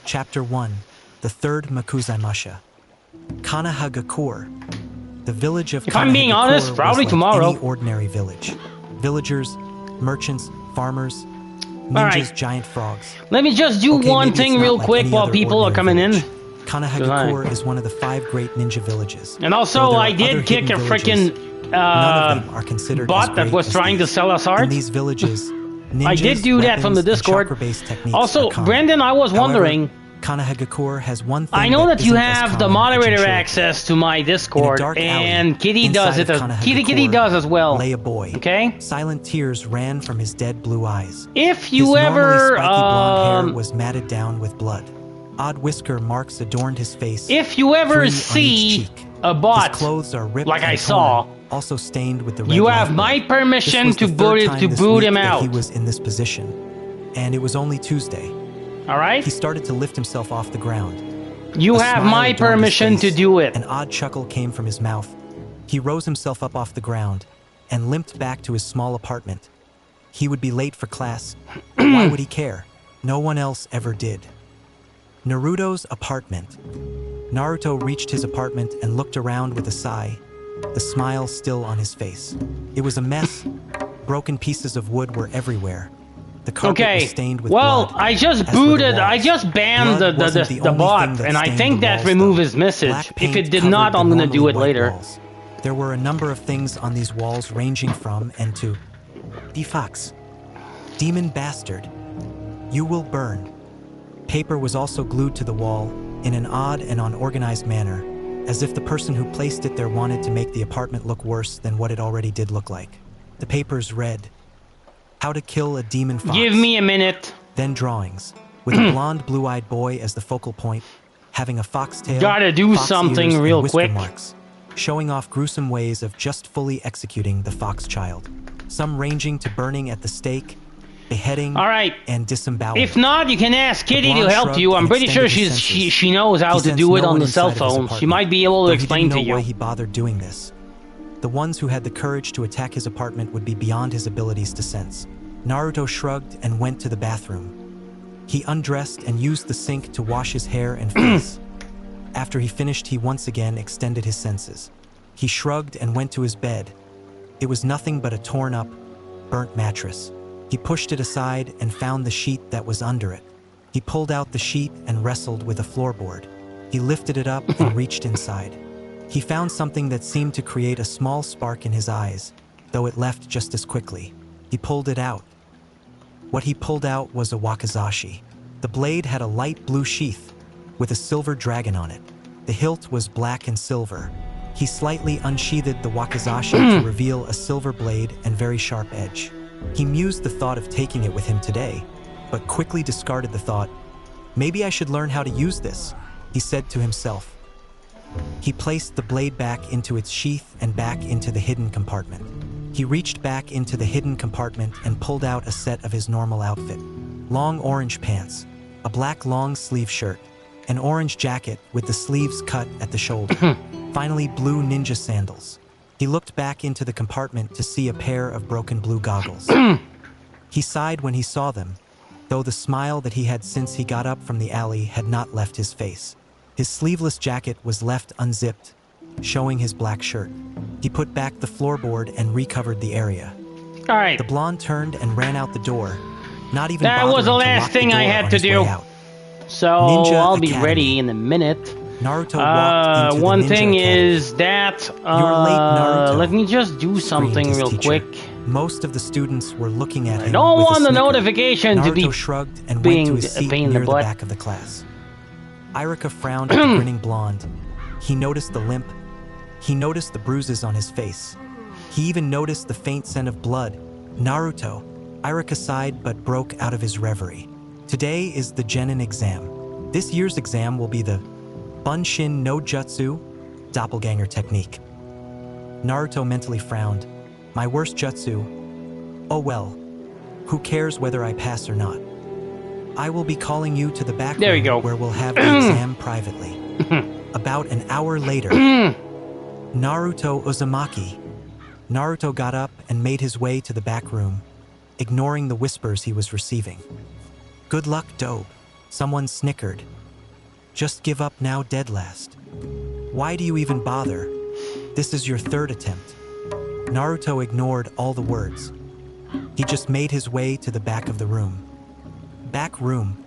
Chapter 1. The Third Makuzaimasha. Kanahagakure. The village of If I'm being honest, probably was like tomorrow. any ordinary village. Villagers, merchants, farmers, ninjas, Alright. giant frogs. Let me just do Okay, one maybe thing it's not real like quick any while other people are ordinary coming in. village. Kanahagakure is one of the 5 great ninja villages. And also, Though there I are did other kick hidden a villages, freaking none of them are considered as bot that great was as trying to these. sell us In art. these villages, I did ninjas, do that from the weapons, and Discord. chakra-based techniques Also, are common. Brendan, I was However, wondering. Kanahagakure has one thing I know that you isn't as have the common as moderator Jinchuriki. access to my Discord, dark alley, and Kitty inside does it. of Kitty Kanahagakure does as well. lay a boy. Okay. Silent tears ran from his dead blue eyes. If you His ever normally spiky blonde hair was matted down with blood. Odd whisker marks adorned his face. if you ever 3 on each see cheek. a bot, His clothes are ripped like and I saw, torn, also stained with the red you have lifeboat. my This permission was to the third time this boot week him that out. He was in this position, and it was only Tuesday. All right. He started to lift himself off the ground. You A have smile my adorned his permission to face. do it. An odd chuckle came from his mouth. He rose himself up off the ground and limped back to his small apartment. He would be late for class, but why would he care? No one else ever did. Naruto's apartment. Naruto reached his apartment and looked around with a sigh, the smile still on his face. It was a mess. Broken pieces of wood were everywhere. The carpet was stained with blood. I just as were the booted, I walls. just banned Blood wasn't the only bot, thing that and I stained think the that walls, removed though. his message. Black If paint it did covered not, the I'm gonna do normally it white later. walls. There were a number of things on these walls ranging from and to Defox. Demon bastard. You will burn. Paper was also glued to the wall in an odd and unorganized manner, as if the person who placed it there wanted to make the apartment look worse than what it already did look like. The papers read, How to Kill a Demon Fox. Give me a minute. Then drawings, with a blonde, blue-eyed boy as the focal point, having a foxtail, Gotta do fox something ears, and real whisker quick. marks, showing off gruesome ways of just fully executing the fox child. Some ranging to burning at the stake, beheading, All right. and disembowelment. If not, you can ask Kitty to blonde help shrugged you. I'm and pretty sure extended his she senses. knows how He to sensed do it no on one the cell inside of his phone. She apartment, might be able to though explain he to didn't know you. why he bothered doing this. The ones who had the courage to attack his apartment would be beyond his abilities to sense. Naruto shrugged and went to the bathroom. He undressed and used the sink to wash his hair and face. After he finished, he once again extended his senses. He shrugged and went to his bed. It was nothing but a torn-up, burnt mattress. He pushed it aside and found the sheet that was under it. He pulled out the sheet and wrestled with a floorboard. He lifted it up and reached inside. He found something that seemed to create a small spark in his eyes, though it left just as quickly. He pulled it out. What he pulled out was a wakizashi. The blade had a light blue sheath with a silver dragon on it. The hilt was black and silver. He slightly unsheathed the wakizashi to reveal a silver blade and very sharp edge. He mused the thought of taking it with him today, but quickly discarded the thought. Maybe I should learn how to use this, he said to himself. He placed the blade back into its sheath and back into the hidden compartment. He reached back into the hidden compartment and pulled out a set of his normal outfit. Long orange pants, a black long sleeve shirt, an orange jacket with the sleeves cut at the shoulder. Finally, blue ninja sandals. He looked back into the compartment to see a pair of broken blue goggles. He sighed when he saw them, though the smile that he had since he got up from the alley had not left his face. His sleeveless jacket was left unzipped, showing his black shirt. He put back the floorboard and recovered the area. All right. The blonde turned and ran out the door, not even That was the bothering to last lock the thing I door had on to his do. way out. So Ninja I'll be Academy. ready in a minute. Naruto walked into One the Ninja thing Academy. is that late, Naruto, let me just do something screamed his real teacher. quick. Most of the students were looking at him. I don't with a want the snicker. notification to Naruto be shrugged and being went to his a seat pain in near the the butt. back of the class. Irika frowned at the grinning blonde. He noticed the limp. He noticed the bruises on his face. He even noticed the faint scent of blood. Naruto. Irika sighed but broke out of his reverie. Today is the Genin exam. This year's exam will be the Bunshin no Jutsu doppelganger technique. Naruto mentally frowned. My worst jutsu. Oh well. Who cares whether I pass or not? I will be calling you to the back There you room go. where we'll have the exam privately. About an hour later, Naruto Uzumaki. Naruto got up and made his way to the back room, ignoring the whispers he was receiving. Good luck, Dobe. Someone snickered, Just give up now, dead last. Why do you even bother? This is your third attempt. Naruto ignored all the words. He just made his way to the back of the room. Back room.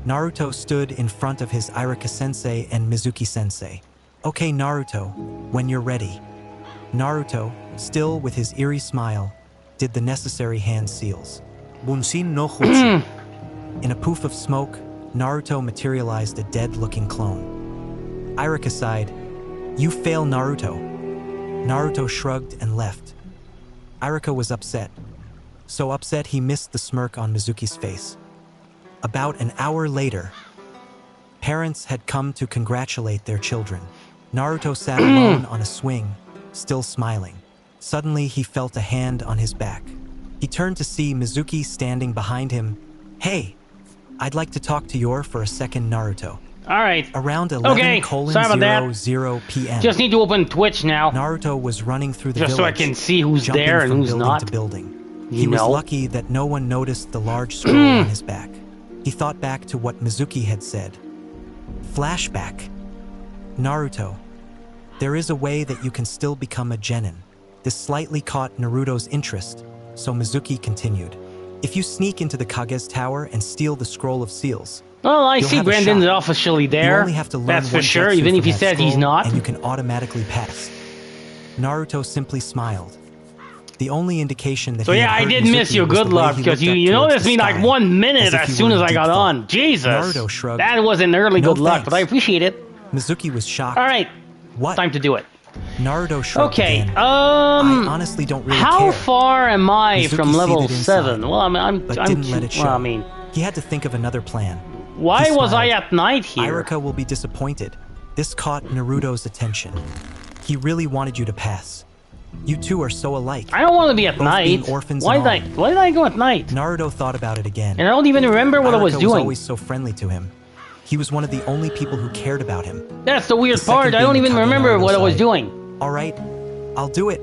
Naruto stood in front of his Irika-sensei and Mizuki-sensei. Okay, Naruto, when you're ready. Naruto, still with his eerie smile, did the necessary hand seals. Bunshin no jutsu. In a poof of smoke, Naruto materialized a dead-looking clone. Irika sighed. You fail, Naruto. Naruto shrugged and left. Irika was upset. So upset he missed the smirk on Mizuki's face. About an hour later, parents had come to congratulate their children. Naruto sat alone on a swing, still smiling. Suddenly, he felt a hand on his back. He turned to see Mizuki standing behind him. Hey, I'd like to talk to you for a second, Naruto. Alright. Around 11:00 p.m. Just need to open Twitch now. Naruto was running through the just village, so I can see who's there and who's not. To building. He was lucky that no one noticed the large scroll on his back. He thought back to what Mizuki had said. Flashback. Naruto, there is a way that you can still become a genin. This slightly caught Naruto's interest, so Mizuki continued. If you sneak into the Kage's tower and steal the scroll of seals, well, I see Brandon's officially there. You only have to learn that's for sure, even if he said he's not. And you can automatically pass. Naruto simply smiled. The only indication that so yeah, I did miss your good luck, because you noticed me like 1 minute as soon as I got on. Jesus! Naruto shrugged. That was an early good luck, but I appreciate it. Mizuki was shocked. Alright, what? Time to do it. Naruto shrugged again. I honestly don't really how care. far am I Mizuki from level 7? Well, I'm didn't let it show. Well, I mean, he had to think of another plan. Why was I at night here? Irika will be disappointed. This caught Naruto's attention. He really wanted you to pass. You two are so alike. I don't want to be at night. Why did I go at night? Naruto thought about it again. And I don't even remember what I was doing. Was always so friendly to him. He was one of the only people who cared about him. That's the weird part. I don't even remember what I was doing. All right, I'll do it.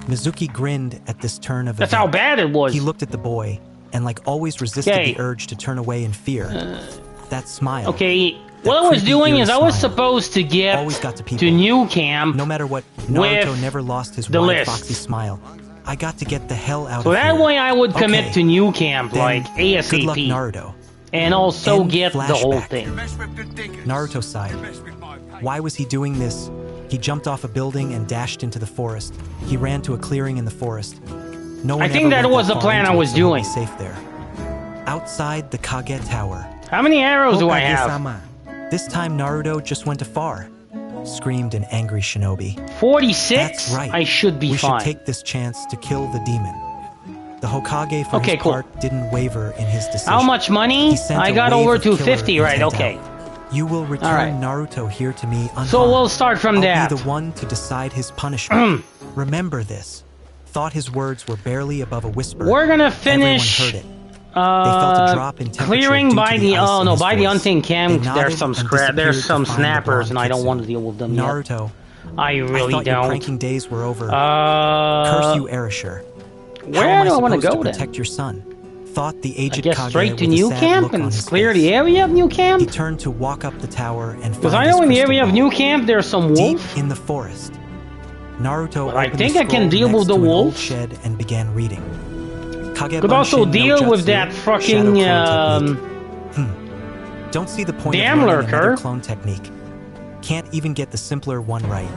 Mizuki grinned at this turn of events. That's how bad it was. He looked at the boy and, like always, resisted the urge to turn away in fear. That smile. Okay, what I was doing is I was supposed to get to New Camp. No matter what, Naruto never lost his wide, foxy smile. I got to get the hell out of here. So that way I would commit to New Camp, like ASAP. Good luck, Naruto. And also get the whole thing. Naruto sighed. Why was he doing this? He jumped off a building and dashed into the forest. He ran to a clearing in the forest. No one I think that was the plan I was doing. Safe there. Outside the Kage Tower. How many arrows do I have? This time Naruto just went too far, screamed an angry shinobi. 46? That's right. I should be fine. We should take this chance to kill the demon. The Hokage, for his part, didn't waver in his decision. How much money? I got over 250, right? Okay. You will return Naruto here to me unharmed. So we'll start from that. I'll be the one to decide his punishment. Remember this. Thought his words were barely above a whisper. We're gonna finish. Everyone heard it. They felt a drop in temperature clearing by the by the unseen camp. There's some snappers, and I don't want to deal with them yet. Naruto, I really thought don't. Your pranking days were over. Curse you, Erasure. Where do I want to go then? Protect your son. Thought the aged Kage straight to New Camp and clear face. the area of New Camp. He turned to walk up the tower and. Because I know in the area of New Camp there's some wolf. Deep in the forest. Naruto. But I think I can deal with the wolf. Shed and began reading. Could also deal with that fucking Don't see the point damn of lurker. Clone technique. Can't even get the simpler one right.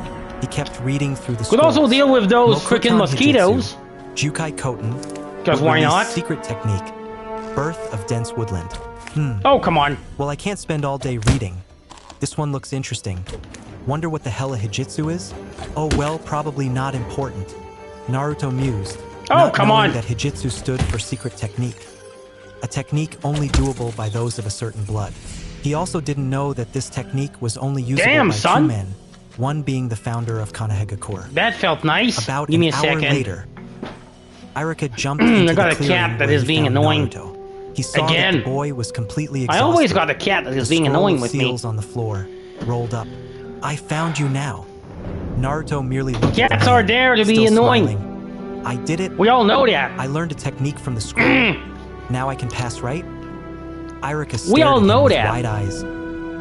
He kept reading through the. Could also deal with those freaking mosquitoes. Jukai Koten. Because why not? Secret technique. Birth of dense woodland. Oh, come on. Well, I can't spend all day reading. This one looks interesting. Wonder what the hell a Hijitsu is? Oh well, probably not important. Naruto mused. Oh, come on! That Hijitsu stood for secret technique. A technique only doable by those of a certain blood. He also didn't know that this technique was only usable by two men, one being the founder of Konohagakure. That felt nice. About Give me an a hour second. later, Irika jumped into I got the a cat that is being annoying. Naruto. He saw that the boy was completely exhausted. I always got a cat that is being annoying with me. Seals on the floor, rolled up. I found you now. Naruto merely looked at Cats are there to be annoying. Smiling. I did it. We all know that. I learned a technique from the scroll. Now I can pass right? Irika stared we all know with that. wide eyes.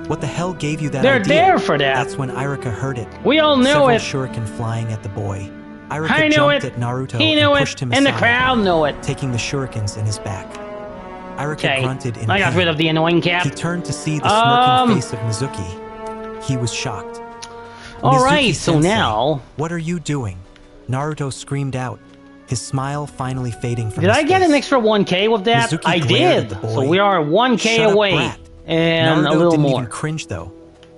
What the hell gave you that They're idea? there for that. That's when Irika heard it. We all know it. Several shuriken flying at the boy. Irika I knew jumped it. at Naruto He knew and it. pushed him And the aside, crowd knew it. taking the shurikens in his back. Irika grunted in I got pain. rid of the annoying cat. He turned to see the smirking face of Mizuki. He was shocked. Alright, so Mizuki-sensei, now... What are you doing? Naruto screamed out, his smile finally fading from Did his I get face. an extra 1k with that? Mizuki I glared at did. the boy. So we are 1k Shut up, away. brat. And Naruto a little didn't more. even cringe though.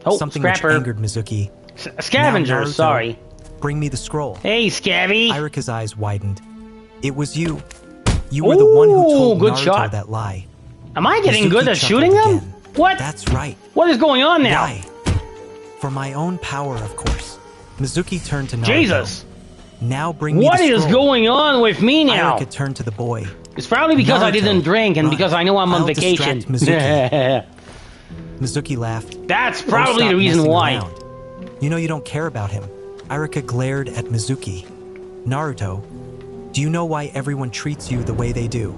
Oh, Something scrapper. which angered Mizuki. Scavenger, Now, Naruto, sorry. Bring me the scroll. Hey, Scabby. Irika's eyes widened. It was you. You were the one who told good Naruto shot. that lie. Am I getting Mizuki good at chuckled shooting them? again. What? That's right. What is going on now? Why? For my own power, of course. Mizuki turned to Naruto. Jesus. Now bring me What the is scroll. going on with me now? Irika turned to the boy. It's probably because I Naruto, didn't drink and run. because I know I'm on I'll vacation. distract Mizuki. Mizuki laughed. That's "Oh, probably stop the reason messing why. around. You know you don't care about him. Irika glared at Mizuki. Naruto, do you know why everyone treats you the way they do?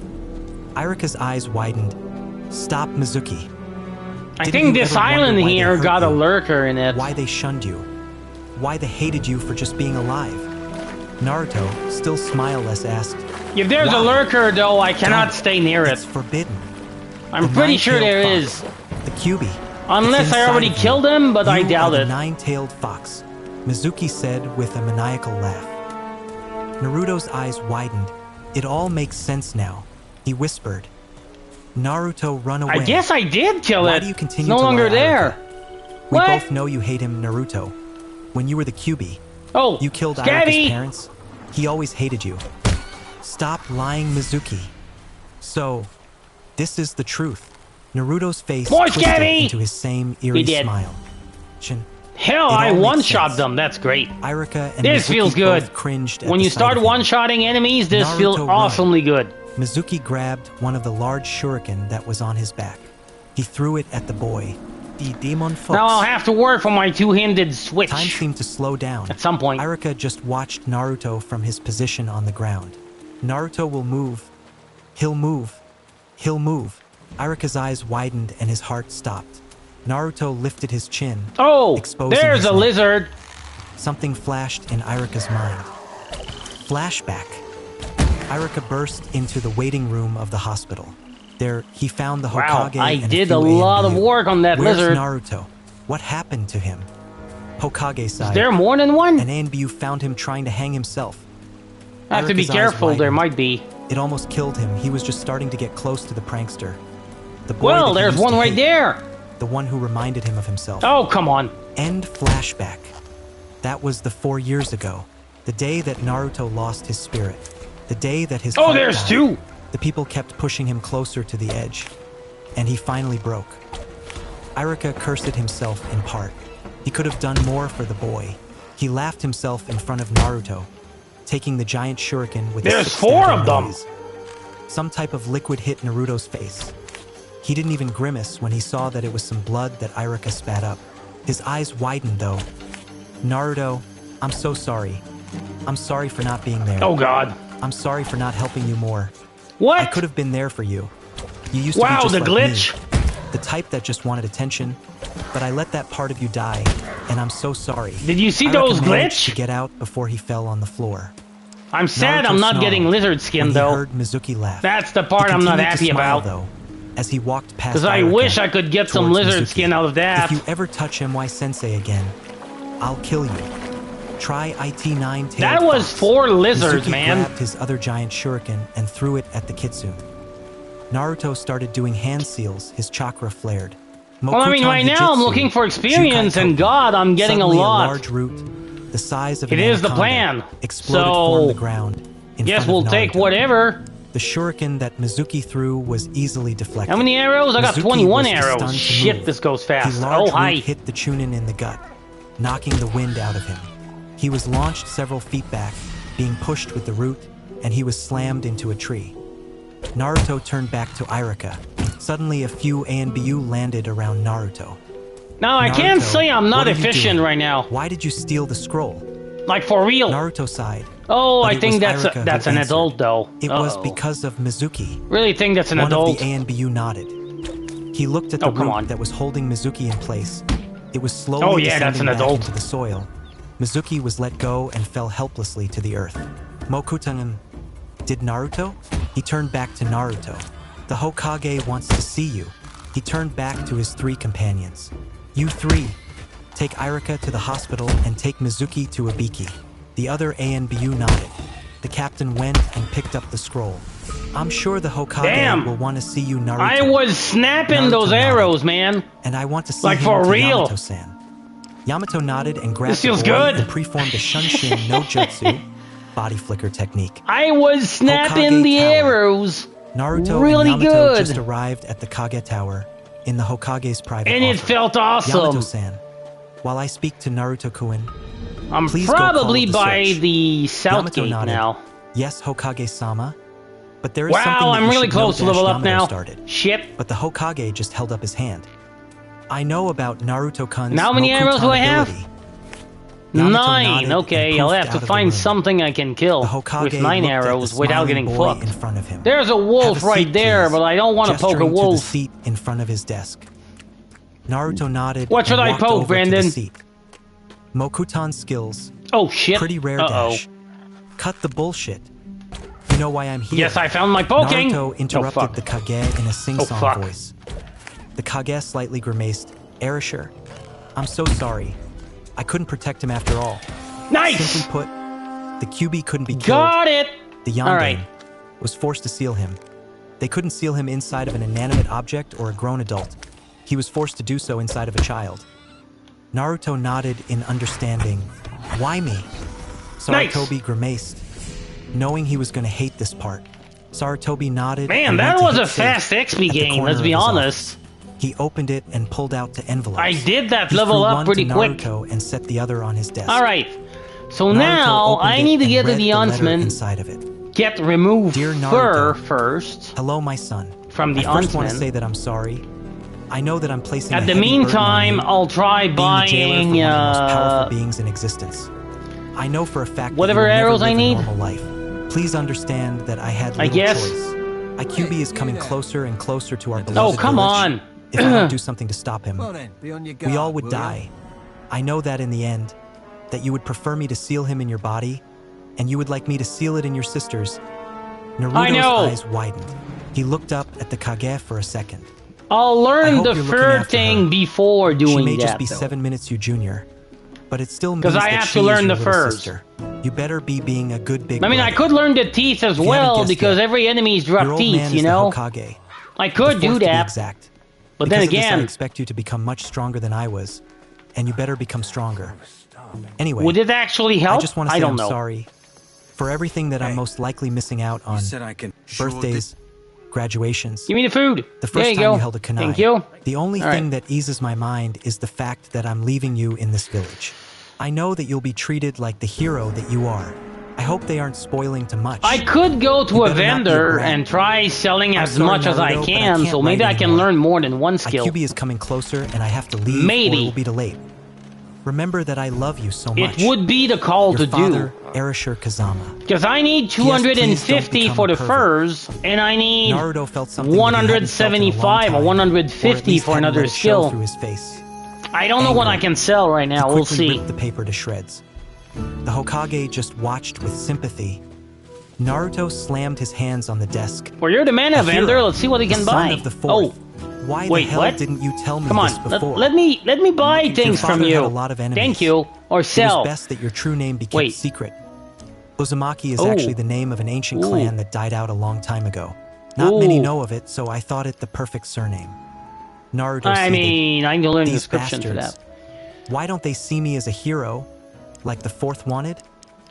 Irika's eyes widened. Stop, Mizuki. I Didn't think you this ever wonder island why they here hurt got a you? lurker in it. Why they shunned you? Why they hated you for just being alive? Naruto, still smileless, asked, If there's Why? a lurker, though, I cannot Don't. stay near it. It's forbidden. I'm The pretty sure there nine-tailed is. fox, The Kyubi. Unless It's I already inside of killed you. him, but I You doubt are the it. nine-tailed fox, Mizuki said with a maniacal laugh. Naruto's eyes widened. It all makes sense now, he whispered. Naruto, run away. I guess I did kill Why it. do you It's continue no to longer lie, there. We What? both know you hate him, Naruto. When you were the Kyubi, Oh, you killed Scabby. Irika's parents. He always hated you. Stop lying, Mizuki. So, this is the truth. Naruto's face More twisted Scabby! into his same eerie did. smile. Shin, Hell, It I all makes one-shot sense. them. That's great. Irika and This Mizuki feels good. both cringed at When the you sight start of him. one-shotting enemies, this Naruto feels run. awesomely good. Mizuki grabbed one of the large shuriken that was on his back. He threw it at the boy. The demon fox. Now I'll have to work for my two-handed switch. Time seemed to slow down. At some point. Irika just watched Naruto from his position on the ground. Naruto will move. He'll move. He'll move. Irika's eyes widened and his heart stopped. Naruto lifted his chin. Oh, exposing there's his a neck. lizard. Something flashed in Irika's mind. Flashback. Irika burst into the waiting room of the hospital. There, he found the Wow, Hokage I and did few a lot of ANBU. work on that Where's lizard. Naruto? What happened to him? Hokage sighed. Is there more than one? An ANBU found him trying to hang himself. I have to be Irika's eyes careful, there widened. might be. It almost killed him. He was just starting to get close to the prankster. The boy Well, that he there's used one to right hate. there. The one who reminded him of himself. Oh, come on. End flashback. That was the 4 years ago. The day that Naruto lost his spirit. The day that his Oh, heart there's died. two. The people kept pushing him closer to the edge. And he finally broke. Irika cursed at himself in part. He could have done more for the boy. He laughed himself in front of Naruto, taking the giant shuriken with There's a four six-stabbing of them. noise. Some type of liquid hit Naruto's face. He didn't even grimace when he saw that it was some blood that Irika spat up. His eyes widened though. Naruto, I'm so sorry. I'm sorry for not being there. Oh, God. I'm sorry for not helping you more. What? I could have been there for you. You used to Wow, be just the like glitch. me, the type that just wanted attention, but I let that part of you die, and I'm so sorry. Did you see Irika those managed to glitch? get out before he fell on the floor. I'm sad Naruto I'm not snarled getting lizard when skin, he though. heard Mizuki laugh. That's the He part I'm not continued to happy smile, about. though, as he walked past Because I Irika wish I could get some towards lizard Mizuki. skin out of that. If you ever touch MY Sensei again, I'll kill you. Try IT9 tailed That was fox. 4 lizards, Mizuki man. grabbed his other giant shuriken and threw it at the kitsune. Naruto started doing hand seals, his chakra flared. Well, I mean, Mokuton right now I'm Hijitsu, looking for experience, Jukai and Toku. God, I'm getting Suddenly, a lot. large root, the size of It an is the anaconda, plan. exploded So, from the ground. In Guess front we'll of take Naruto. whatever. The shuriken that Mizuki threw was easily deflected. How many arrows? I got Mizuki was was too arrows. stunned to Shit, move. this goes fast. The large Oh, hi. root hit the Chunin in the gut, knocking the wind out of him. He was launched several feet back, being pushed with the root, and he was slammed into a tree. Naruto turned back to Irika. Suddenly, a few ANBU landed around Naruto. Now, I can't Naruto, say I'm not what are you efficient doing? right now. Why did you steal the scroll? Like, for real. Naruto sighed. Oh, but I it think was that's Irika who that's an answered. adult, though. It was Uh-oh. because of Mizuki. Really think that's an One adult. of the ANBU nodded. He looked at the root that was holding Mizuki in place. It was slowly descending back into the soil. Mizuki was let go and fell helplessly to the earth. Mokuton, did Naruto? He turned back to Naruto. The Hokage wants to see you. He turned back to his 3 companions. You 3, take Irika to the hospital and take Mizuki to Ibiki. The other ANBU nodded. The captain went and picked up the scroll. I'm sure the Hokage will want to see you, Naruto. I was snapping those arrows, man. And I want to see like him for real. Yamato-san. Yamato nodded and grabbed this feels the boy good. and preformed a Shunshin no Jutsu body flicker technique. I was snapping Hokage the Tower. arrows. Naruto really and Yamato good. just arrived at the Kage Tower in the Hokage's private and office. it felt awesome. Yamato-san, while I speak to Naruto-kun, I'm please probably go by search. the south Yamato gate nodded. now. Yes, Hokage-sama, but there is Wow, something that I'm you really should close to know level Dash up Yamato now. started. Shit. But the Hokage just held up his hand. I know about Naruto-kun's How many arrows do I have? ability. Yamato 9. nodded Okay, and I'll poofed have out to of the find room. something I can kill The Hokage with 9 looked at the arrows without smiling getting boy fucked. in front of him. There's a wolf Have a right seat, there, please. but I don't want to poke a Gesturing to the wolf. seat in front of his desk. Naruto nodded. What should and I walked poke, over to the Brandon? seat. Mokuton skills. Oh shit. Pretty rare, Dash. Cut the bullshit. You know why I'm here. Yes, I found my poking. Naruto interrupted the Kage in a sing-song voice. The Kage slightly grimaced. Erasure, I'm so sorry. I couldn't protect him after all. Nice! Simply put, the QB couldn't be killed. Got it! The Yandere was forced to seal him. They couldn't seal him inside of an inanimate object or a grown adult. He was forced to do so inside of a child. Naruto nodded in understanding. Why me? Sarutobi grimaced, knowing he was going to hate this part. Sarutobi nodded. Man, that was a fast XP game, let's be honest. He opened it and pulled out the envelopes. I did that He level threw up one pretty to quick. Naruto and set the other on his desk. Alright, so Naruto now opened I it need to and get to read the letter huntsman, inside of it. get remove Dear fur Naruto, first. Hello, my son. From the I first want to huntsman. say that I'm sorry. I know that I'm placing At a the heavy burden meantime, on you, I'll try being the jailer for buying one of the most powerful beings in existence. I know for a fact whatever that you will arrows never I live need. a normal life. Please understand that I had I little guess. choice. IQB is coming closer and closer to our Oh, beloved come village. on. If I don't do something to stop him, Well then, be on your we guard, all would will ya? die. I know that in the end, that you would prefer me to seal him in your body, and you would like me to seal it in your sister's. Naruto's eyes widened. He looked up at the Kage for a second. I'll I learn hope the you're looking fur after thing her. before doing She may that. just be though. 7 minutes you junior, but it still means 'Cause I that have she to is learn your the little furs. sister. You better be being a good big I mean, I brother. could learn the teeth as If you haven't well guessed because yet, every enemy's Your drop old teeth, man you is know? the Hokage. I could The do fourth to be that, exact. but Because then of this, I again, expect you to become much stronger than I was, and you better become stronger. Anyway, would it actually help? I just want to I say don't I'm know. sorry for everything that I'm Hey, most likely missing out on. said I can sure Birthdays, graduations. Give me the food. The first there you time go. you held a kunai. Thank you. The only All thing right. that eases my mind is the fact that I'm leaving you in this village. I know that you'll be treated like the hero that you are. I hope they aren't spoiling too much. I could go to You a better not be a vendor brat. and try selling I'm as sorry, much as I Naruto, but I can, can't so maybe write I can anymore. learn more than one skill. IQB is coming closer and I have to leave Maybe. or it will be too late. Remember that I love you so much. It would be the call Your to father, do. Erasure Kazama. Because I need please don't 250 become for a the pervert. furs, and I need Naruto felt something that he hadn't felt in a long 175 or time, 150 or at least for hadn't another let it show skill. through his face. I don't know what I Anger. can sell right now. He We'll quickly see. ripped the paper to shreds. The Hokage just watched with sympathy. Naruto slammed his hands on the desk. Well, you're the man A of vendor. hero, Let's see what he the can son buy. of the fourth. Oh, Why wait, the hell what? didn't you tell me come on. this before? Let me buy things Your from father you. had a lot of enemies. Thank you. Or It sell. was best that your true name be kept Wait. secret. Uzumaki is Ooh. actually the name of an ancient Ooh. clan that died out a long time ago. Not many Ooh. know of it, so I thought it the perfect surname. Naruto I stated, mean, I need to learn the "These description for bastards. that. Why don't they see me as a hero, like the fourth wanted?"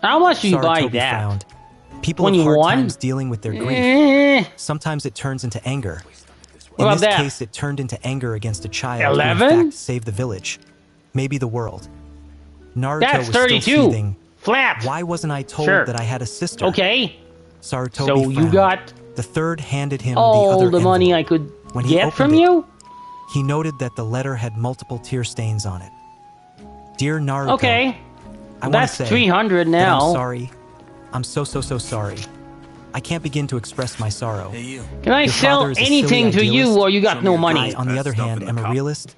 How much do you buy Sarutobi that? frowned. People have hard 21? times dealing with their grief. Eh, Sometimes it turns into anger. What In about this that? case, it turned into anger against a child who 11? in fact saved the village, maybe the world. Naruto That's was still 32. seething. Flat. Why wasn't I told Sure. that I had a sister? Okay. Sarutobi So you frowned. got The third handed him all the other the money I envelope. could When he get opened from it, you? He noted that the letter had multiple tear stains on it. Dear Naruto, Okay. I wanna That's say 300 that now. I'm sorry. I'm so sorry. I can't begin to express my sorrow. Can I sell anything to you or you got no money? I, on the other hand, am a realist.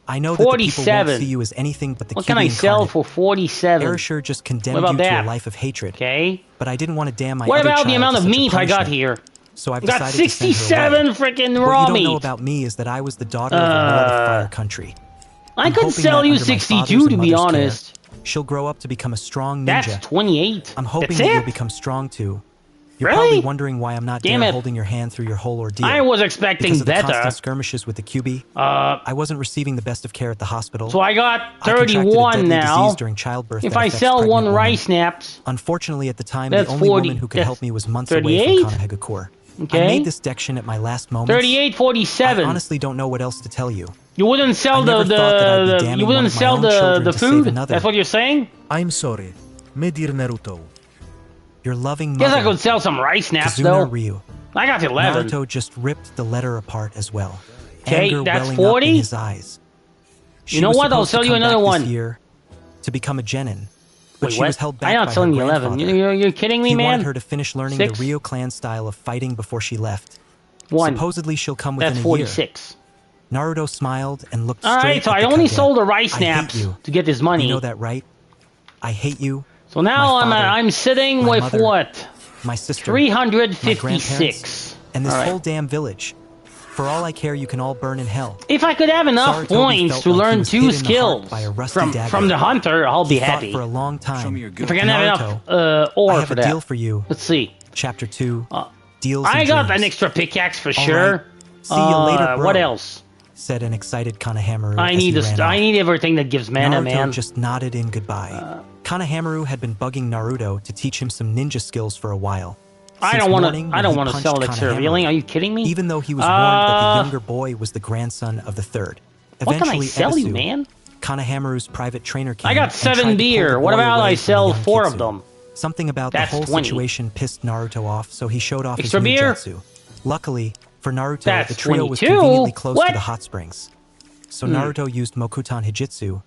I know that the people won't see you as anything but the What can I sell for 47? Erishur just condemned you to a life of hatred. Okay. But I didn't want to damn my What other about the child amount to of such a meat I got punishment. here? So I've got decided 67 to send her away. freaking What raw you don't meat. know about me is that I was the daughter of the Lord of Fire Country. I I'm could hoping sell that you under my 62 father's to and be mother's care, honest. she'll grow up to become a strong ninja. That's 28. I'm hoping That's that it? you'll become strong too. You're Really? probably wondering why I'm not Damn there it. holding your hand through your whole ordeal. I was expecting because of the better. constant skirmishes with the QB. I wasn't receiving the best of care at the hospital. So I got I contracted a 31 deadly now. disease during childbirth If that I affects sell pregnant one women. rice snaps, Unfortunately, at the time, that's the only 40. woman who could That's help me was months 38? away from Kanahegakure. Okay. I made this dection at my last moments. 38, 47. I honestly don't know what else to tell you. You wouldn't sell I never thought that I'd be damning you one wouldn't of my sell own the children to save food? another. That's what you're saying? I'm sorry, my dear Naruto. Your loving Guess mother, I could sell some rice snaps Kazuna though. Ryu. I got 11. Naruto just ripped the letter apart as well. Okay, Anger that's welling 40? up in his eyes. She You know was what? I'll supposed to sell you come another back one. this year to become a genin, but Wait, she what? was held back I'm by not selling her you 11. grandfather. You're kidding me, He man? wanted her to finish learning 6? the Ryo clan style of fighting before she left. 1. Supposedly she'll come within That's a year. 46. Naruto smiled and looked All straight right, so at I the only Kage. sold the rice I hate snaps you. to get this money. You know that, right? I hate you. So now my father, I'm sitting my with mother, what? my sister, my 356. grandparents, and this All right. whole damn village. For all I care, you can all burn in hell. If I could have enough Sarutobi points felt to like he learn was 2 hit in the heart skills by a rusty dagger. from the hunter, I'll be He thought happy. for a long time. If I can have enough I ore have for a that. deal for you. Let's see. Chapter 2. Deals I and got dreams. an extra pickaxe for All sure. right. See you later, bro. What else? Said an excited Kanahamaru I as need he this. ran I off. need everything that gives mana, Naruto man. just nodded in goodbye. Kanahamaru had been bugging Naruto to teach him some ninja skills for a while. I Since don't want morning to. I when don't he want to punched sell elixir. Kanahamaru, Really? Are you kidding me? Even though he was warned that the younger boy was the grandson of the third. What can I Eventually, sell you, Ebisu, man? Kanahamaru's private trainer came I got and tried 7 to pull beer. the What boy about away I from the sell young 4 of Kitsu. them? Something about That's the whole 20. situation pissed Naruto off, so he showed off Extra his new beer? jutsu. Luckily, for Naruto, That's the trio was 22. conveniently close What? to the hot springs. So Naruto used Mokuton Hijitsu,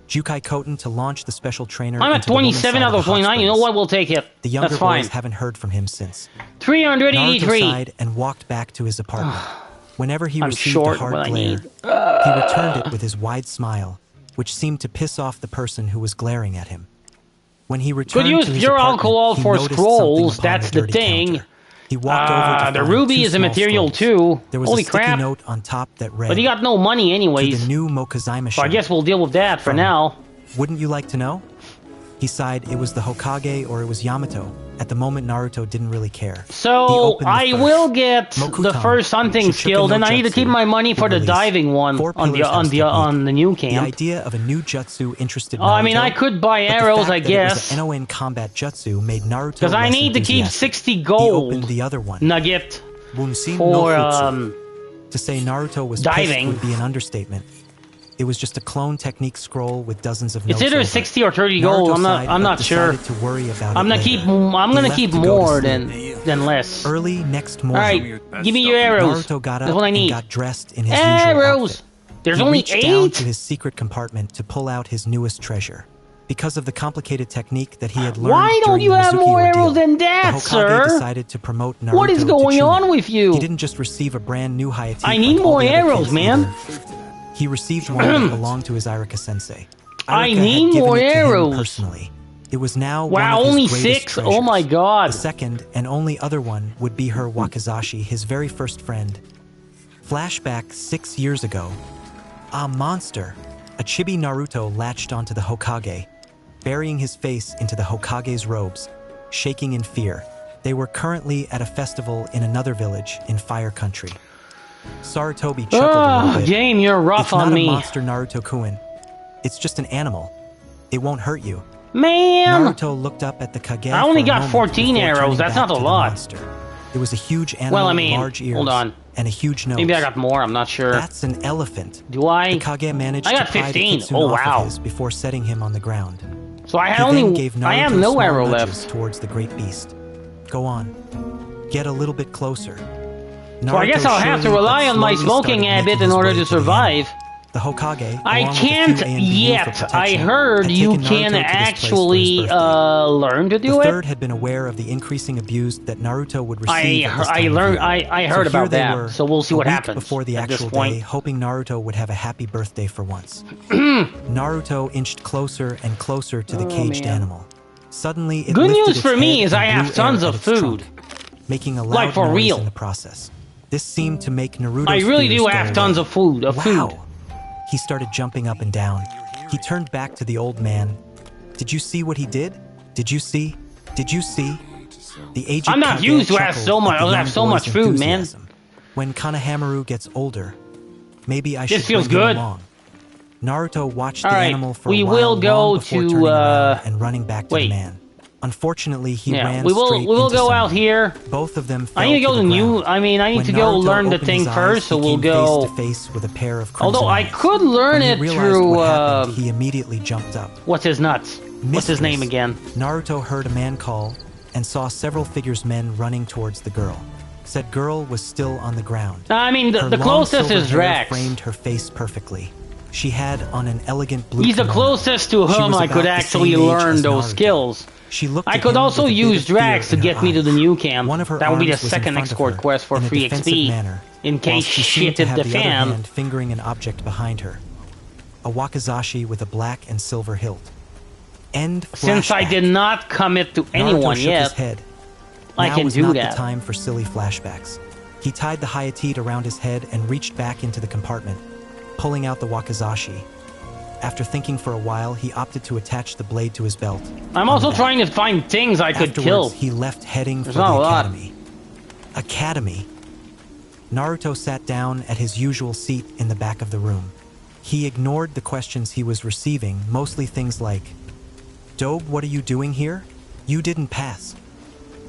Jukai Koten to launch the special trainer I'm at into the woman's 27 side out of the hot 29. You know springs. what? We'll take it. The younger That's fine. boys haven't heard from him since. 383. Naruto sighed and walked back to his apartment. Whenever he I'm received short a hard what I glare, need. he returned it with his wide smile, which seemed to piss off the person who was glaring at him. When he returned use to his pure apartment, alcohol he for noticed scrolls, something upon that's the the dirty thing. counter. He walked over to The find ruby 2 is a small material scrolls. too. There was Holy a sticky crap. note on top that read, But he got no money to anyways. the new Mokuzaima So I guess we'll deal with that for From- now. Wouldn't you like to know? He sighed it was the Hokage or it was Yamato. At the moment, Naruto didn't really care. He So opened the I first. will get the Mokuton, first hunting Shichuka skill. no Then I need to Jutsu, keep my money for the release. diving one 4 on the pillars house technique. on the new The camp. idea of a new jutsu interested Naruto. I mean, I could buy but the arrows, fact I that it was guess. an NON combat jutsu made Naruto Because I less need to keep enthusiastic. 60 He gold opened the other one. nugget Bunsin for no Futsu. To say Naruto was diving. pissed would be an understatement. It was just a clone technique scroll with dozens of It's notes either over it. 60 or 30 gold. Naruto I'm sighed, not but sure. decided to worry about I'm it gonna later. keep. I'm He gonna left keep to go to more sleep. than less. Early next All morning, right, give me your arrows. Naruto got That's up what I and need. got dressed in his usual Arrows. outfit. There's He only reached down 8. to his secret compartment to pull out his newest treasure. Because of the complicated technique that he had learned Why don't during you the have Mizuki more ordeal, arrows than that, the Hokage sir? decided to promote Naruto What is to going Chunin. on with you? He didn't just receive a brand new Hayate. I need like all more the other arrows, kids man. either. He received one that belonged to his Irika sensei. I Irika had need given more it to him arrows. personally. It was now Wow, one of only his greatest 6? treasures. Oh my god. The second and only other one would be her Wakizashi, his very first friend. Flashback 6 years ago. A monster. A chibi Naruto latched onto the Hokage, burying his face into the Hokage's robes, shaking in fear. They were currently at a festival in another village in Fire Country. Sarutobi chuckled a little bit. Game, you're rough It's on not me. a monster, Naruto-kun. It's just an animal. It won't hurt you. Man! Naruto looked up at the Kage. I only for a got moment 14 before arrows. turning That's back not a to the lot. monster. It was a huge animal Well, I with mean, large ears hold on. and a huge nose. Maybe I got more, I'm not sure. That's an elephant. Do I? The Kage managed I got to pry 15. the kitsune Oh, off wow. of his before setting him on the ground. So I He had then only. gave Naruto I have no small arrow nudges left. towards the great beast. Go on. Get a little bit closer. So I guess Naruto I'll have to surely rely but on my slowly smoking started habit making in his order way to the animal. survive. The Hokage, I along with a few can't A&BU for yet. I protection, heard had you taken Naruto can to this place for his actually birthday. learn to do The it. third had been aware of the increasing abuse that Naruto would receive at this time of year. I heard so here about they that. Were, so we'll see a what week happens before the at actual this point. day, hoping Naruto would have a happy birthday for once. Naruto inched closer and closer to the caged animal. Suddenly, it Good lifted news its for me head is and I have blew tons air of at its food. trunk, making a loud Like, for noise real. in the process. This seemed to make Naruto's I really fears do go have tons away. of food. Wow! He started jumping up and down. He turned back to the old man. Did you see what he did? Did you see? Did you see? The aged I'm not Kage used to have chuckled so much. at the I have young so much boy's food, man. enthusiasm. When Kanehamaru gets older, maybe I should This feels bring him good. along. Naruto watched the All right, animal for we a while will go long before to, turning around and running back to wait. the man. Unfortunately, he ran we straight will into go someone. out here. Both of them fell I need to go the to new. ground. I mean, I need When to go Naruto learn the opened thing his eyes, first. So he we'll came go. face to face with a pair of crimson Although I eyes. could learn When he it realized through. what happened, he immediately jumped up. What's his nuts? What's his name again? Naruto heard a man call and saw several figures men running towards the girl. Said girl was still on the ground. I mean, Her the long closest silver is hair Drax. framed her face perfectly. She had on an elegant blue He's the kimono. closest to She whom was I about could the actually same age learn as those Naruto. skills. She looked I at could him also with a bit use of fear Drax to in her get me to eyes. the new camp. One of her That would be the arms was in second front of escort her quest for in a free defensive XP. manner, In case whilst she seemed shit to hit have the the other fan. hand fingering an object behind her. A wakizashi with a black and silver hilt. End Since I flashback. did not commit to anyone Naruto shook yet, his head. I Now can was do not that. the time for silly flashbacks. He tied the hayate around his head and reached back into the compartment, pulling out the wakizashi. After thinking for a while, he opted to attach the blade to his belt. I'm also trying to find things I could Afterwards, kill. he left heading There's for the not a lot. academy. Academy? Naruto sat down at his usual seat in the back of the room. He ignored the questions he was receiving, mostly things like, Dobe, what are you doing here? You didn't pass.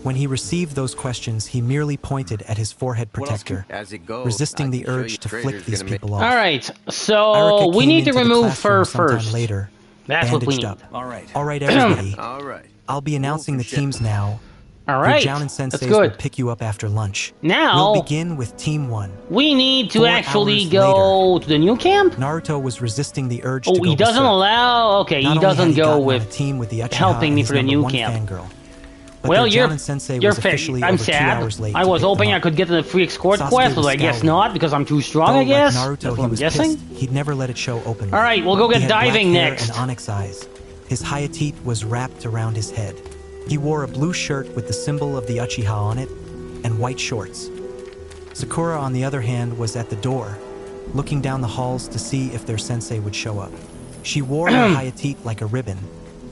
When he received those questions, he merely pointed at his forehead protector, As it goes, resisting I the can show urge you to traders flick these gonna make- people off. Alright, so Arika we came need to into the remove classroom fur sometime first. later, That's what we bandaged need. up. All right. All right, everybody. All right. I'll be announcing the from teams now. Alright, Your Jounin that's senseis will good. pick you up after lunch. Now, We'll begin with Team 1. we need to 4 actually hours go to the new camp? Naruto was resisting the urge Oh, to go he doesn't berserk. allow... Okay, Not he only doesn't had he go gotten on a with... team with the Uchiha helping and me his for the number new 1 camp. fangirl, but Well, their you're Jounin sensei you're was officially I'm over 2 sad. hours late I to was pick them hoping I up. could get to the free escort Sasuke quest, but was I guess scowling. not because I'm too strong. Though, I guess. like Naruto, That's what he I'm was guessing. pissed. He'd never let it show openly. All right, we'll go He get had black diving hair next. and onyx eyes. His hayate was wrapped around his head. He wore a blue shirt with the symbol of the Uchiha on it, and white shorts. Sakura, on the other hand, was at the door, looking down the halls to see if their sensei would show up. She wore her hayate like a ribbon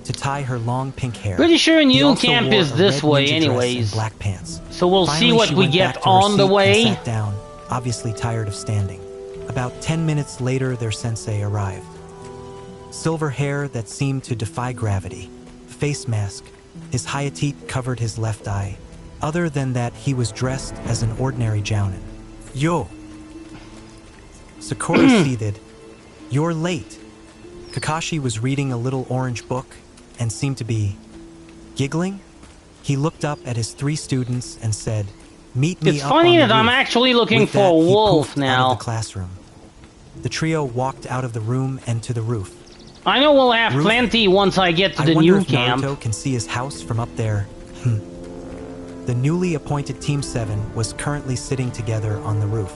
to tie her long pink hair. Pretty sure He new also camp wore is a this red way ninja dress and anyways. black pants. So we'll see Finally, what she we went get back to her on the seat way. and sat down, obviously tired of standing. About 10 minutes later, their sensei arrived. Silver hair that seemed to defy gravity, face mask, his hayate covered his left eye. Other than that, he was dressed as an ordinary jounin. Yo! Sakura seethed. You're late. Kakashi was reading a little orange book and seemed to be giggling. He looked up at his 3 students and said, Meet me It's up funny on the that I'm roof." actually looking With for that, a he wolf poofed out now. of the classroom. The trio walked out of the room and to the roof. I know we'll have Roof? plenty once I get to I the wonder new if camp. Naruto can see his house from up there. The newly appointed Team 7 was currently sitting together on the roof.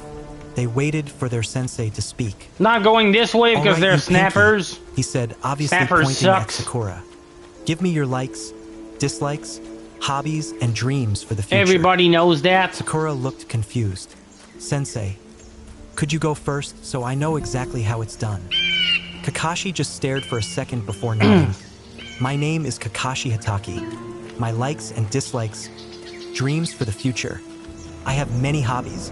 They waited for their sensei to speak. Not going this way because "All right, they're you Pinky," snappers. he said, obviously Snappers pointing sucks. at Sakura. Give me your likes, dislikes, hobbies, and dreams for the future. Everybody knows that. Sakura looked confused. Sensei, could you go first so I know exactly how it's done? Kakashi just stared for a second before nodding. My name is Kakashi Hatake. My likes and dislikes, dreams for the future. I have many hobbies.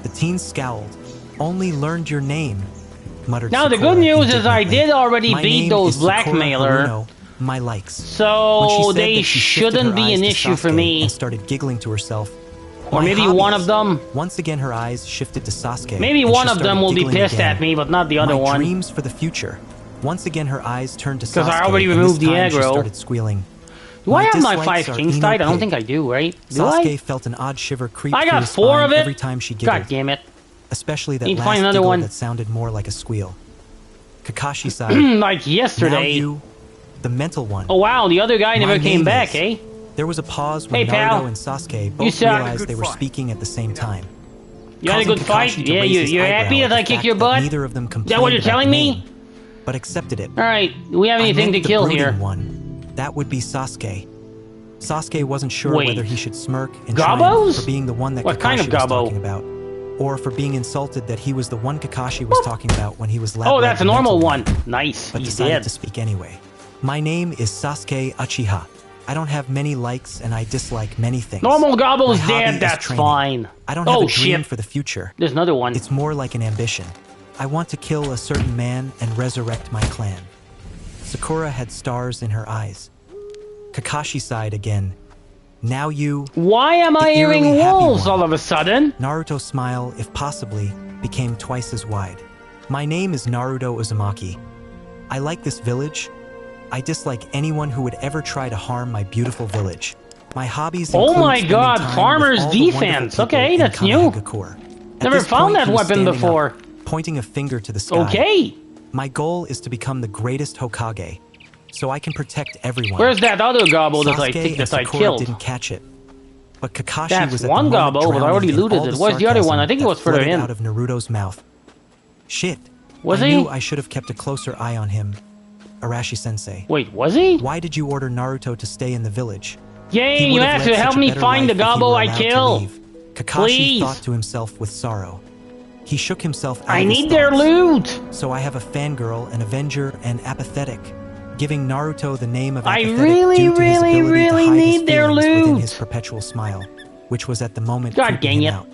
The teen scowled. Only learned your name, muttered Now, the Sakura good news is I indignantly. did already My beat name those is Sakura blackmailer. Haruno, my likes. When she So said they that, she shifted shouldn't her be eyes an to issue for Sasuke me. and started giggling to herself. Or "My maybe one hobbies." of them. Once again, her eyes shifted to Sasuke. Maybe and one she of them started will be giggling pissed again. at me, but not the other My one. dreams for the future. Once again, her eyes turned to Sasuke. 'Cause I already and removed this the time she aggro. started squealing. Do I have my dislikes 5 are kings Emo died? I don't Pig. think I do, right? Do Sasuke I? felt an odd shiver creep I through got his 4 spine of it? every time she giggled. God damn it. especially that Need to last find another giggle one. that sounded more like a squeal. Kakashi sighed. Like yesterday. Now you, the mental one. Oh wow, the other guy never My came name back, is- eh? There was a pause when Hey, pal. Naruto and Sasuke You both suck. realized they were speaking at the same time. You had a good causing fight? Kakashi to Yeah, raise his you're eyebrow happy at that I the kicked fact your that butt? Neither of them Is that complained what you're about telling the me? name, but accepted it. Alright, do we have anything I to meant the kill brooding here? one. That would be Sasuke. Sasuke wasn't sure Wait. whether he should smirk in Gobbos? triumph for being the one that What Kakashi kind of was gobbo? talking about, or for being insulted that he was the one Kakashi was talking about when he was Oh, that's a normal one. one. Nice, But he's decided dead. to speak anyway. My name is Sasuke Uchiha. I don't have many likes and I dislike many things. Normal Gobble's My hobby dead, is that's training. fine. I don't have Oh a dream shit, for the future. there's another one. It's more like an ambition. I want to kill a certain man and resurrect my clan. Sakura had stars in her eyes. Kakashi sighed again. Now you... Why am I The hearing eerily happy wolves one. all of a sudden? Naruto's smile, if possibly, became twice as wide. My name is Naruto Uzumaki. I like this village. I dislike anyone who would ever try to harm my beautiful village. My hobbies Oh include my spending God, time farmer's with all the wonderful defense. people Okay, in that's new. Kanehagakure. At Never this found point, that he was weapon standing before. up, pointing a finger to the sky. Okay, My goal is to become the greatest Hokage, so I can protect everyone. where's that other Gobble that I Sasuke think and that I Sakura killed? didn't catch it. But Kakashi That's was at one the moment Gobbo, but I drowning already in looted all it. the Where's the other one? sarcasm I think it that was further flooded in. out of Naruto's mouth. Shit. Was I he? knew I should have kept a closer eye on him. Arashi-sensei. Wait, was he? Why did you order Naruto to stay in the village? Yay, He you would have have led to help such a me better find the life if he Gobbo were I allowed to kill. leave. Kakashi Please. thought to himself with sorrow. He shook himself out I of his need their thoughts. loot. So I have a fangirl, an avenger, and apathetic, giving Naruto the name of I apathetic really, due to his really, ability really to hide his need their feelings within loot. his perpetual smile, which was at the moment God creeping dang him it. out.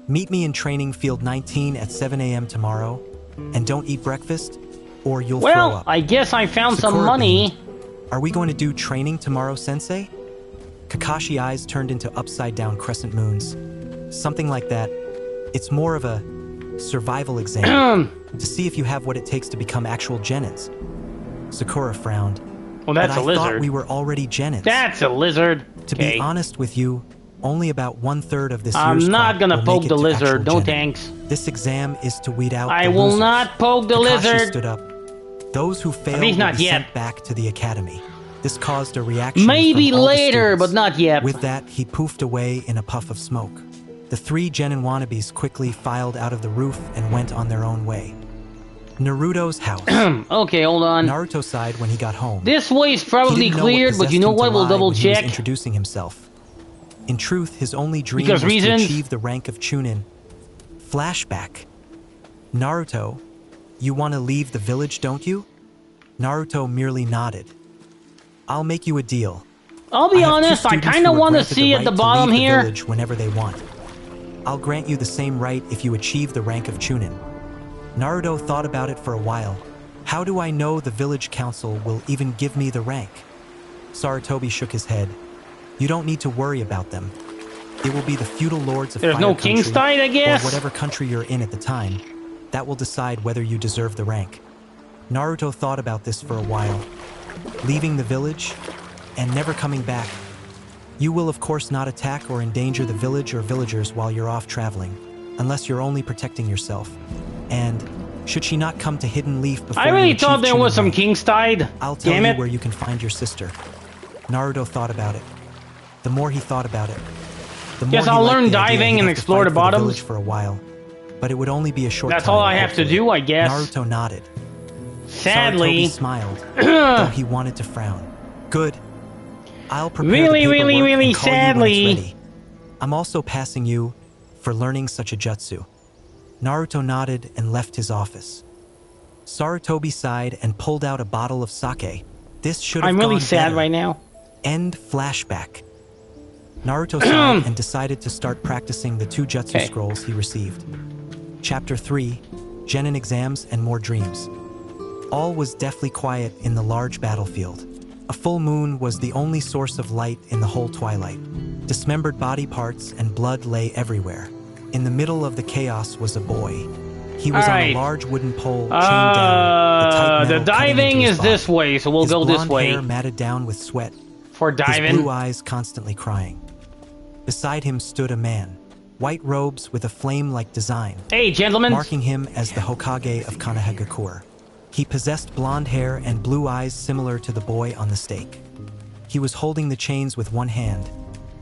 Meet me in training field 19 at 7 a.m. tomorrow, and don't eat breakfast, or you'll throw Well, up. I guess I found some Sakura money. beamed. Are we going to do training tomorrow, Sensei? Kakashi's eyes turned into upside-down crescent moons. Something like that. It's more of a survival exam to see if you have what it takes to become actual genins. Sakura frowned. Well, that's but a I lizard. thought we were already genins. That's a lizard. To Okay. be honest with you, only about 1/3 of this I'm year's not crop gonna will poke make it the to lizard. actual No genin. thanks. This exam is to weed out I the will losers. not poke the Kakashi lizard. stood up. Those who failed least will not be yet. sent back to the academy. This caused a reaction Maybe from all the later, students. but not yet. With that, he poofed away in a puff of smoke. The 3 genin wannabes quickly filed out of the roof and went on their own way. Naruto's house. Okay, hold on. Naruto sighed when he got home. This way's He probably didn't know cleared, but possessed you know him to what? We'll lie double when he was check. introducing himself. In truth, his only dream Because was reasons? to achieve the rank of Chunin. Flashback. Naruto, you want to leave the village, don't you? Naruto merely nodded. I'll make you a deal. I'll be I have 2 honest, I students kind of who are want to granted see the at the right to bottom leave the here. village whenever they want. I'll grant you the same right if you achieve the rank of Chunin. Naruto thought about it for a while. How do I know the village council will even give me the rank? Sarutobi shook his head. You don't need to worry about them. It will be the feudal lords of There's Fire no Country, King's Tide, I guess? or whatever country you're in at the time. That will decide whether you deserve the rank. Naruto thought about this for a while. Leaving the village and never coming back. You will of course not attack or endanger the village or villagers while you're off traveling, unless you're only protecting yourself. And should she not come to Hidden Leaf before I really you thought achieve there was Chunin some rank, King's Tide. I'll tell Damn you it. where you can find your sister. Naruto thought about it. The more he thought about it, the more Guess he I'll liked learn the idea diving he'd and have to explore fight the for bottoms. village for a while, but it would only be a short That's time. all I have to hopefully. do, I guess. Naruto nodded. Sadly. Sarutobi smiled, though he wanted to frown. Good. I'll prepare Really, the really, paperwork really and call sadly. you when it's ready. I'm also passing you for learning such a jutsu. Naruto nodded and left his office. Sarutobi sighed and pulled out a bottle of sake. This should have I'm really gone sad better. right now. End flashback. Naruto sighed and decided to start practicing the 2 jutsu Okay. scrolls he received. Chapter 3, Genin Exams and More Dreams. All was deathly quiet in the large battlefield. A full moon was the only source of light in the whole twilight. Dismembered body parts and blood lay everywhere. In the middle of the chaos was a boy. He was on Alright. a large wooden pole chained down. tight The metal cutting diving into his is this body. way, so we'll His go this blonde way. hair matted down with sweat. For His diving. blue eyes constantly crying. Beside him stood a man. white robes with a flame-like design, hey, gentlemen, marking him as the Hokage of Konohagakure. He possessed blonde hair and blue eyes similar to the boy on the stake. He was holding the chains with one hand,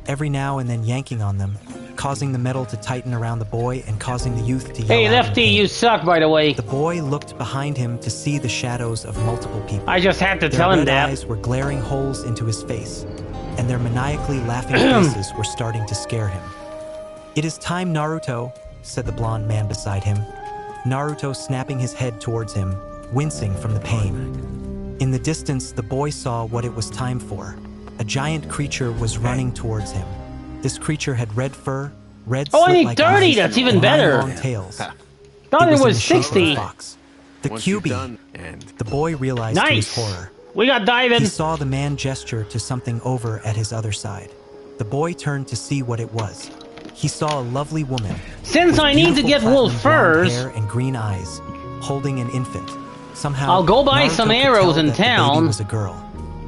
every now and then yanking on them, causing the metal to tighten around the boy and causing the youth to yell hey, out in Lefty, pain. you suck, by the way. The boy looked behind him to see the shadows of multiple people. I just had to Their tell him red that. eyes were glaring holes into his face, and their maniacally laughing faces were starting to scare him. "It is time, Naruto," said the blonde man beside him. Naruto snapping his head towards him, wincing from the pain. In the distance, the boy saw what it was time for. A giant creature was running towards him. This creature had red fur, red Oh, I need slit-like 30, eyes, that's even and 9 better. long tails. Thought it in was the shape of a 60. fox. The QB. The boy realized to his Nice. horror. We got diving. He saw the man gesture to something over at his other side. The boy turned to see what it was. He saw a lovely woman. Since with I need to beautiful get wool platinum blonde furs, hair and green eyes, holding an infant. Somehow, I'll go buy Naruto some could arrows tell in that the baby town. was a girl.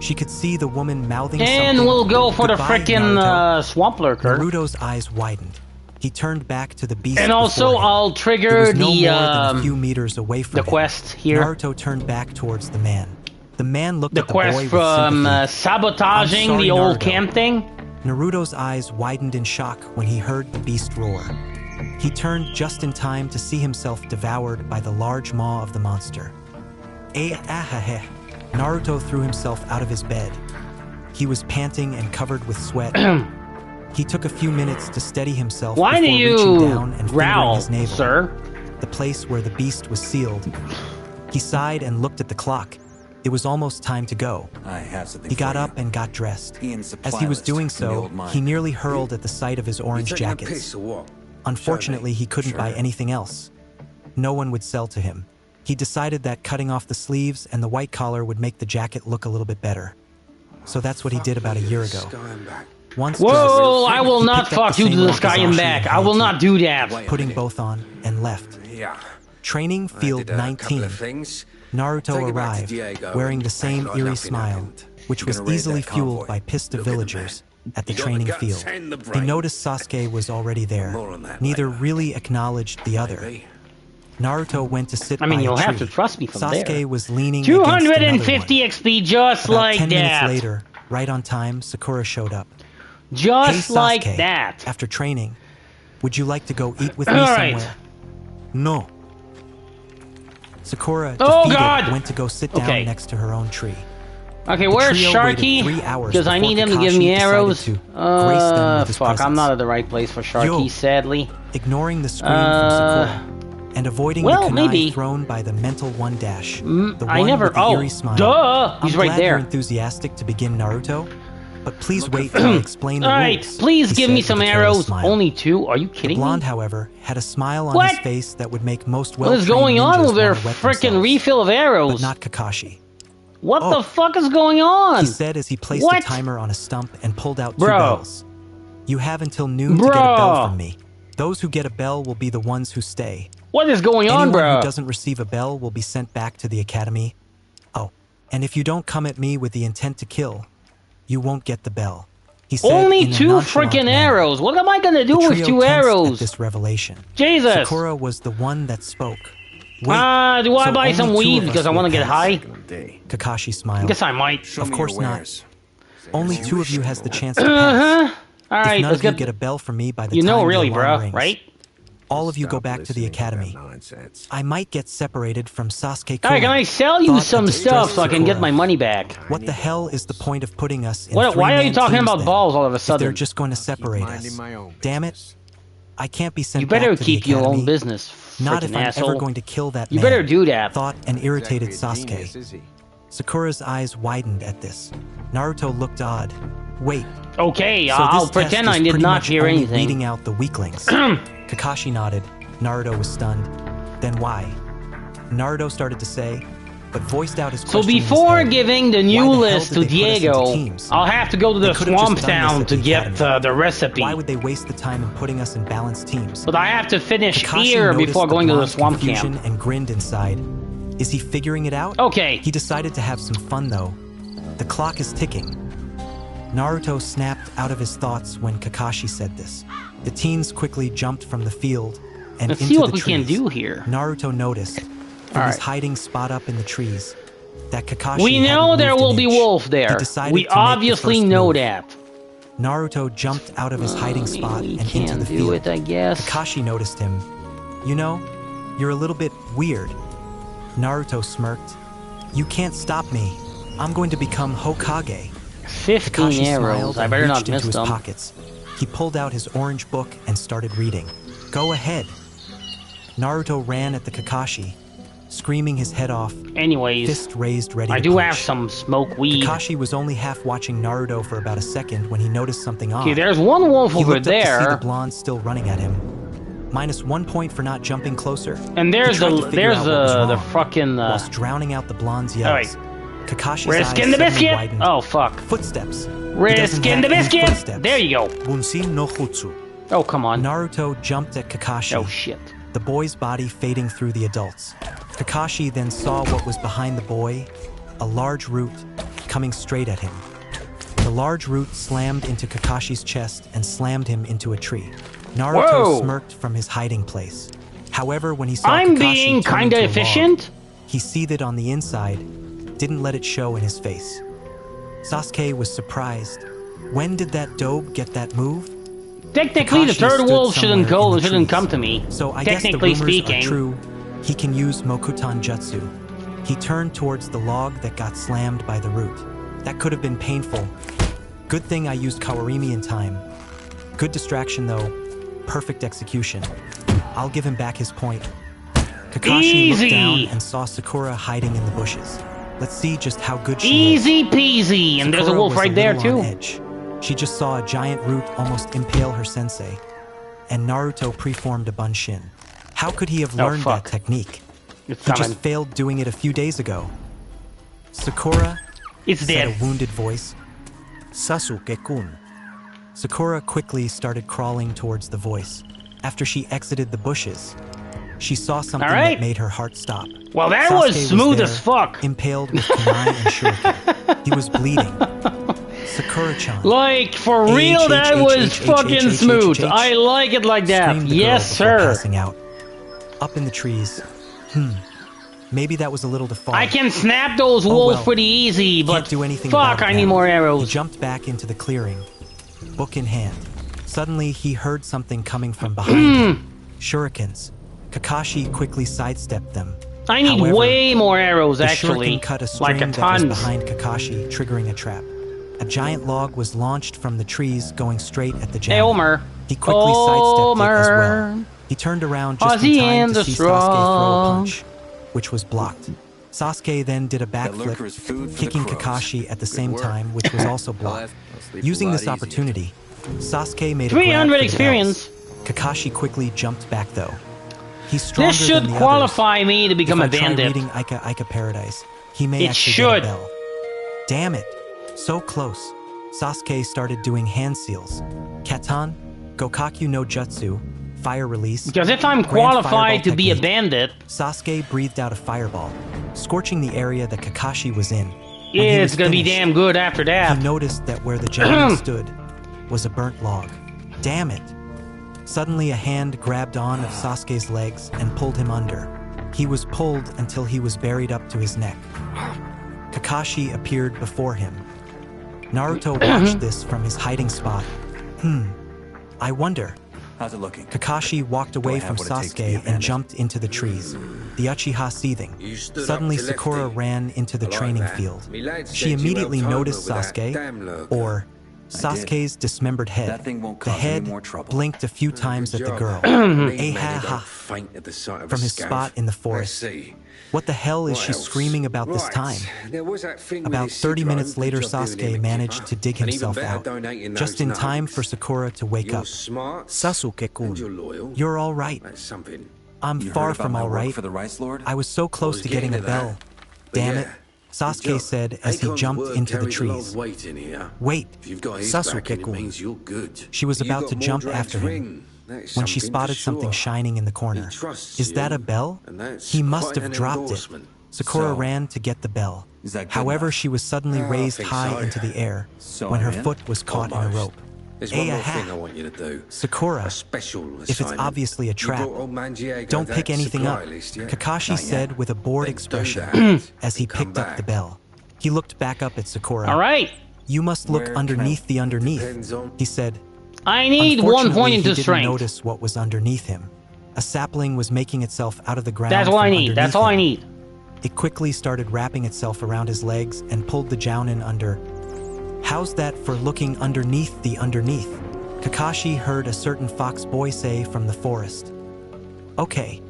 She could see the woman mouthing and something. we'll go for the "Goodbye, frickin' Naruto." swamp lurker. Naruto's eyes widened. He turned back to the beast. And also, before him. I'll It trigger was no the more than a few meters away from the him. quest here. Naruto turned back towards the man. The man looked The at the quest boy with from sympathy. sabotaging I'm sorry, the old Naruto. camp thing. Naruto's eyes widened in shock when he heard the beast roar. He turned just in time to see himself devoured by the large maw of the monster. Naruto threw himself out of his bed. He was panting and covered with sweat. He took a few minutes to steady himself Why do before reaching you down and fingering growl, his navel, sir? the place where the beast was sealed. He sighed and looked at the clock. It was almost time to go. I have something He got for you. up and got dressed. Ian's supply As he was list doing from the so, old mine. he nearly hurled at the sight of his orange You taking a jackets. piss or what? Unfortunately, he couldn't Sure. buy anything else. No one would sell to him. He decided that cutting off the sleeves and the white collar would make the jacket look a little bit better. So that's what he did about a year ago. Once Whoa, dressed, I will he not picked up fuck you same to the rock sky as and Ashi back. had I will to, not do that. putting both on and left. Yeah. Training I Field did a couple 19. of things. Naruto Take it back to arrived, Diego wearing and the same act like eerie nothing smile, happened. which You're was gonna raid easily that fueled convoy. by pissed Look at the villagers at the You got the training guts field. and the He brain. noticed Sasuke was already there. More on that Neither later. really acknowledged the other. Maybe. Naruto went to sit I mean, by a you'll have tree. to trust me from Sasuke there. was leaning against another 250 one. XP just About like 10 that. minutes later, right on time, Sakura showed up. Just "Hey, like Sasuke, that. After training, would you like to go eat with me All right. somewhere?" "No." Sakura, Oh, defeated, God! went to go sit down Okay. next to her own tree. Okay, The where's trio Sharky? waited 3 hours Because I before need him to give me Kakashi decided arrows. to grace them with his Fuck, I'm presence. not at the right place for Sharky, Yo. sadly. Ignoring the scream from Sakura and avoiding well, the kunai maybe. thrown by the mental one dash. The I one never. with the Oh, eerie smile. duh! He's I'm right glad there. you're enthusiastic to begin Naruto, but please wait till I explain the Alright, rules. please he give said me with some a careless arrows. smile. Only 2? Are you The kidding blonde, me? however, had a smile on What? his face that would make most What well-trained is going on ninjas with their want to wet frickin' themselves, refill of but arrows? not Kakashi. What Oh. the fuck is going on? He said as he placed What? a timer on a stump and pulled out 2 Bro. bells. "You have until noon to get a bell Bro. from me. Those who get a bell will be the ones who stay. What is going on, Anyone bro? who doesn't receive a bell will be sent back to the academy. Oh, and if you don't come at me with the intent to kill, you won't get the bell." He said Only in a 2 nonchalant frickin' manner. arrows. What am I gonna do The with trio 2 tensed arrows? at this revelation. Jesus! Sakura was the one that spoke. Wait, Do I so buy only some 2 weed of us because I will want to get pass? high? Kakashi smiled. Guess I might. Show Of me course your not. wares. Only 2 of you has the chance to pass. Uh-huh. If Alright, none let's of you get... get a bell from me by the You time know, the really, alarm bro, rings, right? all of you go Stop back to the listening to that academy. nonsense. I might get separated from Sasuke. Alright, can I sell you Thought some of stuff distressed so I can get Sakura. my money back? What the hell is the point of putting us in Why are you three-man talking teams about then, balls all of a if they're sudden? just going to separate us? Damn it! I can't be sent You better back to keep the your academy. own business, Not if frickin' I'm asshole. ever going to kill that You man. better do that. Thought an irritated Sasuke. Sakura's eyes widened at this. Naruto looked odd. Wait. Okay, So I'll this pretend test I is did pretty not much hear only anything. weeding out the weaklings. Kakashi nodded. Naruto was stunned. Then why? Naruto started to say, but voiced out his So question in his before head. giving the new Why the hell list did to they put us into Diego, teams? I'll have to go to They the could've just swamp done this town at to the get academy. the recipe. Why would they waste the time in putting us in balanced teams? But I have to finish Kakashi here noticed before going to the blonde's swamp confusion camp. and grinned inside. Is he figuring it out? Okay. He decided to have some fun though. The clock is ticking. Naruto snapped out of his thoughts when Kakashi said this. The teens quickly jumped from the field and Let's into see what the we trees. can do here. Naruto noticed from his hiding spot up in the trees that Kakashi We know hadn't there moved will an be inch. wolf there. He decided We to make the obviously first know move. that. Naruto jumped out of his hiding spot We and can into the do field. it, I guess. Kakashi noticed him. You know, you're a little bit weird. Naruto smirked. You can't stop me. I'm going to become Hokage. 15 Kakashi arrows. smiled I and better not reached miss into his them. pockets. He pulled out his orange book and started reading. Go ahead. Naruto ran at the Kakashi, screaming his head off, Anyways, fist raised ready I to do punch. have some smoke weed. Kakashi was only half watching Naruto for about a second when he noticed something odd. Okay, there's one wolf He over looked up to see the there. blonde still running at him. -1 point for not jumping closer. And there's He tried to figure out what was the wrong, fucking whilst drowning out the blonde's yells. Alright. Kakashi's Risk eyes in the suddenly biscuit! widened. Oh, fuck. Footsteps. He Risk doesn't in the have any biscuit! footsteps. There you go. Bunsin no jutsu. Oh, come on. Naruto jumped at Kakashi, Oh, shit. the boy's body fading through the adults. Kakashi then saw what was behind the boy, a large root coming straight at him. The large root slammed into Kakashi's chest and slammed him into a tree. Naruto Whoa. smirked from his hiding place. However, when he saw I'm Kakashi being turn kinda into a log, efficient. he seethed on the inside, didn't let it show in his face. Sasuke was surprised. When did that dobe get that move? Technically, the Kakashi third stood wolf somewhere in the shouldn't trees. come to me. So I guess the Technically rumors speaking. are true. He can use Mokuton Jutsu. He turned towards the log that got slammed by the root. That could have been painful. Good thing I used Kawarimi in time. Good distraction though. Perfect execution. I'll give him back his point. Kakashi Easy. looked down and saw Sakura hiding in the bushes. Let's see just how good she is. Easy peasy. And there's a Sakura wolf was right there, little too. on edge. She just saw a giant root almost impale her sensei. And Naruto preformed a bunshin. How could he have learned that fuck. technique? It's He coming. just failed doing it a few days ago. Sakura, It's said dead. a wounded voice. Sasuke-kun. Sakura quickly started crawling towards the voice. After she exited the bushes, she saw something Alright. that made her heart stop. Well, that Sasuke was smooth there, as fuck. impaled with kunai and shuriken. He was bleeding. Sakura-chan. Like, for real, that was fucking smooth. I like it like that. Screamed the girl Yes, before sir. passing out. Up in the trees. Maybe that was a little too far. I can snap those wolves well. pretty easy, Can't but do anything fuck, about it I need now. more He arrows. jumped back into the clearing, book in hand. Suddenly, he heard something coming from behind him. Shurikens. Kakashi quickly sidestepped them. I need However, way more arrows, The actually. shuriken cut a string Like a that was ton. behind Kakashi, triggering a trap. A giant log was launched from the trees, going straight at the Hey, giant. Homer. He quickly sidestepped it as well. Homer. He turned around just Ozzy in time and to the see Sasuke throw a Straw. punch, which was blocked. Sasuke then did a lurker is food backflip, for kicking the crows. Kakashi at the Good same work. time, which was also blocked. I'll sleep Using a lot this easier. opportunity, Sasuke made a 300 grab for the experience. bells. Kakashi quickly jumped back though. He's stronger This should than the qualify me to others. become If a I try bandit. reading Aika Paradise, he may It actually should. get a bell. Damn it, so close. Sasuke started doing hand seals. Katan, Gokaku no Jutsu, fire release. Because if I'm Grand qualified fireball to be a technique. bandit, Sasuke breathed out a fireball, scorching the area that Kakashi was in. When he it's was gonna be finished, damn good after He that. noticed that where the giant stood was a burnt log. Damn it! Suddenly a hand grabbed on of Sasuke's legs and pulled him under. He was pulled until he was buried up to his neck. Kakashi appeared before him. Naruto watched this from his hiding spot. I wonder. How's it looking? Kakashi walked away have from what it takes to be a Sasuke and bandit? jumped into the trees, the Uchiha seething. You stood up Suddenly to Sakura lefty. ran into the I like training that. field. Me lad She said you immediately helped noticed Homer with that Sasuke, damn lurker. or Sasuke's dismembered head. That thing won't The cause any head more trouble. blinked a few times at Good the job. girl. These men ha don't ha. faint at the sight of From a his scav. spot in the Let's forest. see. What the hell is What she else? screaming about this Right. time? There was that thing with About his 30 Sidro. minutes later, Good job doing Sasuke him, managed keeper. to dig And even himself better, out, donating just those in time nugs. for Sakura to wake You're up. smart. Sasuke-kun. And you're loyal. You're all right. That's something. I'm You far heard about from my all work right. for the Rice Lord? I was so close was to getting a getting to that. bell. But Damn yeah, it, good Sasuke job. said as he Akon's jumped word into the carries a lot trees. of weight in here. Wait, If you've got his backing, it Sasuke-kun. means you're good. She was You've about got to jump Mordred's after him ring. That's when she something spotted for something sure. shining in the corner. He trusts Is that you, a bell? and that's He must quite have an dropped it. endorsement. Sakura So, ran to get the bell. is that good However, enough? she was suddenly I raised think high so. into the air So, when her yeah? foot was caught in a Almost. rope. There's one more Aha. thing I want you to do. Sakura, A special if it's assignment. obviously a You trap, brought old man Diego don't that pick anything supply up, list yet? Kakashi Not said yet. with a bored Then do expression that as he and come picked up back. the bell. He looked back up at Sakura. All right. You must look Where underneath the underneath, Depends on- he said. I need 1 Unfortunately, point he into didn't strength. notice what was underneath him. A sapling was making itself out of the ground. That's all I from need. That's underneath all I him. need. It quickly started wrapping itself around his legs and pulled the jounin under. How's that for looking underneath the underneath? Kakashi heard a certain fox boy say from the forest. Okay,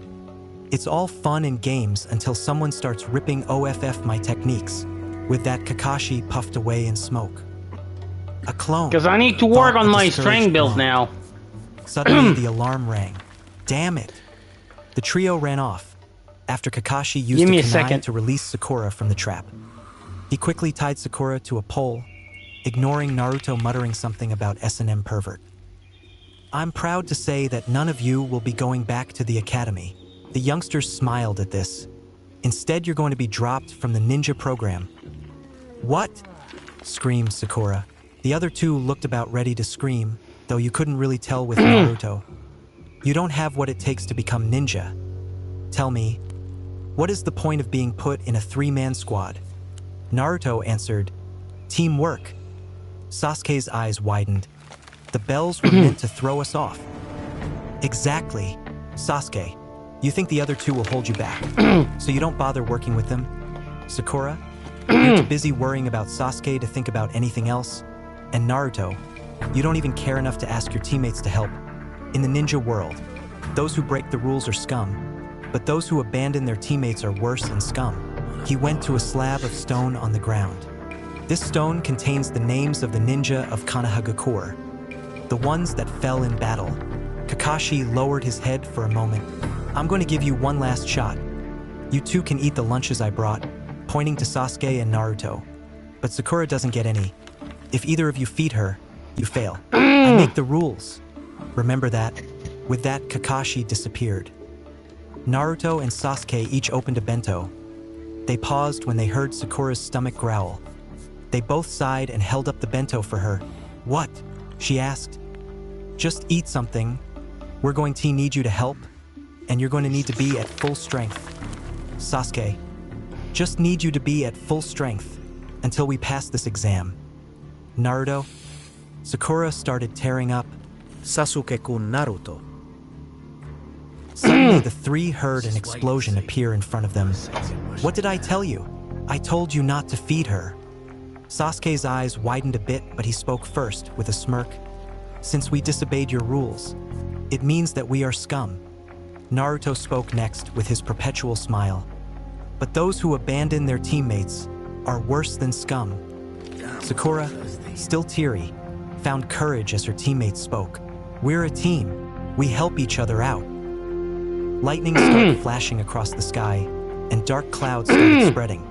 it's all fun and games until someone starts ripping off my techniques. With that, Kakashi puffed away in smoke. A clone. Because I need to work thought on a my discouraged strength build blonde. now. Suddenly, the alarm rang. Damn it. The trio ran off after Kakashi used Give me a a kunai second. to release Sakura from the trap. He quickly tied Sakura to a pole, ignoring Naruto muttering something about S&M pervert. I'm proud to say that none of you will be going back to the academy. The youngsters smiled at this. Instead, you're going to be dropped from the ninja program. What? Screamed Sakura. The other two looked about ready to scream, though you couldn't really tell with Naruto. You don't have what it takes to become ninja. Tell me, what is the point of being put in a 3-man squad? Naruto answered, teamwork. Sasuke's eyes widened. The bells were meant to throw us off. Exactly. Sasuke, you think the other two will hold you back, so you don't bother working with them? Sakura, you're too busy worrying about Sasuke to think about anything else. And Naruto, you don't even care enough to ask your teammates to help. In the ninja world, those who break the rules are scum, but those who abandon their teammates are worse than scum. He went to a slab of stone on the ground. This stone contains the names of the ninja of Konohagakure, the ones that fell in battle. Kakashi lowered his head for a moment. I'm going to give you one last shot. You two can eat the lunches I brought, pointing to Sasuke and Naruto. But Sakura doesn't get any. If either of you feed her, you fail. I make the rules. Remember that. With that, Kakashi disappeared. Naruto and Sasuke each opened a bento. They paused when they heard Sakura's stomach growl. They both sighed and held up the bento for her. What? She asked. Just eat something. We're going to need you to help, and you're going to need to be at full strength. Sasuke, just need you to be at full strength until we pass this exam. Naruto, Sakura started tearing up. Sasuke-kun Naruto. Suddenly, the three heard an explosion appear in front of them. What did I tell you? I told you not to feed her. Sasuke's eyes widened a bit, but he spoke first with a smirk. Since we disobeyed your rules, it means that we are scum. Naruto spoke next with his perpetual smile. But those who abandon their teammates are worse than scum. Sakura, still teary, found courage as her teammates spoke. We're a team. We help each other out. Lightning started flashing across the sky, and dark clouds started spreading.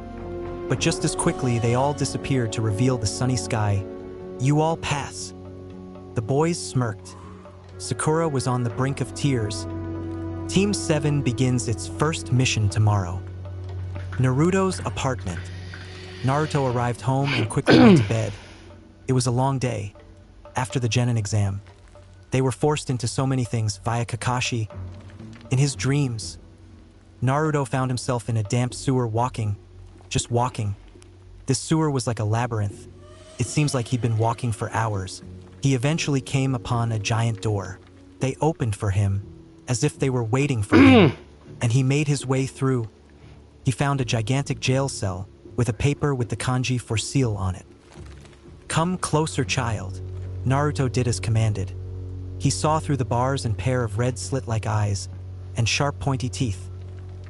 But just as quickly, they all disappeared to reveal the sunny sky. You all pass. The boys smirked. Sakura was on the brink of tears. Team 7 begins its first mission tomorrow. Naruto's apartment. Naruto arrived home and quickly went to bed. It was a long day. After the Genin exam, they were forced into so many things via Kakashi. In his dreams, Naruto found himself in a damp sewer just walking. This sewer was like a labyrinth. It seems like he'd been walking for hours. He eventually came upon a giant door. They opened for him, as if they were waiting for him, and he made his way through. He found a gigantic jail cell with a paper with the kanji for seal on it. Come closer, child. Naruto did as commanded. He saw through the bars and pair of red slit-like eyes and sharp pointy teeth.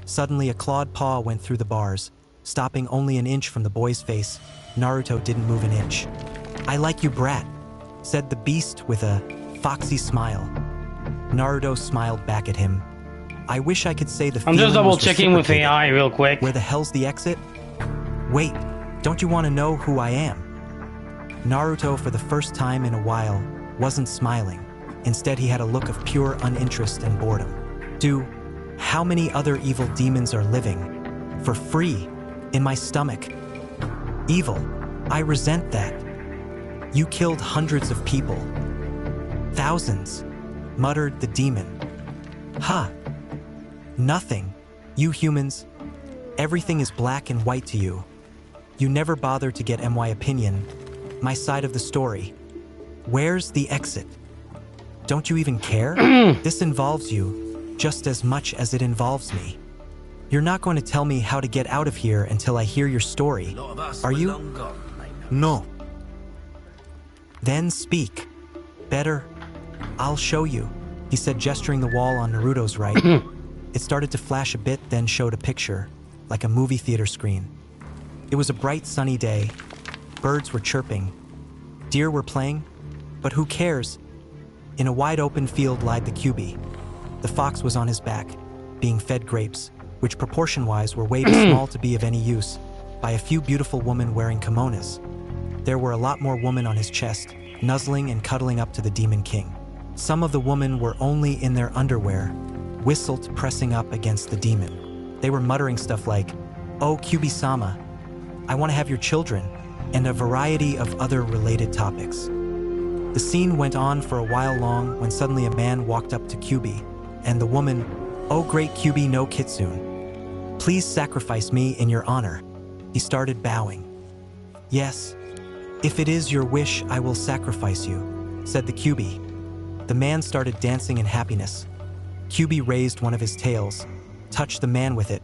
Suddenly, a clawed paw went through the bars, stopping only an inch from the boy's face. Naruto didn't move an inch. I like you, brat, said the beast with a foxy smile. Naruto smiled back at him. I wish I could say the I'm feeling just double was checking with reciprocated. AI real quick. Where the hell's the exit? Wait, don't you want to know who I am? Naruto, for the first time in a while, wasn't smiling. Instead, he had a look of pure uninterest and boredom. How many other evil demons are living? For free, in my stomach. Evil, I resent that. You killed hundreds of people. Thousands, muttered the demon. Huh. Nothing, you humans. Everything is black and white to you. You never bother to get my opinion, my side of the story. Where's the exit? Don't you even care? This involves you just as much as it involves me. You're not going to tell me how to get out of here until I hear your story, are you? No. Then speak. Better. I'll show you, he said, gesturing the wall on Naruto's right. It started to flash a bit, then showed a picture, like a movie theater screen. It was a bright sunny day. Birds were chirping. Deer were playing. But who cares? In a wide open field lied the Kyuubi. The fox was on his back, being fed grapes, which proportion-wise were way too small to be of any use, by a few beautiful women wearing kimonos. There were a lot more women on his chest, nuzzling and cuddling up to the Demon King. Some of the women were only in their underwear, whistled pressing up against the demon. They were muttering stuff like, "Oh, Kyuubi-sama, I want to have your children," and a variety of other related topics. The scene went on for a while long when suddenly a man walked up to Kyuubi, and the woman, "Oh great Kyuubi no Kitsune, please sacrifice me in your honor." He started bowing. "Yes, if it is your wish, I will sacrifice you," said the Kyuubi. The man started dancing in happiness. Kyuubi raised one of his tails, touched the man with it.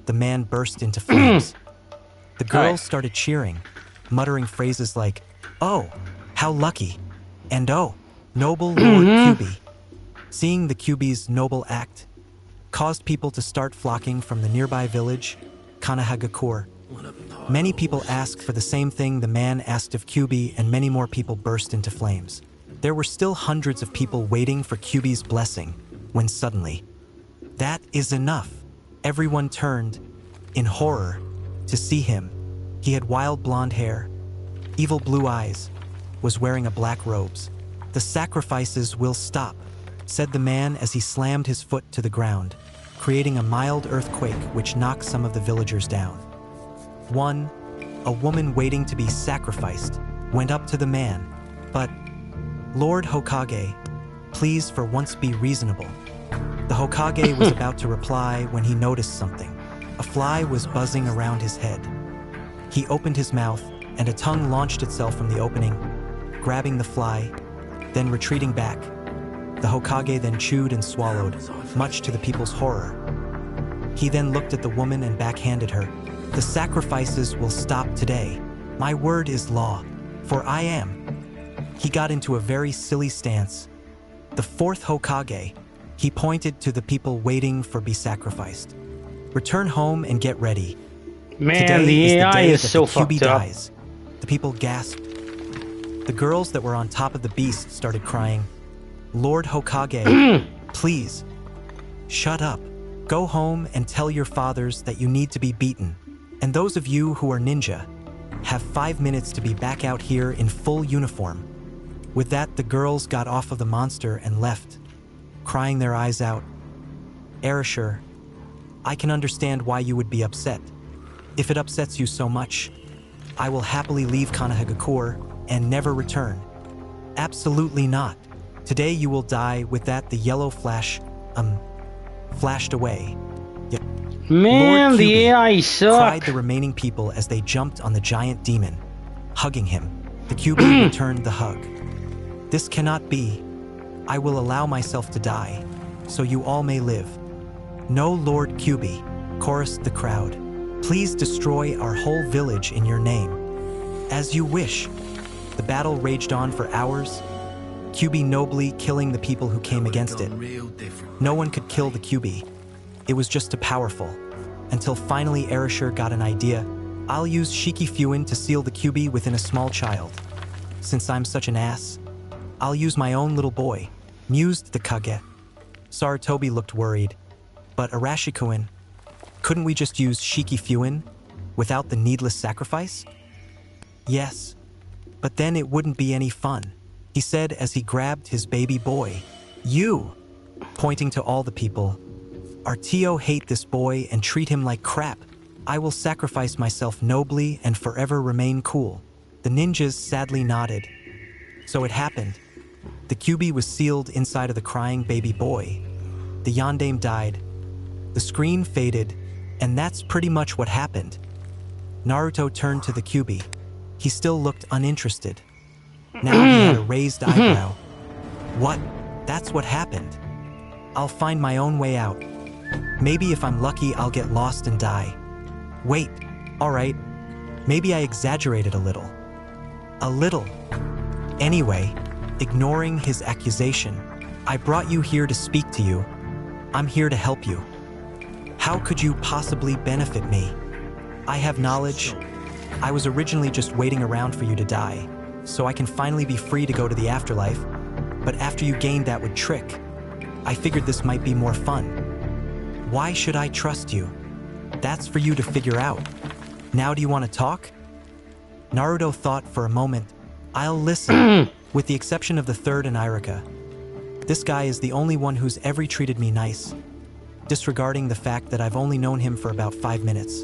The man burst into flames. The girls started cheering, muttering phrases like, "Oh, how lucky," and "Oh, noble Lord Kyuubi." Seeing the Kyuubi's noble act caused people to start flocking from the nearby village, Kanahagakure. Many people asked for the same thing the man asked of Kyuubi, and many more people burst into flames. There were still hundreds of people waiting for Kyuubi's blessing, when suddenly, "That is enough." Everyone turned, in horror, to see him. He had wild blonde hair, evil blue eyes, was wearing a black robes. "The sacrifices will stop," said the man as he slammed his foot to the ground, creating a mild earthquake which knocked some of the villagers down. A woman waiting to be sacrificed, went up to the man, but, "Lord Hokage, please for once be reasonable." The Hokage was about to reply when he noticed something. A fly was buzzing around his head. He opened his mouth, and a tongue launched itself from the opening, grabbing the fly, then retreating back. The Hokage then chewed and swallowed, much to the people's horror. He then looked at the woman and backhanded her. "The sacrifices will stop today. My word is law, for I am." He got into a very silly stance. The fourth Hokage, he pointed to the people waiting for be sacrificed. "Return home and get ready. Man, Today the is the AI day is that so the Kyuubi fucked up. dies." The people gasped. The girls that were on top of the beast started crying, "Lord Hokage, please, shut up. Go home and tell your fathers that you need to be beaten. And those of you who are ninja, have 5 minutes to be back out here in full uniform." With that, the girls got off of the monster and left, crying their eyes out. "Erasure, I can understand why you would be upset. If it upsets you so much, I will happily leave Kanahagakure and never return." "Absolutely not. Today you will die." With that, the yellow flash, flashed away. Man, Lord the Kyuubi, AI suck. cried the remaining people as they jumped on the giant demon, hugging him. The Kyuubi returned the hug. "This cannot be. I will allow myself to die, so you all may live." "No, Lord Kyuubi," chorused the crowd. "Please destroy our whole village in your name." "As you wish." The battle raged on for hours, Kyuubi nobly killing the people who came against it. No one could kill the Kyuubi. It was just too powerful. Until finally Erasure got an idea. "I'll use Shiki Fuin to seal the Kyuubi within a small child. Since I'm such an ass, I'll use my own little boy," mused the Kage. Sarutobi looked worried. "But Arashikuin, couldn't we just use Shiki Fuin without the needless sacrifice?" "Yes, but then it wouldn't be any fun," he said as he grabbed his baby boy. "You," pointing to all the people, "Artio hate this boy and treat him like crap." I will sacrifice myself nobly and forever remain cool. The ninjas sadly nodded. So it happened. The Kyuubi was sealed inside of the crying baby boy. The yondaime died. The screen faded, and that's pretty much what happened. Naruto turned to the Kyuubi. He still looked uninterested. Now he had a raised eyebrow. What? That's what happened. I'll find my own way out. Maybe if I'm lucky, I'll get lost and die. Wait, all right. Maybe I exaggerated a little. A little. Anyway, ignoring his accusation, I brought you here to speak to you. I'm here to help you. How could you possibly benefit me? I have knowledge. I was originally just waiting around for you to die, so I can finally be free to go to the afterlife. But after you gained that with Trick, I figured this might be more fun. Why should I trust you? That's for you to figure out. Now do you want to talk? Naruto thought for a moment. I'll listen, with the exception of the third and Irika. This guy is the only one who's ever treated me nice, disregarding the fact that I've only known him for about 5 minutes.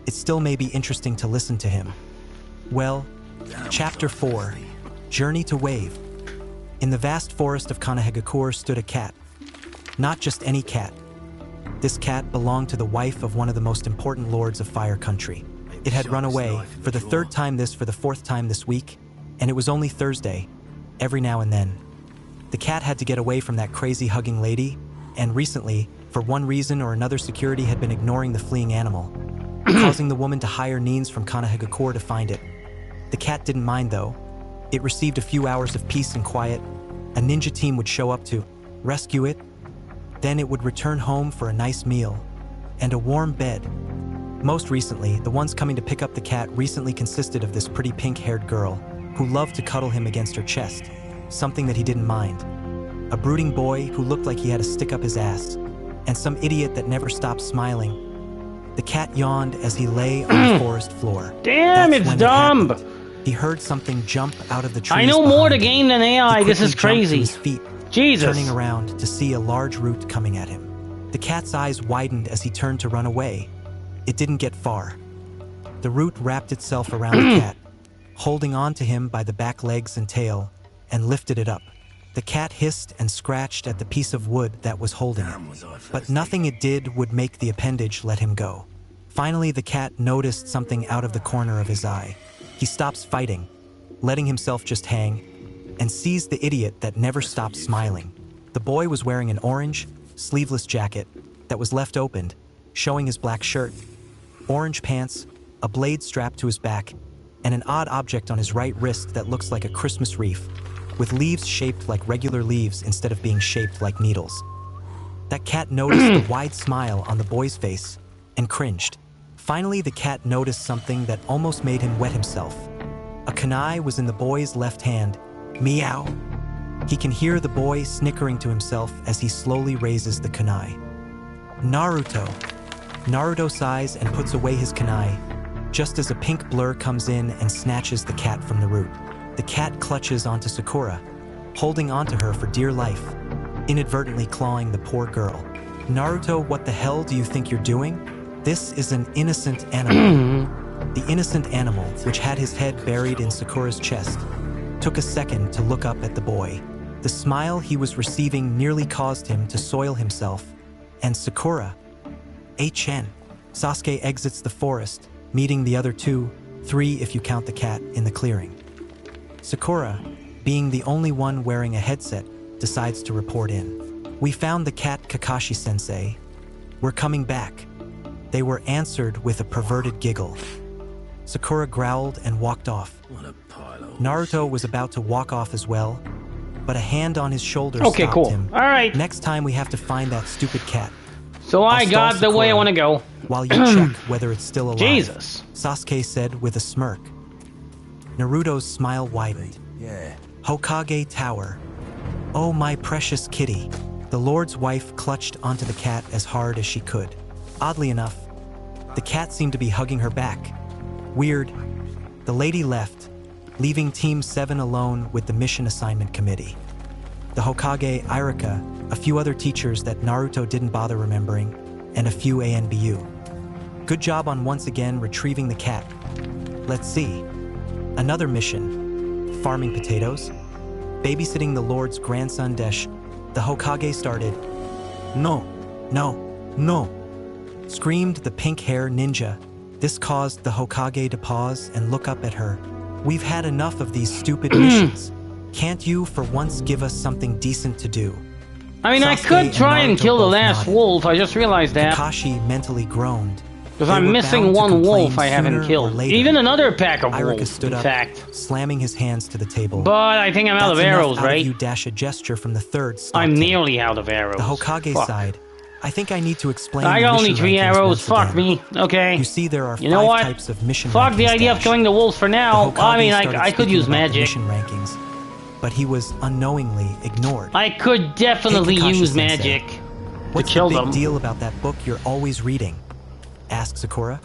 It still may be interesting to listen to him. Well, Chapter 4, Journey to Wave. In the vast forest of Konohagakure stood a cat. Not just any cat. This cat belonged to the wife of one of the most important lords of Fire Country. It had run away, for the third time for the fourth time this week, and it was only Thursday, every now and then. The cat had to get away from that crazy hugging lady, and recently, for one reason or another, security had been ignoring the fleeing animal, causing the woman to hire Neens from Konohagakure to find it. The cat didn't mind though. It received a few hours of peace and quiet. A ninja team would show up to rescue it. Then it would return home for a nice meal and a warm bed. Most recently, the ones coming to pick up the cat recently consisted of this pretty pink-haired girl who loved to cuddle him against her chest, something that he didn't mind. A brooding boy who looked like he had to stick up his ass, and some idiot that never stopped smiling. The cat yawned as he lay on the forest floor. Damn, That's it's when it dumb. happened. He heard something jump out of the trees. I know more to behind him. game than AI. He This is quickly jumped to crazy. his feet, Jesus. turning around to see a large root coming at him. The cat's eyes widened as he turned to run away. It didn't get far. The root wrapped itself around the cat, holding on to him by the back legs and tail, and lifted it up. The cat hissed and scratched at the piece of wood that was holding it, but nothing it did would make the appendage let him go. Finally, the cat noticed something out of the corner of his eye. He stops fighting, letting himself just hang, and sees the idiot that never stopped smiling. The boy was wearing an orange, sleeveless jacket that was left opened, showing his black shirt, orange pants, a blade strapped to his back, and an odd object on his right wrist that looks like a Christmas wreath, with leaves shaped like regular leaves instead of being shaped like needles. That cat noticed the wide smile on the boy's face and cringed. Finally, the cat noticed something that almost made him wet himself. A kunai was in the boy's left hand. Meow. He can hear the boy snickering to himself as he slowly raises the kunai. Naruto. Naruto sighs and puts away his kunai, just as a pink blur comes in and snatches the cat from the root. The cat clutches onto Sakura, holding onto her for dear life, inadvertently clawing the poor girl. Naruto, what the hell do you think you're doing? This is an innocent animal. The innocent animal, which had his head buried in Sakura's chest, took a second to look up at the boy. The smile he was receiving nearly caused him to soil himself. And Sakura, HN. Sasuke exits the forest, meeting the other 3 if you count the cat, in the clearing. Sakura, being the only one wearing a headset, decides to report in. We found the cat, Kakashi-sensei. We're coming back. They were answered with a perverted giggle. Sakura growled and walked off. Naruto was about to walk off as well, but a hand on his shoulder stopped him. All right. Next time we have to find that stupid cat. So I got the way I want to go. While you check whether it's still alive. Jesus. Sasuke said with a smirk. Naruto's smile widened. Yeah. Hokage Tower. Oh, my precious kitty. The Lord's wife clutched onto the cat as hard as she could. Oddly enough, the cat seemed to be hugging her back. Weird. The lady left, leaving Team 7 alone with the mission assignment committee. The Hokage, Irika, a few other teachers that Naruto didn't bother remembering, and a few ANBU. Good job on once again retrieving the cat. Let's see. Another mission. Farming potatoes? Babysitting the Lord's grandson Desh. The Hokage started. No, no, no, screamed the pink-hair ninja. This caused the Hokage to pause and look up at her. We've had enough of these stupid missions. Can't you for once give us something decent to do? I mean, I could try and kill the last wolf. I just realized that. Kakashi mentally groaned. Because I'm missing one wolf I haven't killed. Even another pack of Irika wolves, stood in up, fact. slamming his hands to the table. But I think I'm out of arrows, right? You dash a gesture from the third. I'm nearly out of arrows. The Hokage sighed. I think I need to explain. I got only 3 arrows. Fuck me. Okay. You see, there are 5 types of mission. Fuck the idea of killing the wolves for now. I mean, I could use magic. Mission rankings, but he was unknowingly ignored. I could definitely use magic to kill them. What's the big deal about that book you're always reading? Asked Sakura.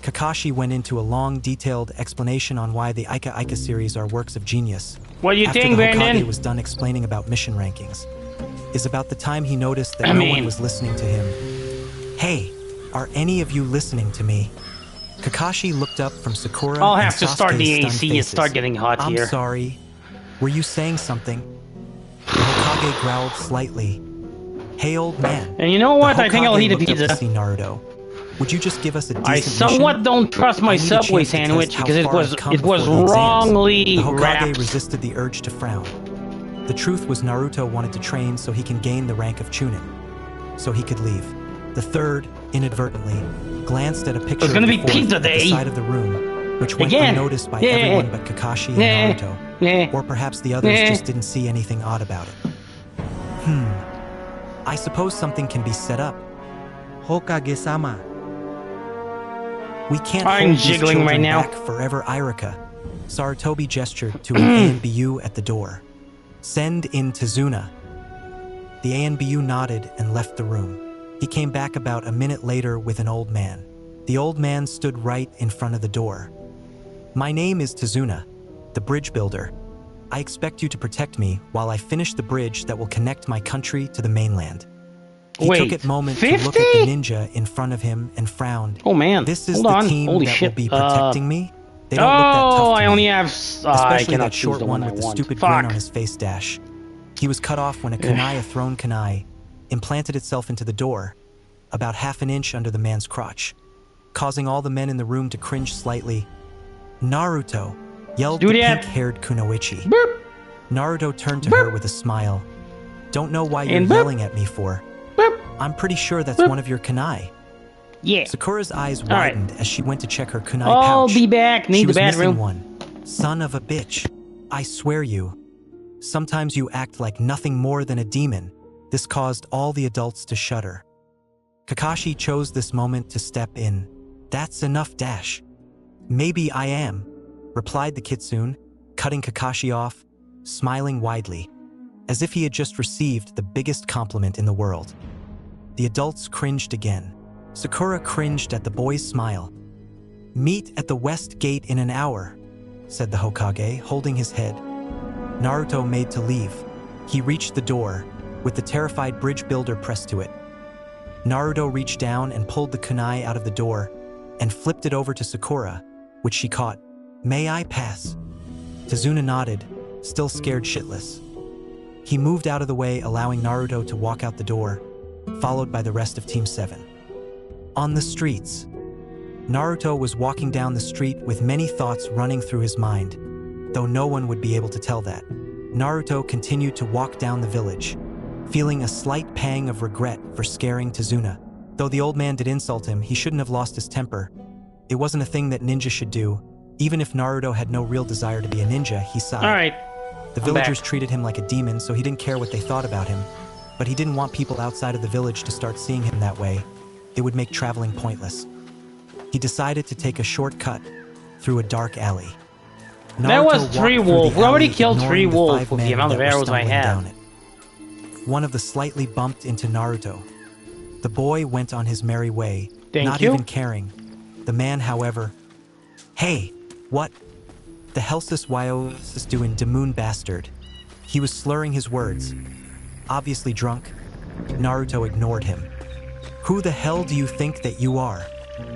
Kakashi went into a long, detailed explanation on why the Aika Aika series are works of genius. What do you think, Brandon? Brandon? After the Hokage was done explaining about mission rankings, is about the time he noticed that no one was listening to him. Hey, are any of you listening to me? Kakashi looked up from Sakura. I'll have to start the AC and start getting hot here. I'm sorry. Were you saying something? The Hokage growled slightly. Hey, old man. And you know what? I think I'll eat a pizza. To see Naruto. Would you just give us a decent I somewhat mission? Don't trust my Subway sandwich because it was wrongly The Hokage wrapped. resisted the urge to frown. The truth was Naruto wanted to train so he can gain the rank of Chunin, so he could leave. The third, inadvertently, glanced at a picture It's gonna be of the fourth pizza at the day. side of the room, which went unnoticed by everyone but Kakashi and Naruto. Or perhaps the others just didn't see anything odd about it. I suppose something can be set up. Hokage-sama. We can't I'm hold these jiggling children right now. back forever, Irika. Sarutobi gestured to an ANBU at the door. Send in Tazuna. The ANBU nodded and left the room. He came back about a minute later with an old man. The old man stood right in front of the door. My name is Tazuna, the bridge builder. I expect you to protect me while I finish the bridge that will connect my country to the mainland. He took a moment 50? to look at the ninja in front of him and frowned. Oh man, This is hold the on. team Holy that shit. will be protecting me? They don't look that tough to I me. only have... I Especially cannot that short choose the one one with I the want. stupid Fuck. grin on his face dash. He was cut off when a kunai, a thrown kunai, implanted itself into the door, about half an inch under the man's crotch, causing all the men in the room to cringe slightly. Naruto, yelled the pink-haired Kunoichi. Boop. Naruto turned to her with a smile. Don't know why you're yelling at me for. Boop. I'm pretty sure that's one of your kunai. Yeah. Sakura's eyes widened as she went to check her kunai I'll pouch. be back. Need She the was bathroom. missing one. Son of a bitch. I swear you. Sometimes you act like nothing more than a demon. This caused all the adults to shudder. Kakashi chose this moment to step in. That's enough, Dash. Maybe I am, replied the kitsune, cutting Kakashi off, smiling widely, as if he had just received the biggest compliment in the world. The adults cringed again. Sakura cringed at the boy's smile. Meet at the west gate in an hour, said the Hokage, holding his head. Naruto made to leave. He reached the door, with the terrified bridge builder pressed to it. Naruto reached down and pulled the kunai out of the door and flipped it over to Sakura, which she caught. May I pass? Tazuna nodded, still scared shitless. He moved out of the way, allowing Naruto to walk out the door, followed by the rest of Team 7. On the streets. Naruto was walking down the street with many thoughts running through his mind, though no one would be able to tell that. Naruto continued to walk down the village, feeling a slight pang of regret for scaring Tazuna. Though the old man did insult him, he shouldn't have lost his temper. It wasn't a thing that ninja should do. Even if Naruto had no real desire to be a ninja, he sighed. Alright. The villagers treated him like a demon, so he didn't care what they thought about him. But he didn't want people outside of the village to start seeing him that way. It would make traveling pointless. He decided to take a shortcut through a dark alley. That was 3 wolves. We already killed 3 wolves with the men amount of that were arrows I stumbling have. down it. One of the slightly bumped into Naruto. The boy went on his merry way, not even caring. The man, however... Hey, what? The Helsis Wyos doing Damoon bastard. He was slurring his words. Obviously drunk, Naruto ignored him. Who the hell do you think that you are?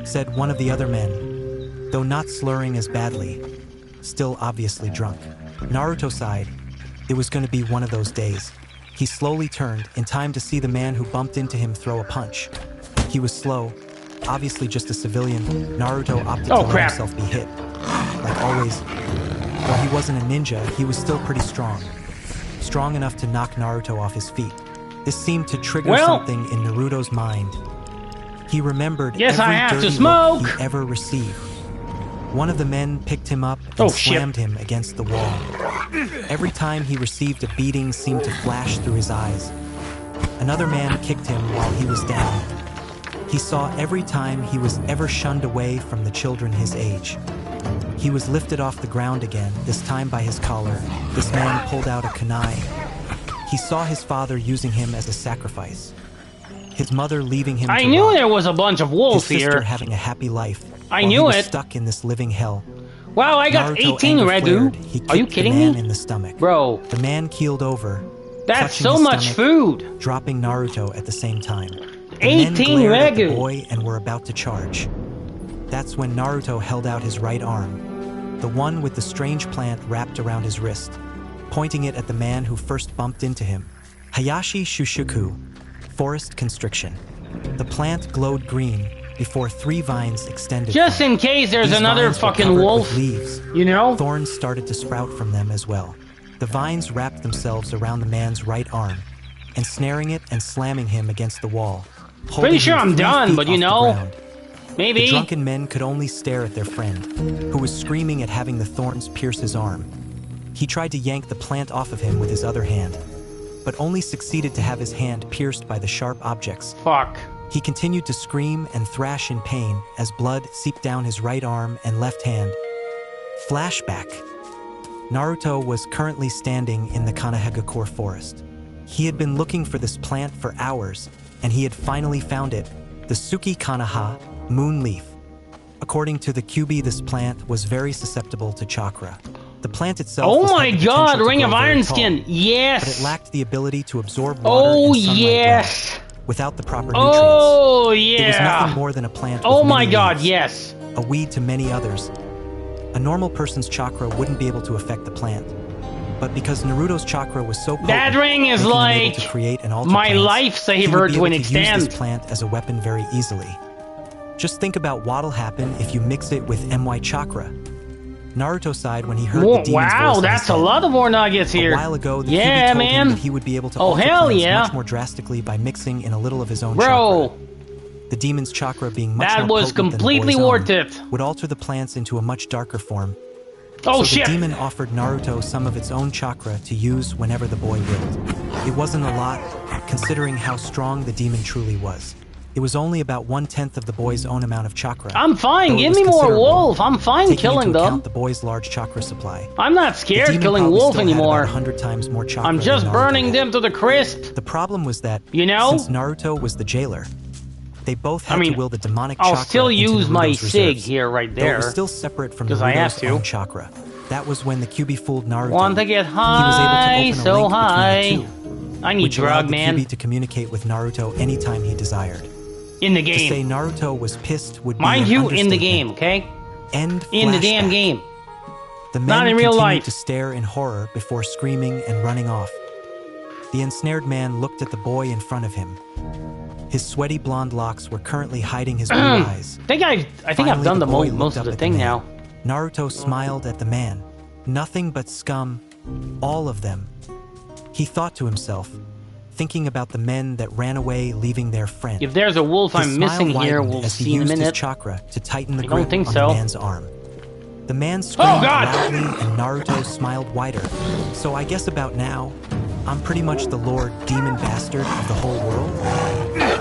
said one of the other men, though not slurring as badly, still obviously drunk. Naruto sighed. It was going to be one of those days. He slowly turned, in time to see the man who bumped into him throw a punch. He was slow, obviously just a civilian. Naruto opted to let himself be hit. Like always, while he wasn't a ninja, he was still pretty strong. Strong enough to knock Naruto off his feet. This seemed to trigger something in Naruto's mind. He remembered every dirty look he ever received. One of the men picked him up and slammed him against the wall. Every time he received a beating seemed to flash through his eyes. Another man kicked him while he was down. He saw every time he was ever shunned away from the children his age. He was lifted off the ground again, this time by his collar. This man pulled out a kunai. He saw his father using him as a sacrifice. His mother leaving him to I knew rot. there was a bunch of wolves his sister here. having a happy life. I knew he was it. Stuck in this living hell. Wow, I got Naruto 18 Redu. He Are you kicked kidding the man me? in the stomach. Bro, The man keeled over. that's clutching so his much stomach, food. dropping Naruto at the same time. The 18 men glared at the Regu. boy and were about to charge. That's when Naruto held out his right arm, the one with the strange plant wrapped around his wrist, pointing it at the man who first bumped into him. Hayashi Shushuku, Forest Constriction. The plant glowed green before 3 vines extended. Just in case there's These another vines were fucking covered wolf, with leaves. you know? Thorns started to sprout from them as well. The vines wrapped themselves around the man's right arm, ensnaring it and slamming him against the wall. Pretty sure I'm done, but you know, The maybe. drunken men could only stare at their friend, who was screaming at having the thorns pierce his arm. He tried to yank the plant off of him with his other hand, but only succeeded to have his hand pierced by the sharp objects. Fuck. He continued to scream and thrash in pain as blood seeped down his right arm and left hand. Flashback. Naruto was currently standing in the Kanehagakure forest. He had been looking for this plant for hours, and he had finally found it, the Suki Kanaha, moon leaf. According to the Kyuubi, this plant was very susceptible to chakra. The plant itself Oh was my had the god, potential to Ring of grow very Iron tall, Skin. but Yes. it lacked the ability to absorb water Oh and sunlight yes. well, without the proper nutrients. Oh It was nothing yeah. more than a plant Oh with my many god, leaves, yes. a weed to many others. A normal person's chakra wouldn't be able to affect the plant. But because Naruto's chakra was so potent, That ring is making him able like to create and alter my plants, he lifesaver would be to an able use extent. this plant as a weapon very easily. Just think about what'll happen if you mix it with MY chakra. Naruto sighed when he heard the demon's voice Wow, in that's his a head. lot of more nuggets A here. while ago, the Yeah, Kyuubi told man. him that he would be able to Oh, alter hell plants yeah. much more drastically by mixing in a little of his own Bro, chakra. The demon's chakra being much that more was potent than the completely boy's worth own, it. would alter the plants into a much darker form. Oh So shit. the demon offered Naruto some of its own chakra to use whenever the boy willed. It wasn't a lot, considering how strong the demon truly was. It was only about 1/10 of the boy's own amount of chakra. I'm fine. though it Give was me more considerable, wolf. I'm fine taking killing into them. account the boy's large chakra supply. I'm not The scared demon killing probably wolf still had about anymore. 100 times more chakra I'm than just Naruto burning had. them to the crisp. The problem was that, You know? since Naruto was the jailer, they both had I mean, to will the demonic I'll chakra still into use my Naruto's sig reserves, here right though it was there. still separate from 'Cause I have Naruto's to. own chakra. That was when the Kyuubi fooled Naruto. Want to get He was able high, to open a so link high. between the two, I need which drug, allowed the man. Kyuubi to communicate with Naruto anytime he desired. In the To say game. Naruto was pissed would Mind be an you, in the understatement. game, okay? End In the damn flashback. game. The men Not in real continued life. to stare in horror before screaming and running off. The ensnared man looked at the boy in front of him. His sweaty blonde locks were currently hiding his blue eyes. I think I've Finally, done the boy most looked of up the at thing man. now. Naruto smiled at the man. Nothing but scum, all of them. He thought to himself, thinking about the men that ran away leaving their friend. If there's a wolf His I'm smile missing here, widened we'll as he see in a used his minute. chakra to tighten the I don't grip think on so. the man's arm. The man screamed God! loudly and Naruto smiled wider. So I guess about now, I'm pretty much the Lord Demon Bastard of the whole world.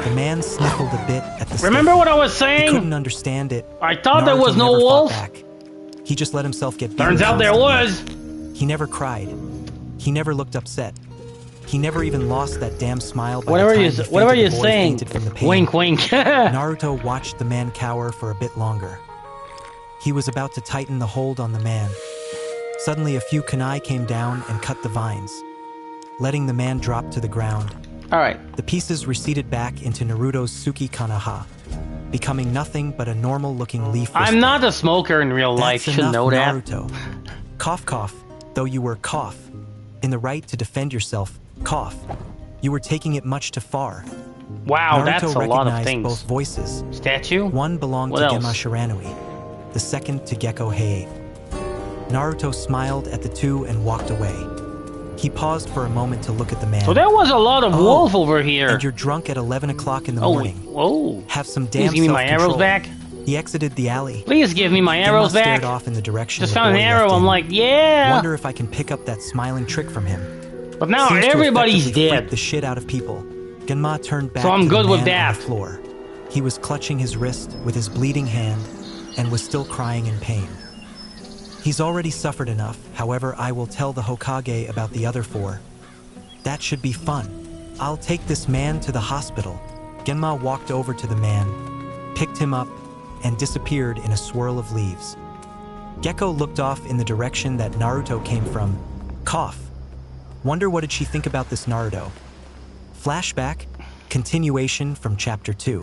The man sniffled a bit at the Remember stick. what I was He saying? couldn't understand it. I thought there Naruto was no never fought wolf. back. He just let himself get beaten Turns out there constantly. was. He never cried. He never looked upset. He never even lost that damn smile by Whatever the time you he fainted, whatever the you're boy saying. fainted from the pain. Wink, wink. Naruto watched the man cower for a bit longer. He was about to tighten the hold on the man. Suddenly, a few kunai came down and cut the vines, letting the man drop to the ground. All right. The pieces receded back into Naruto's Suki Kanaha. becoming nothing but a normal-looking leaf whisperer. I'm not a smoker in real life, That's should enough, know that. Naruto. Cough, cough, though you were cough. In the right to defend yourself, cough. You were taking it much too far. Wow, Naruto that's a lot of recognized things. both voices. Statue? One belonged What to else? Genma Shiranui, the second to Gekko Heiei. Naruto smiled at the two and walked away. He paused for a moment to look at the man. So there was a lot of wolf over here. And you're drunk at 11 o'clock in the Oh, morning. whoa. Have some damn Please give me my arrows self-control. back. He exited the alley. Please give me my arrows Genma back. stared off in the direction Just the found an boy arrow. left I'm in. like, yeah. Wonder if I can pick up that smiling trick from him. But now Seems to everybody's effectively freak dead. the shit out of people. Genma turned back So I'm to good the with man on that. the floor. He was clutching his wrist with his bleeding hand and was still crying in pain. He's already suffered enough. However, I will tell the Hokage about the other four. That should be fun. I'll take this man to the hospital. Genma walked over to the man, picked him up, and disappeared in a swirl of leaves. Gekko looked off in the direction that Naruto came from. Cough. Wonder what did she think about this Naruto? Flashback, continuation from chapter 2.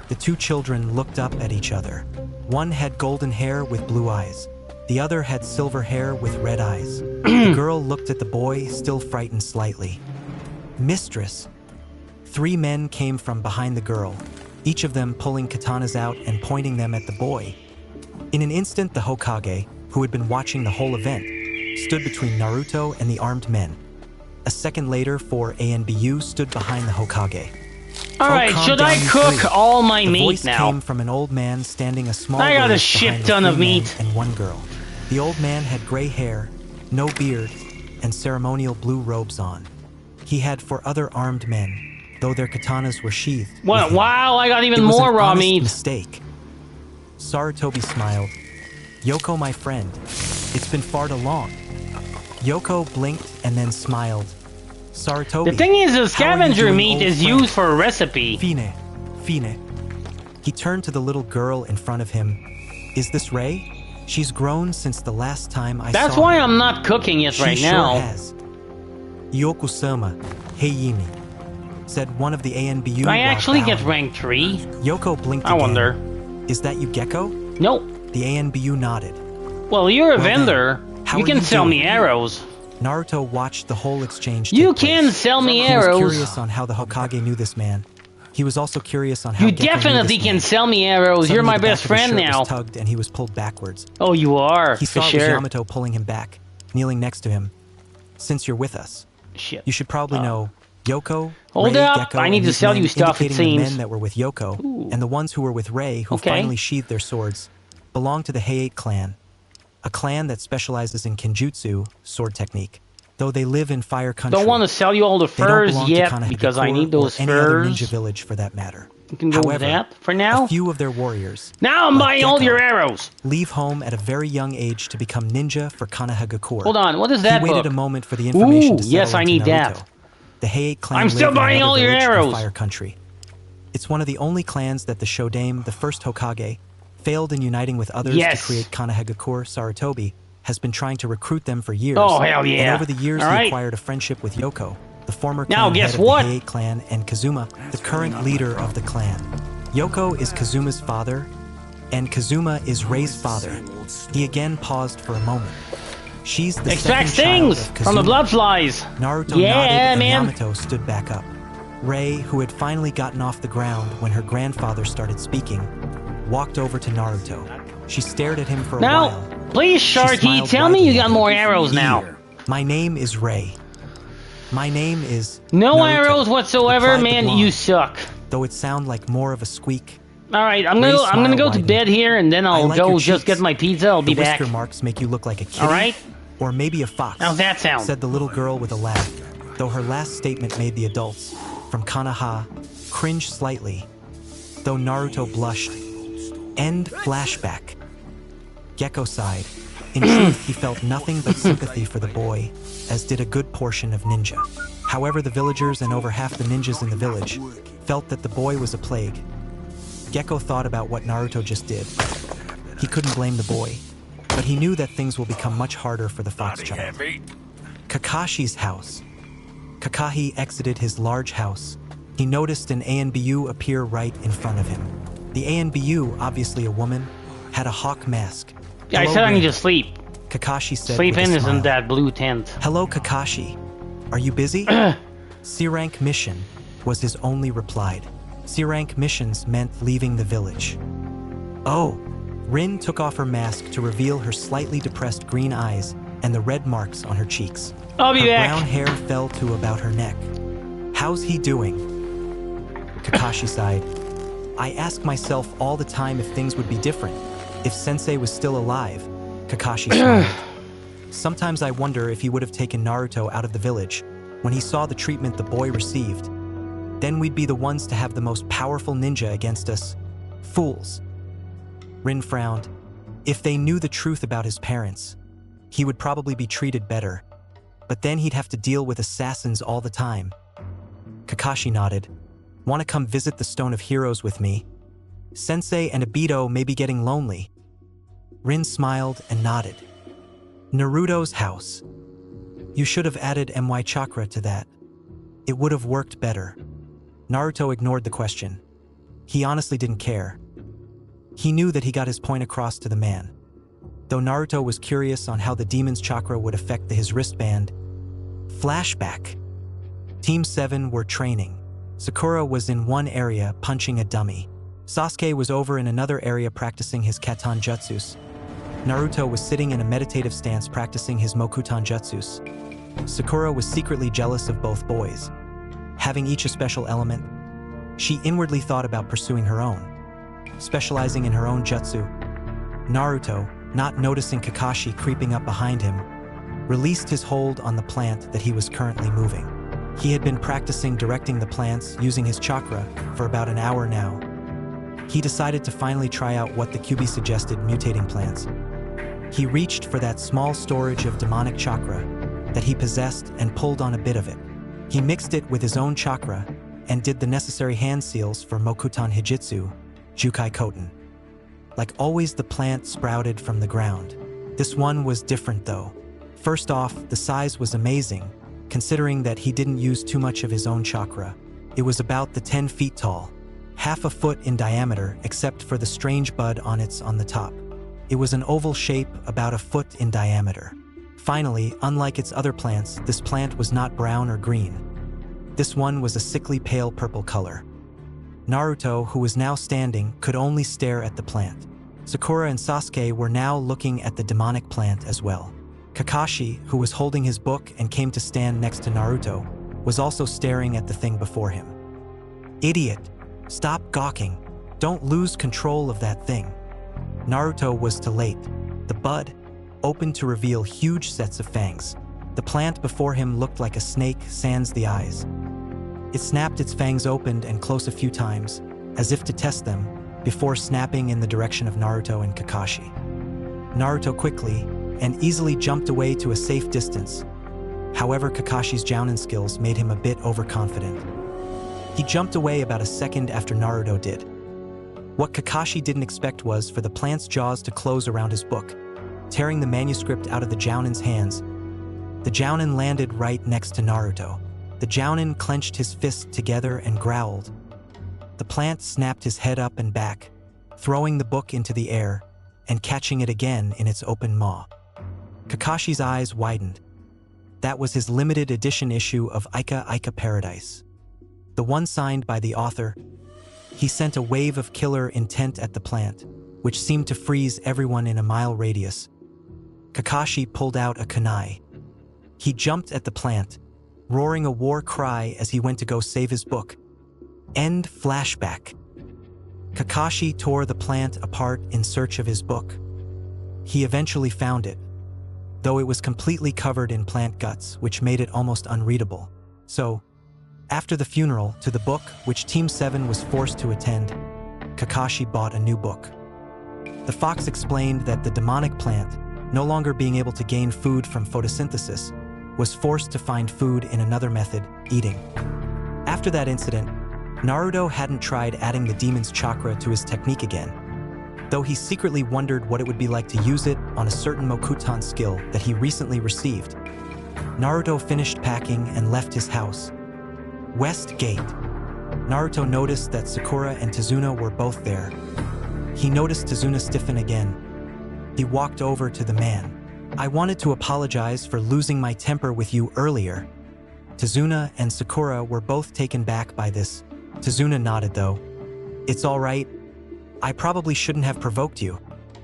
The two children looked up at each other. One had golden hair with blue eyes. The other had silver hair with red eyes. The girl looked at the boy, still frightened slightly. Mistress. 3 men came from behind the girl, each of them pulling katanas out and pointing them at the boy. In an instant, the Hokage, who had been watching the whole event, stood between Naruto and the armed men. A second later, 4 ANBU stood behind the Hokage. Alright, calm should down, I you cook three. all my The meat voice now? came from an old man standing a small I got a ways shit behind the ton of 3 men meat. and 1 girl. The old man had gray hair, no beard, and ceremonial blue robes on. He had 4 other armed men, though their katanas were sheathed. What? with him. Wow, I got even It was more an raw honest meat. mistake. Sarutobi smiled. Yoko, my friend, it's been far too long. Yoko blinked and then smiled. Sarutobi. The thing is, the how are you scavenger doing, meat old is friend? used for a recipe. Fine. He turned to the little girl in front of him. Is this Rei? She's grown since the last time I saw her. That's why I'm not cooking it She right sure now. has. Yoko-sama, Heiyimi, said one of the ANBU. Do I while actually get bowing. rank 3? Yoko blinked I again. wonder. Is that you, Gekko? Nope. The ANBU nodded. Well, you're a Well then, vendor. how You are can you sell doing? me arrows. Naruto watched the whole exchange You take can place. sell me He was arrows. curious on how the Hokage knew this man. He was also curious on how You Gekko knew definitely this can man. sell me arrows. You're Suddenly, my the back best of his friend shirt now. was tugged and he was pulled backwards. Oh, you are, He for saw it was sure. Yamato pulling him back, kneeling next to him. Since you're with us, Shit. you should probably know Yoko, Hold Rei, up, Gekko, I need and to these sell men, you stuff, it indicating the seems. men that were with Yoko, Ooh. and the ones who were with Rei, who Okay. finally sheathed their swords, belong to the Heiei clan, a clan that specializes in kenjutsu, sword technique. Though they live in Fire Country, Don't want to sell you all the they don't furs belong yet to Kanehagakure because I need those or any other furs. ninja village for that matter. You can go with However, that for now. a few of their warriors Now I'm like buying all Gekko, your arrows. leave home at a very young age to become ninja for Kanehagakure. Hold on, what is that He waited book? a moment for the information Ooh, to settle yes, I into need Naruto. that. The Heiei clan I'm still lived in buying another all your village in arrows. Fire Country. It's one of the only clans that the Shodame, the first Hokage, failed in uniting with others Yes. to create Kanehagakure. Sarutobi has been trying to recruit them for years. Oh, hell yeah. And over the years, All he right. acquired a friendship with Yoko, the former Now, clan guess head of what? the Heiei clan, and Kazuma, the current leader of the clan. Yoko is Kazuma's father, and Kazuma is Rei's father. He again paused for a moment. She's the Extract second child things of from the Kazuma. blood flies. Naruto Yeah, nodded and man. Yamato stood back up. Rei, who had finally gotten off the ground when her grandfather started speaking, walked over to Naruto. She stared at him for a Now, while. please, She Sharky, smiled tell me you brightly got at more him. arrows now. My name is Rei. My name is No Naruto, arrows whatsoever, replied the man. blonde, You suck. though it sounded like more of a squeak. All right, I'm Rei gonna go smile to widened. bed here, and then I I'll like go your just cheeks. get my pizza. I'll be The back. whisker marks make you look like a kitty. All right. Or maybe a fox. How's that sound? Said the little girl with a laugh, though her last statement made the adults from Kanaha cringe slightly, though Naruto blushed. End flashback. Gekko sighed. In truth, he felt nothing but sympathy for the boy, as did a good portion of ninja. However, the villagers and over half the ninjas in the village felt that the boy was a plague. Gekko thought about what Naruto just did. He couldn't blame the boy, but he knew that things will become much harder for the fox child. Kakashi's house. Kakashi exited his large house, He noticed an ANBU appear right in front of him. The ANBU, obviously a woman, had a hawk mask. Yeah, I "Hello, said I need Rin," to sleep. Kakashi said Sleep with in a is in smile. that blue tent. "Hello, Kakashi. Are you busy?" C-rank mission was his only reply. C-rank missions meant leaving the village. Oh, Rin took off her mask to reveal her slightly depressed green eyes and the red marks on her cheeks. I'll be Her back. brown hair fell to about her neck. "How's he doing?" Kakashi sighed. "I ask myself all the time if things would be different, if Sensei was still alive." Kakashi smiled. "Sometimes I wonder if he would have taken Naruto out of the village when he saw the treatment the boy received. Then we'd be the ones to have the most powerful ninja against us. Fools." Rin frowned. If they knew the truth about his parents, he would probably be treated better. But then he'd have to deal with assassins all the time. Kakashi nodded. "Want to come visit the Stone of Heroes with me? Sensei and Obito may be getting lonely." Rin smiled and nodded. "Naruto's house. You should have added MY Chakra to that. It would have worked better." Naruto ignored the question. He honestly didn't care. He knew that he got his point across to the man. Though Naruto was curious on how the demon's chakra would affect his wristband. Flashback. Team 7 were training. Sakura was in one area punching a dummy. Sasuke was over in another area practicing his Katon Jutsus. Naruto was sitting in a meditative stance practicing his Mokuton Jutsus. Sakura was secretly jealous of both boys. Having each a special element, she inwardly thought about pursuing her own, specializing in her own jutsu. Naruto, not noticing Kakashi creeping up behind him, released his hold on the plant that he was currently moving. He had been practicing directing the plants using his chakra for about an hour now. He decided to finally try out what the Kyuubi suggested mutating plants. He reached for that small storage of demonic chakra that he possessed and pulled on a bit of it. He mixed it with his own chakra and did the necessary hand seals for Mokuton Hijitsu, Jukai Koten. Like always, the plant sprouted from the ground. This one was different though. First off, the size was amazing, considering that he didn't use too much of his own chakra. It was about the 10 feet tall, half a foot in diameter except for the strange bud on the top. It was an oval shape about a foot in diameter. Finally, unlike its other plants, this plant was not brown or green. This one was a sickly pale purple color. Naruto, who was now standing, could only stare at the plant. Sakura and Sasuke were now looking at the demonic plant as well. Kakashi, who was holding his book and came to stand next to Naruto, was also staring at the thing before him. "Idiot! Stop gawking. Don't lose control of that thing." Naruto was too late. The bud opened to reveal huge sets of fangs. The plant before him looked like a snake sans the eyes. It snapped its fangs open and close a few times, as if to test them, before snapping in the direction of Naruto and Kakashi. Naruto quickly and easily jumped away to a safe distance. However, Kakashi's Jounin skills made him a bit overconfident. He jumped away about a second after Naruto did. What Kakashi didn't expect was for the plant's jaws to close around his book, tearing the manuscript out of the Jounin's hands. The Jounin landed right next to Naruto. The Jounin clenched his fists together and growled. The plant snapped his head up and back, throwing the book into the air and catching it again in its open maw. Kakashi's eyes widened. That was his limited edition issue of Ika Ika Paradise. The one signed by the author. He sent a wave of killer intent at the plant, which seemed to freeze everyone in a mile radius. Kakashi pulled out a kunai. He jumped at the plant, roaring a war cry as he went to go save his book. End flashback. Kakashi tore the plant apart in search of his book. He eventually found it, though it was completely covered in plant guts, which made it almost unreadable. So, after the funeral to the book, which Team 7 was forced to attend, Kakashi bought a new book. The fox explained that the demonic plant, no longer being able to gain food from photosynthesis, was forced to find food in another method, eating. After that incident, Naruto hadn't tried adding the demon's chakra to his technique again, though he secretly wondered what it would be like to use it on a certain Mokuton skill that he recently received. Naruto finished packing and left his house. West Gate. Naruto noticed that Sakura and Tazuna were both there. He noticed Tazuna stiffen again. He walked over to the man. "I wanted to apologize for losing my temper with you earlier." Tazuna and Sakura were both taken back by this. Tazuna nodded though. "It's all right. I probably shouldn't have provoked you."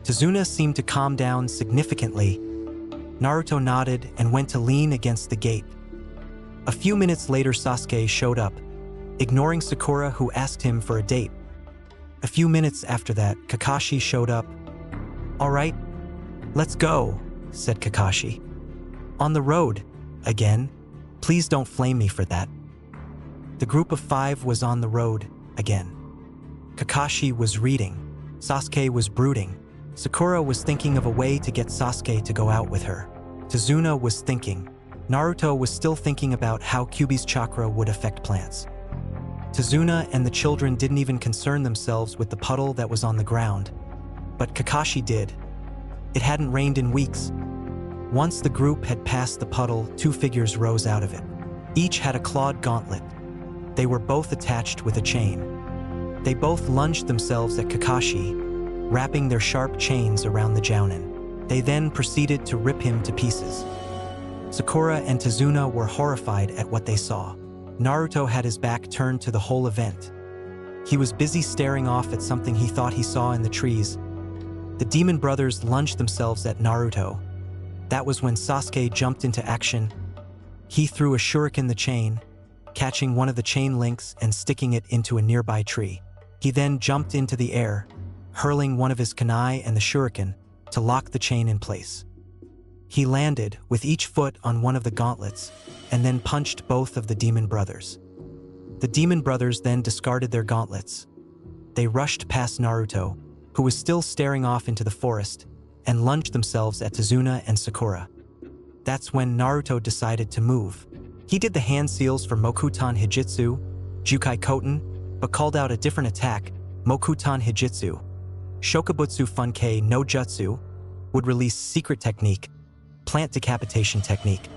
Tazuna seemed to calm down significantly. Naruto nodded and went to lean against the gate. A few minutes later, Sasuke showed up, ignoring Sakura, who asked him for a date. A few minutes after that, Kakashi showed up. "All right, let's go," said Kakashi. "On the road, again. Please don't flame me for that." The group of 5 was on the road, again. Kakashi was reading. Sasuke was brooding. Sakura was thinking of a way to get Sasuke to go out with her. Tazuna was thinking. Naruto was still thinking about how Kyuubi's chakra would affect plants. Tazuna and the children didn't even concern themselves with the puddle that was on the ground. But Kakashi did. It hadn't rained in weeks. Once the group had passed the puddle, 2 figures rose out of it. Each had a clawed gauntlet. They were both attached with a chain. They both lunged themselves at Kakashi, wrapping their sharp chains around the jounin. They then proceeded to rip him to pieces. Sakura and Tazuna were horrified at what they saw. Naruto had his back turned to the whole event. He was busy staring off at something he thought he saw in the trees. The demon brothers lunged themselves at Naruto. That was when Sasuke jumped into action. He threw a shuriken the chain, catching one of the chain links and sticking it into a nearby tree. He then jumped into the air, hurling one of his kunai and the shuriken to lock the chain in place. He landed with each foot on one of the gauntlets and then punched both of the demon brothers. The demon brothers then discarded their gauntlets. They rushed past Naruto, who was still staring off into the forest, and lunged themselves at Tazuna and Sakura. That's when Naruto decided to move. He did the hand seals for Mokuton Hijitsu, Jukai Koten, but called out a different attack, Mokuton Hijitsu. Shokubutsu Funkei no Jutsu would release secret technique, plant decapitation technique.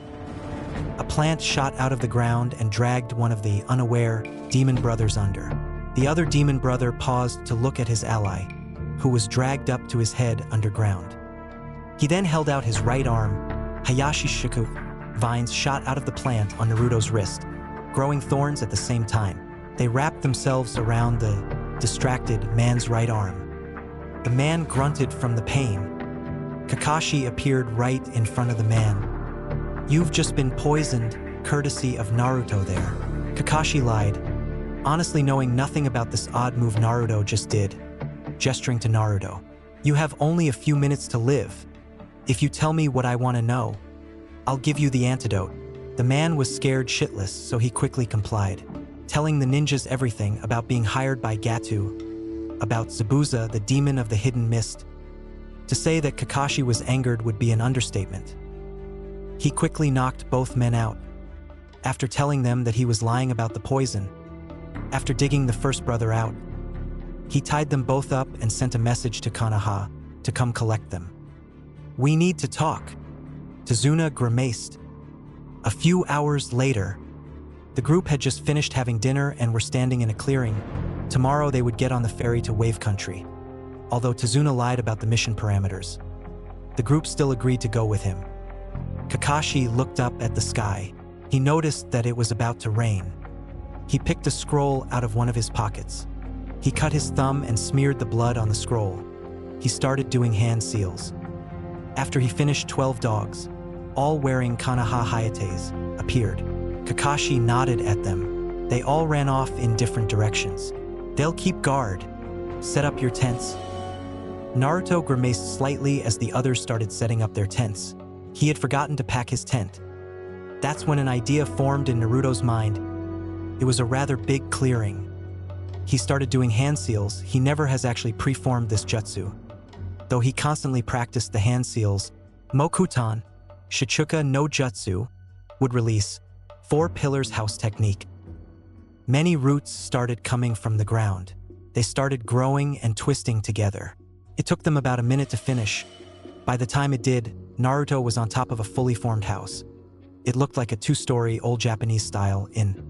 A plant shot out of the ground and dragged one of the unaware demon brothers under. The other demon brother paused to look at his ally, who was dragged up to his head underground. He then held out his right arm. Hayashi Shiku vines shot out of the plant on Naruto's wrist, growing thorns at the same time. They wrapped themselves around the distracted man's right arm. The man grunted from the pain. Kakashi appeared right in front of the man. "You've just been poisoned, courtesy of Naruto there." Kakashi lied, honestly knowing nothing about this odd move Naruto just did, gesturing to Naruto. "You have only a few minutes to live. If you tell me what I want to know, I'll give you the antidote." The man was scared shitless, so he quickly complied, telling the ninjas everything about being hired by Gatu, about Zabuza, the demon of the hidden mist. To say that Kakashi was angered would be an understatement. He quickly knocked both men out. After telling them that he was lying about the poison, after digging the first brother out, he tied them both up and sent a message to Konoha to come collect them. "We need to talk." Tazuna grimaced. A few hours later, the group had just finished having dinner and were standing in a clearing. Tomorrow they would get on the ferry to Wave Country. Although Tazuna lied about the mission parameters, the group still agreed to go with him. Kakashi looked up at the sky. He noticed that it was about to rain. He picked a scroll out of one of his pockets. He cut his thumb and smeared the blood on the scroll. He started doing hand seals. After he finished, 12 dogs, all wearing Konoha Hayates, appeared. Kakashi nodded at them. They all ran off in different directions. "They'll keep guard. Set up your tents." Naruto grimaced slightly as the others started setting up their tents. He had forgotten to pack his tent. That's when an idea formed in Naruto's mind. It was a rather big clearing. He started doing hand seals. He never has actually preformed this jutsu, though he constantly practiced the hand seals. Mokuton, Shichuka no Jutsu, would release 4 pillars house technique. Many roots started coming from the ground. They started growing and twisting together. It took them about a minute to finish. By the time it did, Naruto was on top of a fully formed house. It looked like a 2-story old Japanese style inn.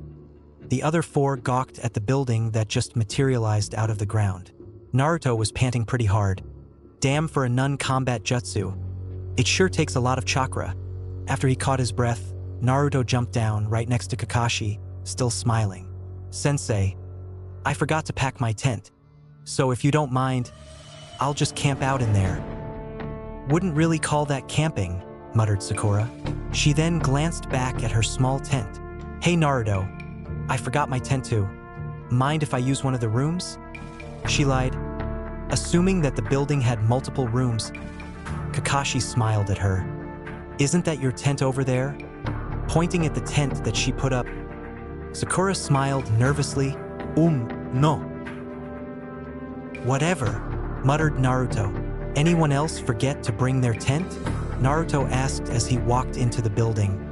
The other four gawked at the building that just materialized out of the ground. Naruto was panting pretty hard. Damn, for a non-combat jutsu. It sure takes a lot of chakra. After he caught his breath, Naruto jumped down right next to Kakashi, still smiling. Sensei, I forgot to pack my tent. So if you don't mind, I'll just camp out in there. Wouldn't really call that camping, muttered Sakura. She then glanced back at her small tent. Hey Naruto, I forgot my tent too. Mind if I use one of the rooms? She lied. Assuming that the building had multiple rooms, Kakashi smiled at her. Isn't that your tent over there? Pointing at the tent that she put up. Sakura smiled nervously. No. Whatever, muttered Naruto. Anyone else forget to bring their tent? Naruto asked as he walked into the building.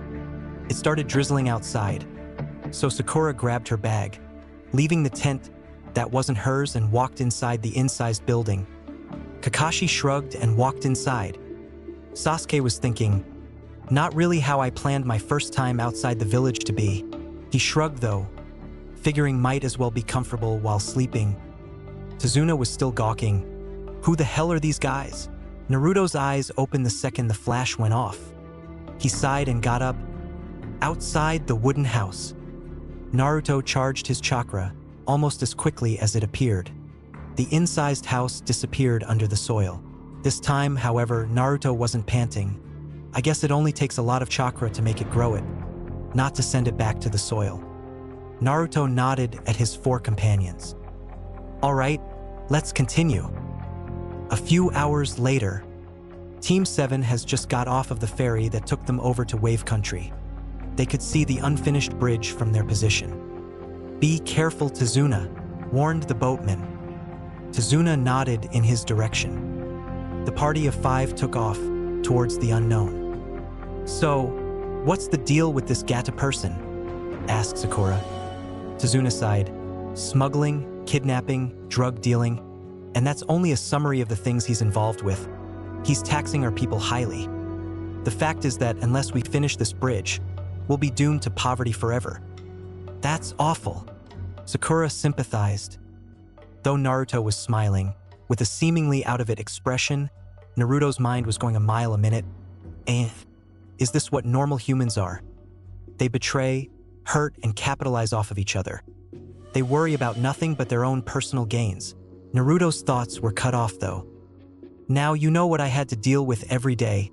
It started drizzling outside, so Sakura grabbed her bag, leaving the tent that wasn't hers and walked inside the in-sized building. Kakashi shrugged and walked inside. Sasuke was thinking, not really how I planned my first time outside the village to be. He shrugged though, figuring might as well be comfortable while sleeping. Tazuna was still gawking. Who the hell are these guys? Naruto's eyes opened the second the flash went off. He sighed and got up. Outside the wooden house, Naruto charged his chakra almost as quickly as it appeared. The in-sized house disappeared under the soil. This time, however, Naruto wasn't panting. I guess it only takes a lot of chakra to make it grow it, not to send it back to the soil. Naruto nodded at his four companions. All right, let's continue. A few hours later, Team 7 has just got off of the ferry that took them over to Wave Country. They could see the unfinished bridge from their position. Be careful, Tazuna, warned the boatman. Tazuna nodded in his direction. The party of 5 took off towards the unknown. So, what's the deal with this Gata person? Asked Sakura. Tazuna sighed. Smuggling, kidnapping, drug dealing, and that's only a summary of the things he's involved with. He's taxing our people highly. The fact is that unless we finish this bridge, we'll be doomed to poverty forever. That's awful. Sakura sympathized. Though Naruto was smiling, with a seemingly out-of-it expression, Naruto's mind was going a mile a minute. Is this what normal humans are? They betray, hurt, and capitalize off of each other. They worry about nothing but their own personal gains. Naruto's thoughts were cut off though. Now you know what I had to deal with every day.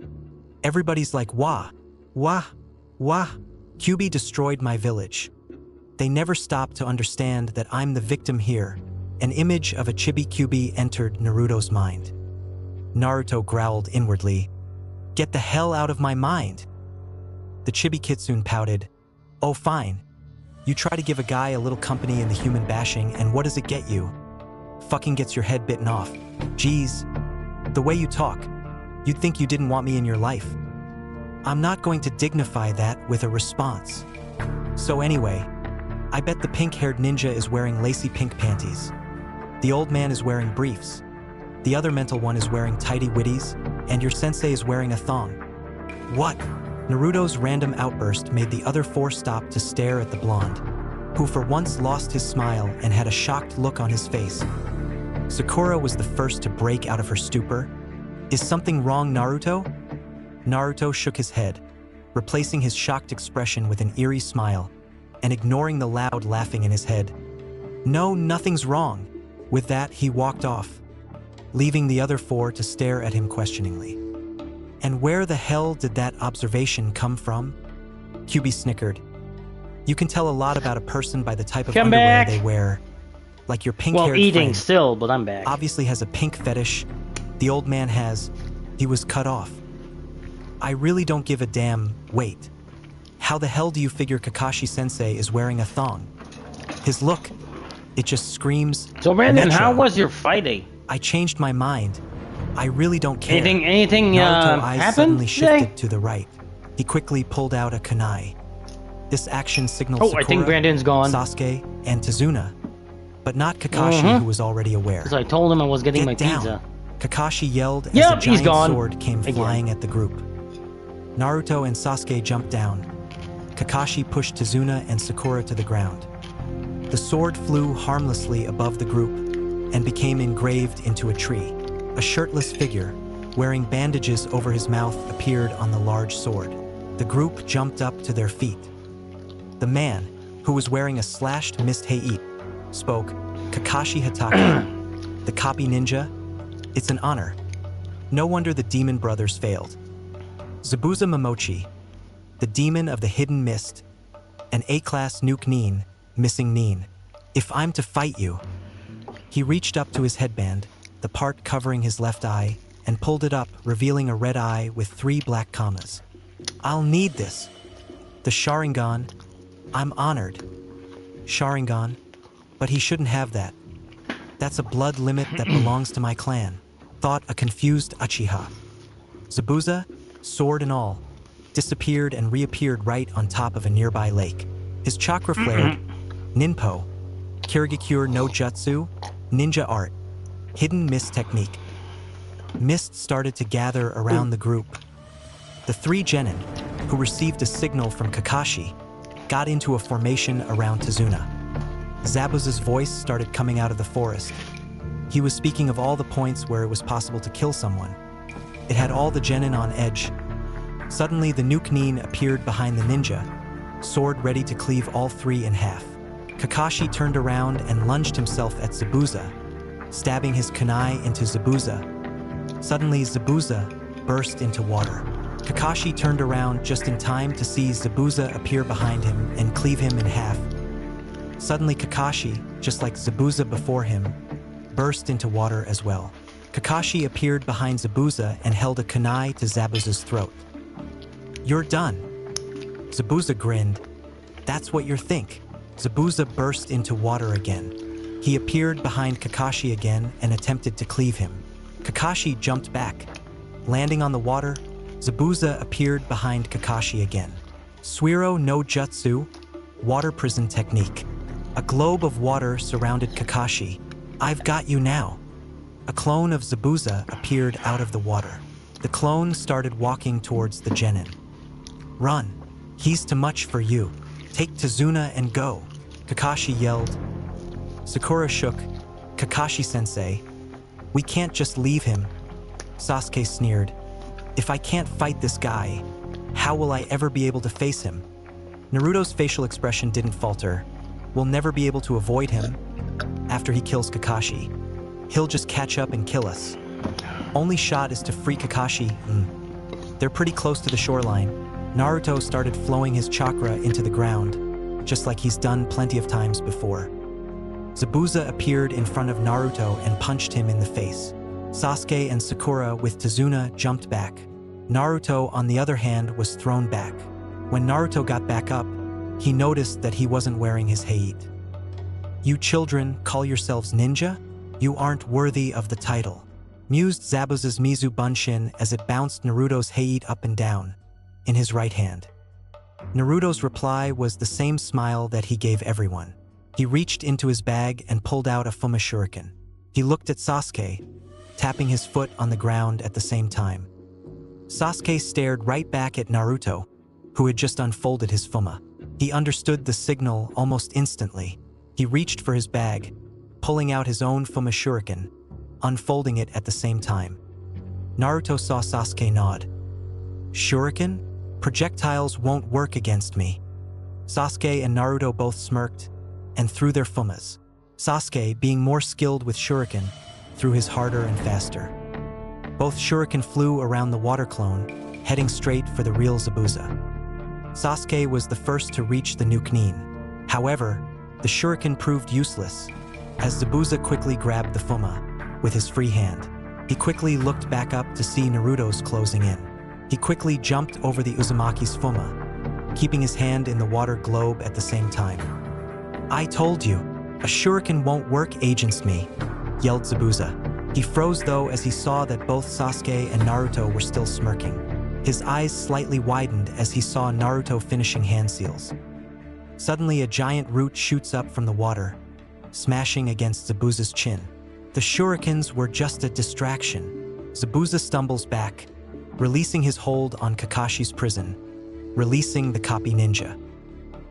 Everybody's like, wah. Kyuubi destroyed my village. They never stopped to understand that I'm the victim here. An image of a chibi Kyuubi entered Naruto's mind. Naruto growled inwardly, "Get the hell out of my mind." The chibi kitsune pouted. "Oh fine. You try to give a guy a little company in the human bashing, and what does it get you? Fucking gets your head bitten off. Geez, the way you talk, you'd think you didn't want me in your life." I'm not going to dignify that with a response. So anyway, I bet the pink-haired ninja is wearing lacy pink panties. The old man is wearing briefs. The other mental one is wearing tidy whitties, and your sensei is wearing a thong. What? Naruto's random outburst made the other 4 stop to stare at the blonde, who for once lost his smile and had a shocked look on his face. Sakura was the first to break out of her stupor. Is something wrong, Naruto? Naruto shook his head, replacing his shocked expression with an eerie smile and ignoring the loud laughing in his head. No, nothing's wrong. With that, he walked off, leaving the other 4 to stare at him questioningly. And where the hell did that observation come from? Kyuubi snickered. You can tell a lot about a person by the type of underwear they wear. Like your pink-haired eating friend still, but I'm back. Obviously has a pink fetish. The old man has. He was cut off. I really don't give a damn. Wait. How the hell do you figure Kakashi-sensei is wearing a thong? His look, it just screams. So Brandon, Metro. how was your fighting? I changed my mind. I really don't care. Anything Naruto's eyes happened suddenly shifted today? to the right. He quickly pulled out a kunai. This action signaled Sakura, I think Brandon's gone. Sasuke, and Tazuna, but not Kakashi, who was already aware. Because I told him I was getting my Get down. pizza. Kakashi yelled as Yep, a he's giant gone. sword came flying at the group. Naruto and Sasuke jumped down. Kakashi pushed Tazuna and Sakura to the ground. The sword flew harmlessly above the group and became engraved into a tree. A shirtless figure, wearing bandages over his mouth, appeared on the large sword. The group jumped up to their feet. The man, who was wearing a slashed mist heiit, spoke, "Kakashi Hatake, the copy ninja? It's an honor. No wonder the demon brothers failed. Zabuza Momochi, the demon of the hidden mist, an A-class nuke Nin, missing Nin. If I'm to fight you." He reached up to his headband, the part covering his left eye, and pulled it up, revealing a red eye with 3 black commas. "I'll need this. The Sharingan. I'm honored. Sharingan. But he shouldn't have that. That's a blood limit that belongs to my clan," thought a confused Uchiha. Zabuza, sword and all, disappeared and reappeared right on top of a nearby lake. His chakra flared. Ninpo, Kirigakure no Jutsu, ninja art, hidden mist technique. Mist started to gather around the group. The 3 genin, who received a signal from Kakashi, got into a formation around Tazuna. Zabuza's voice started coming out of the forest. He was speaking of all the points where it was possible to kill someone. It had all the genin on edge. Suddenly, the nuke Nin appeared behind the ninja, sword ready to cleave all 3 in half. Kakashi turned around and lunged himself at Zabuza, stabbing his kunai into Zabuza. Suddenly, Zabuza burst into water. Kakashi turned around just in time to see Zabuza appear behind him and cleave him in half. Suddenly, Kakashi, just like Zabuza before him, burst into water as well. Kakashi appeared behind Zabuza and held a kunai to Zabuza's throat. "You're done." Zabuza grinned. "That's what you think." Zabuza burst into water again. He appeared behind Kakashi again and attempted to cleave him. Kakashi jumped back. Landing on the water, Zabuza appeared behind Kakashi again. Suiro no Jutsu, water prison technique. A globe of water surrounded Kakashi. "I've got you now." A clone of Zabuza appeared out of the water. The clone started walking towards the genin. "Run. He's too much for you. Take Tazuna and go," Kakashi yelled. Sakura shook. "Kakashi-sensei, we can't just leave him." Sasuke sneered. "If I can't fight this guy, how will I ever be able to face him?" Naruto's facial expression didn't falter. "We'll never be able to avoid him after he kills Kakashi. He'll just catch up and kill us. Only shot is to free Kakashi." They're pretty close to the shoreline. Naruto started flowing his chakra into the ground, just like he's done plenty of times before. Zabuza appeared in front of Naruto and punched him in the face. Sasuke and Sakura with Tazuna jumped back. Naruto, on the other hand, was thrown back. When Naruto got back up, he noticed that he wasn't wearing his heiit. "You children call yourselves ninja? You aren't worthy of the title," mused Zabuza's Mizu Bunshin as it bounced Naruto's heiit up and down, in his right hand. Naruto's reply was the same smile that he gave everyone. He reached into his bag and pulled out a Fuma Shuriken. He looked at Sasuke, tapping his foot on the ground at the same time. Sasuke stared right back at Naruto, who had just unfolded his Fuma. He understood the signal almost instantly. He reached for his bag, pulling out his own Fuma Shuriken, unfolding it at the same time. Naruto saw Sasuke nod. "Shuriken? Projectiles won't work against me." Sasuke and Naruto both smirked and threw their Fumas. Sasuke, being more skilled with Shuriken, threw his harder and faster. Both Shuriken flew around the water clone, heading straight for the real Zabuza. Sasuke was the first to reach the nuke Nin. However, the Shuriken proved useless, as Zabuza quickly grabbed the Fuma with his free hand. He quickly looked back up to see Naruto's closing in. He quickly jumped over the Uzumaki's Fuma, keeping his hand in the water globe at the same time. "I told you, a Shuriken won't work against me," yelled Zabuza. He froze though as he saw that both Sasuke and Naruto were still smirking. His eyes slightly widened as he saw Naruto finishing hand seals. Suddenly, a giant root shoots up from the water, smashing against Zabuza's chin. The Shurikens were just a distraction. Zabuza stumbles back, releasing his hold on Kakashi's prison, releasing the copy ninja.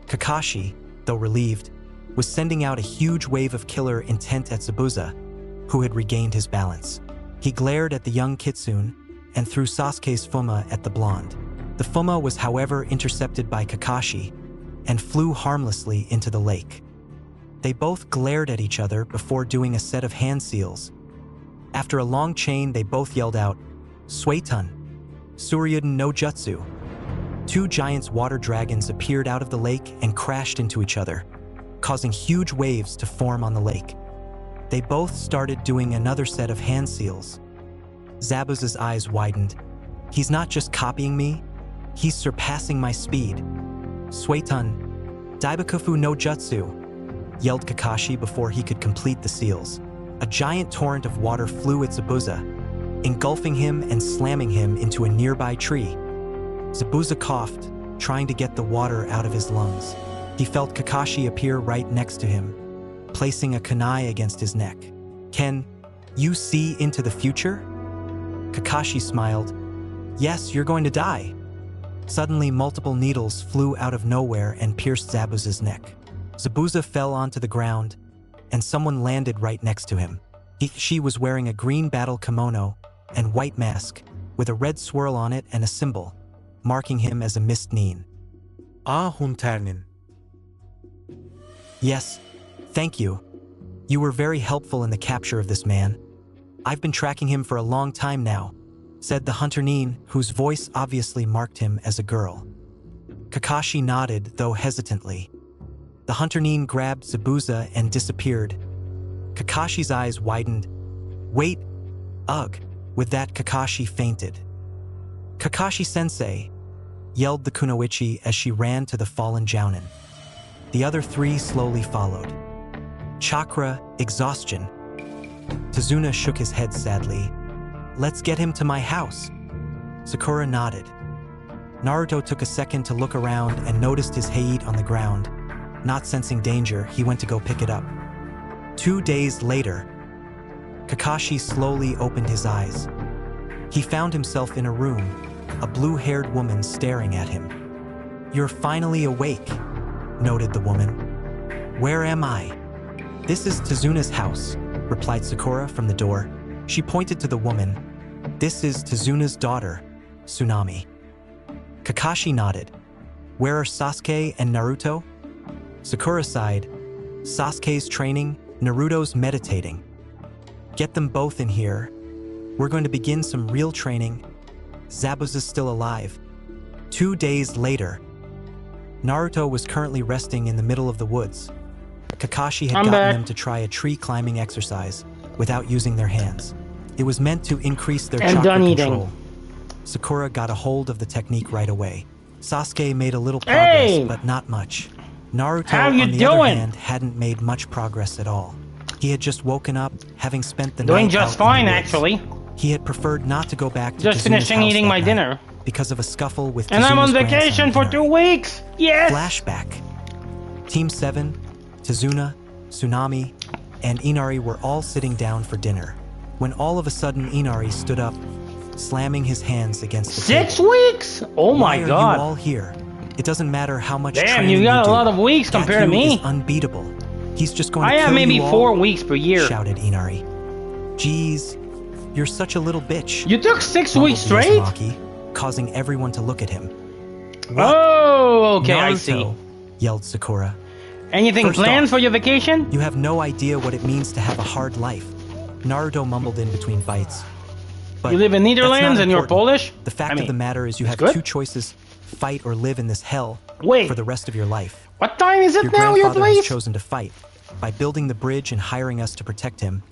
Kakashi, though relieved, was sending out a huge wave of killer intent at Zabuza, who had regained his balance. He glared at the young Kitsune and threw Sasuke's Fuma at the blonde. The Fuma was, however, intercepted by Kakashi and flew harmlessly into the lake. They both glared at each other before doing a set of hand seals. After a long chain, they both yelled out, "Suetun, Suryuden no Jutsu." Two giants water dragons appeared out of the lake and crashed into each other, causing huge waves to form on the lake. They both started doing another set of hand seals. Zabuza's eyes widened. He's not just copying me, he's surpassing my speed. "Suetun, Daibakufu no Jutsu," yelled Kakashi before he could complete the seals. A giant torrent of water flew at Zabuza, engulfing him and slamming him into a nearby tree. Zabuza coughed, trying to get the water out of his lungs. He felt Kakashi appear right next to him, placing a kunai against his neck. "Can you see into the future?" Kakashi smiled. "Yes, you're going to die." Suddenly, multiple needles flew out of nowhere and pierced Zabuza's neck. Zabuza fell onto the ground, and someone landed right next to him. She was wearing a green battle kimono and white mask, with a red swirl on it and a symbol, marking him as a mist nin. Hunternin. "Yes, thank you. You were very helpful in the capture of this man. I've been tracking him for a long time now," said the Hunter Nin, whose voice obviously marked him as a girl. Kakashi nodded, though hesitantly. The Hunter Nin grabbed Zabuza and disappeared. Kakashi's eyes widened. "Wait, ugh." With that, Kakashi fainted. "Kakashi-sensei," yelled the kunoichi as she ran to the fallen Jounin. The other three slowly followed. "Chakra, exhaustion." Tazuna shook his head sadly. "Let's get him to my house." Sakura nodded. Naruto took a second to look around and noticed his height on the ground. Not sensing danger, he went to go pick it up. 2 days later, Kakashi slowly opened his eyes. He found himself in a room, a blue-haired woman staring at him. "You're finally awake," noted the woman. "Where am I?" "This is Tazuna's house," replied Sakura from the door. She pointed to the woman. "This is Tazuna's daughter, Tsunami." Kakashi nodded. "Where are Sasuke and Naruto?" Sakura sighed. "Sasuke's training, Naruto's meditating. Get them both in here. We're going to begin some real training. Zabuza's still alive." 2 days later, Naruto was currently resting in the middle of the woods. Kakashi had gotten them to try a tree climbing exercise without using their hands. It was meant to increase their chakra control. Sakura got a hold of the technique right away. Sasuke made a little progress, but not much. Naruto, on the other hand, hadn't made much progress at all. He had just woken up, having spent the night doing just fine, actually. He had preferred not to go back to just finishing eating my dinner because of a scuffle with and I'm on Tazuna's vacation for 2 weeks. Yes. Flashback. Team 7, Tazuna, Tsunami, and Inari were all sitting down for dinner when all of a sudden Inari stood up, slamming his hands against the 6 table. weeks? Oh my Why god. are you all here? It doesn't matter how much Damn, training you got do. a lot of weeks compared to Gaku me. Is unbeatable. He's just going to I kill have maybe you all, 4 weeks per year. shouted Inari. "Jeez, you're such a little bitch." You took 6 mumbled weeks straight? Uzumaki, causing everyone to look at him. Oh, okay, Naruto, I see. Yelled Sakura. Anything First planned off, for your vacation? You have no idea what it means to have a hard life. Naruto mumbled in between bites. But You live in that's not Netherlands and you're important. Polish? The fact I mean, of the matter is you have good. 2 choices: fight or live in this hell Wait. for the rest of your life. What time is it Your now, your grandfather has place? chosen to fight by building the bridge and hiring us to protect him.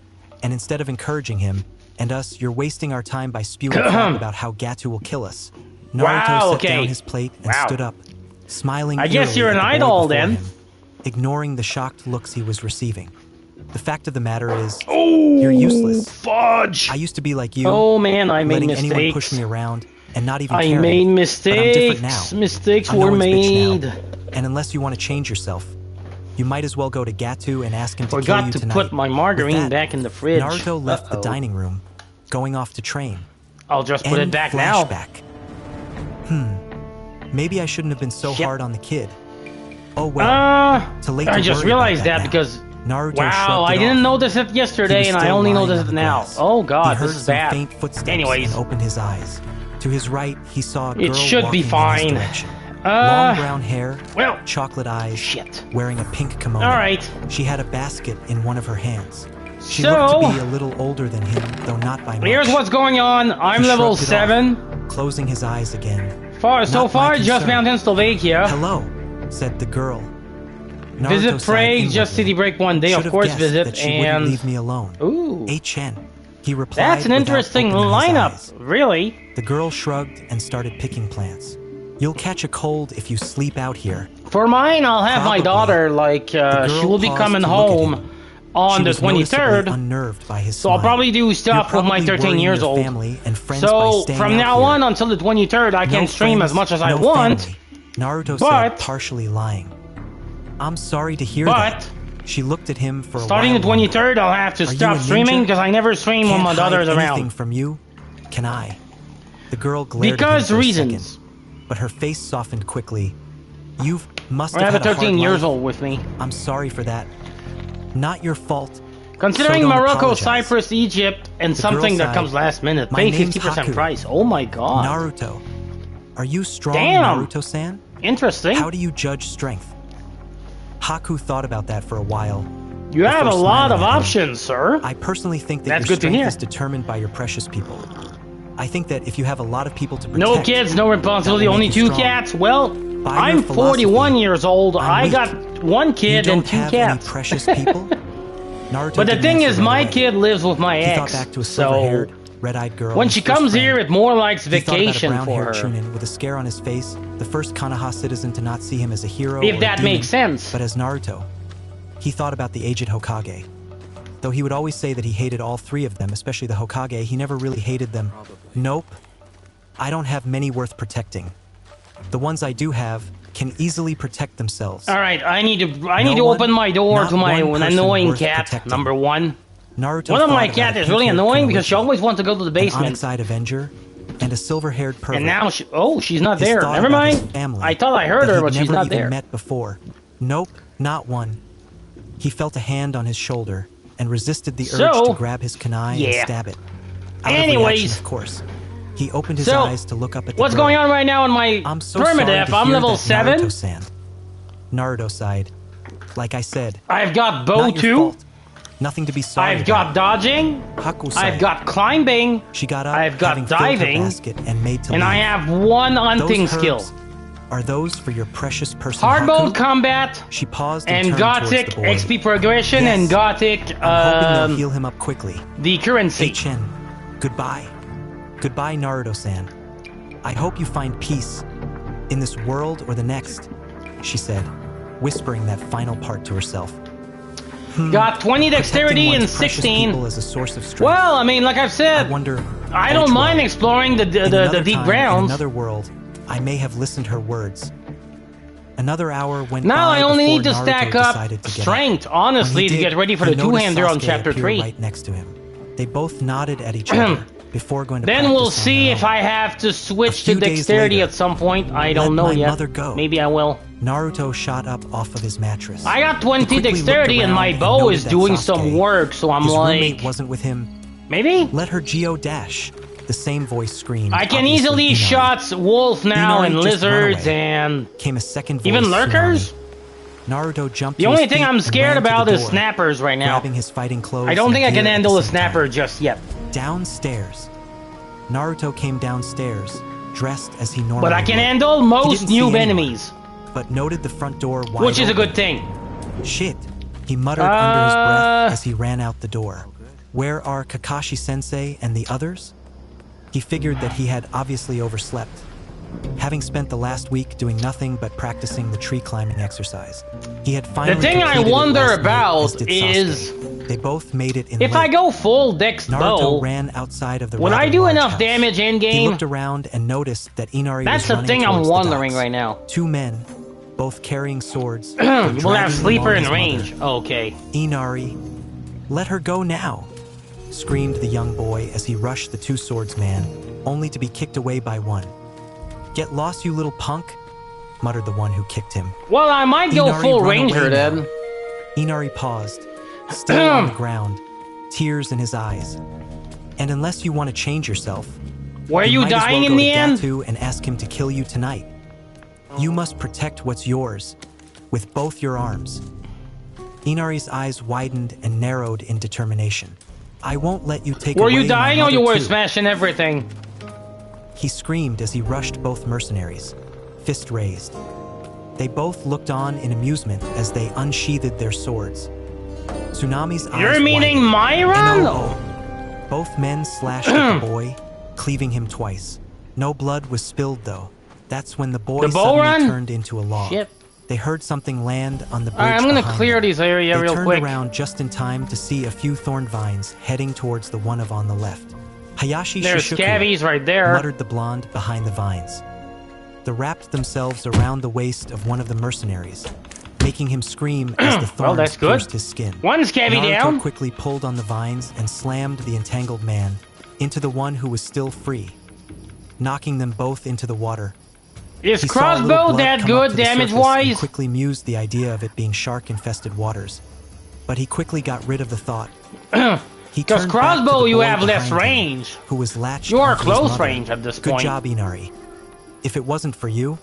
And instead of encouraging him and us, you're wasting our time by spewing crap about how Gato will kill us. Naruto Wow, set down okay. his plate and Wow. stood up, smiling I guess eerily you're at an the boy idol before then. him, ignoring the shocked looks he was receiving. The fact of the matter is, Oh, you're useless. Fudge. I used to be like you, Oh man, I made letting mistakes. anyone push me around and not even I caring. made But I'm mistakes. different now. Mistakes I'm no were one's bitch made. now. And unless you want to change yourself, you might as well go to Gatu and ask him to kill Forgot you to tonight. put my margarine With that, back in the fridge. Naruto left the Uh-oh. dining room, going off to train. I'll just put it End back now. flashback. Maybe I shouldn't have been so Shit. hard on the kid. Oh well. Too late to I just worry realized about that now. because Naruto wow, shrugged I it didn't off. notice it He yesterday, was and I still only lying noticed on it the now. grass. Oh God, he heard this is some bad. faint footsteps Anyways, and opened his eyes. To his right, he saw a girl it should walking be fine. in his direction. Long brown hair, well, chocolate eyes, shit. wearing a pink kimono. All right. She had a basket in one of her hands. She So, looked to be a little older than him, though not by much. here's what's going on. I'm He level shrugged it 7. off, closing his eyes again. So Not far, my just concern. Mountain Slovakia. Hello, said the girl. Naruto Visit sighed Prague, just inwardly. city break one day, Should of have course, guessed visit, that she wouldn't and... leave me alone. Ooh. H.N. He replied. That's an without interesting opening his lineup, eyes. really. The girl shrugged and started picking plants. You'll catch a cold if you sleep out here. For mine, I'll have my Probably. daughter, like, she will be paused coming to look at home him. on She the was noticeably 23rd. unnerved by his So I'll smile. probably do stuff You're with my probably 13 worrying years your old. family and friends by So staying from out now here. on until the 23rd, I can No stream friends, as much as I no want. family. Naruto But- said, partially lying. I'm sorry to hear But that. She looked at him for starting a the while 23rd, I'll have to Are you stop a streaming ninja? because I never stream when Can't my daughter's hide anything around. from you, can I? The girl glared Because at him for reasons. a second, but her face softened quickly. You must I have have a had 13 hard years life. old with me. I'm sorry for that. Not your fault. Considering So don't Morocco, apologize. Cyprus, Egypt, and The girl something that sighed. comes last minute, My pay name's 50% Haku. price. Oh my god. Naruto. Are you strong, Damn. Naruto-san? Interesting. How do you judge strength? Haku thought about that for a while. You have a before lot of smiling at him. options, sir. I personally think that That's your good to strength hear. is determined by your precious people. I think that if you have a lot of people to protect... No kids, no responsibility, that will only make you 2 strong. cats. Well, By I'm your 41 philosophy, years old. I'm I weak. got 1 kid you and don't 2 have cats. any precious people? Naruto But the didn't thing answer is, right my away. kid lives with my He ex. thought back to a So silver-haired, red-eyed girl. when his she first comes friend. here, it more likes He thought about a vacation for brown-haired her. Chunin with a scare on his face, the first Konoha citizen to not see him as a hero If or a that demon, makes sense. but as Naruto. He thought about the aged Hokage. Though he would always say that he hated all 3 of them, especially the Hokage, he never really hated them. Nope. I don't have many worth protecting. The ones I do have can easily protect themselves. All right, I need to No open one, my door not to my one person annoying worth cat. protecting. Number 1. Naruto One of thought my about cats a is really pink-haired annoying because she Kunoichi, always wants to go to the an basement. onyx-eyed Avenger, and a silver-haired pervert. And now she's not His there. thought Never about his mind. family I thought I heard that her, he'd but she's never not even there. met before. Nope, not one. He felt a hand on his shoulder and resisted the urge So, to grab his kunai and yeah. stab it. Out of Anyways. reaction, of course. He opened his So, eyes to look up at the what's girl. going on right now in my I'm so sorry primitive? to I'm hear level that, 7. Naruto-san. Naruto sighed. Like I said, I've got bow not your 2. fault. Nothing to be sorry I've about. got dodging. Haku I've sighed. got climbing. She got up, I've got having filled her diving, basket and made to And leave. I have 1 hunting Those skill. herbs, are those for your precious person Hard mode Haku? combat She paused and turned gothic towards the boy. XP progression Yes. and gothic I'm hoping they'll heal him up quickly. the currency. H.N. Goodbye. Goodbye, Naruto-san. I hope you find peace in this world or the next, she said, whispering that final part to herself. Got 20 dexterity Protecting and one's precious 16. people is a source of strength. Well, I mean, like I've I said, wonder. I don't which mind way. exploring the In another deep time, grounds. In another world, I may have listened her words. Another hour went Now by I only before need to Naruto stack up decided to get up. strength, When honestly, he to did, get ready for he the noticed two-hander on Sasuke chapter appear 3. right next to him. They both nodded at each other before going to Then practice we'll on see their if own. I have to switch to few days dexterity later, at some point. I let don't know my yet. mother go. Maybe I will. Naruto shot up off of his mattress. I got 20 quickly dexterity looked and my around and bow noted is that doing Sasuke, some work, so I'm his like... roommate wasn't with him. Maybe? Let her Geo dash. The same voice screamed. I can obviously easily Inari. shots wolf now Inari and just run lizards away. and... Came a second voice. Even lurkers? Tsunami. Naruto jumped The to only his thing feet I'm and scared ran to about the is door, snappers right now. grabbing his fighting clothes. I don't think I and can gear at handle the a same snapper time. just yet. Downstairs. Naruto came downstairs, dressed as he normally But I can would. handle He most didn't see noob anyone, enemies. but noted the front door wide Which is a open. good thing. Shit, he muttered under his breath as he ran out the door. Where are Kakashi-sensei and the others? He figured that he had obviously overslept, having spent the last week doing nothing but practicing the tree climbing exercise. He had finally thing I completed it wonder last night, about as did is- Sasuke. They both made it in If late. I go full dex Naruto bow, ran outside of the would rather I do large enough house. damage in He game? looked around and noticed that Inari That's was the running thing I'm towards the wondering docks. right now. 2 men, both carrying swords. We'll have dragging sleeper along in his range. mother. Okay. Inari, let her go now, screamed the young boy as he rushed the 2 swordsman, only to be kicked away by one. Get lost, you little punk. muttered the one who kicked him. Well, I might go Inari, full run ranger away then. now. Inari paused, still on the ground, tears in his eyes. And unless you want to change yourself, Were you might as dying well in go the to end? Gatu and ask him to kill you tonight. You must protect what's yours with both your arms. Inari's eyes widened and narrowed in determination. I won't let you take Were away you dying my or you mother were too. smashing everything? He screamed as he rushed both mercenaries, fist raised. They both looked on in amusement as they unsheathed their swords. Tsunami's eyes You're meaning widened. Myra? And No. both men slashed at the boy, cleaving him twice. No blood was spilled though. That's when the boy The bow suddenly run? turned into a log. Shit. They heard something land on the bridge. Alright, I'm gonna behind clear them. this area They real turned quick. around just in time to see a few thorn vines heading towards the one on the left. Hayashi There's Shishuku, scabbies right there. muttered the blonde behind the vines. They wrapped themselves around the waist of one of the mercenaries, making him scream as the thorns Well, that's good. pierced his skin. One scabby Naruto down. quickly pulled on the vines and slammed the entangled man into the one who was still free, knocking them both into the water. Is He saw a little crossbow blood that come up good to the surface and damage-wise? quickly mused the idea of it being shark-infested waters. But he quickly got rid of the thought. He Because turned back to crossbow, the you boy have less behind him, range. who was latched You are onto his close mother. range at this Good point. job, Inari. If it wasn't for you,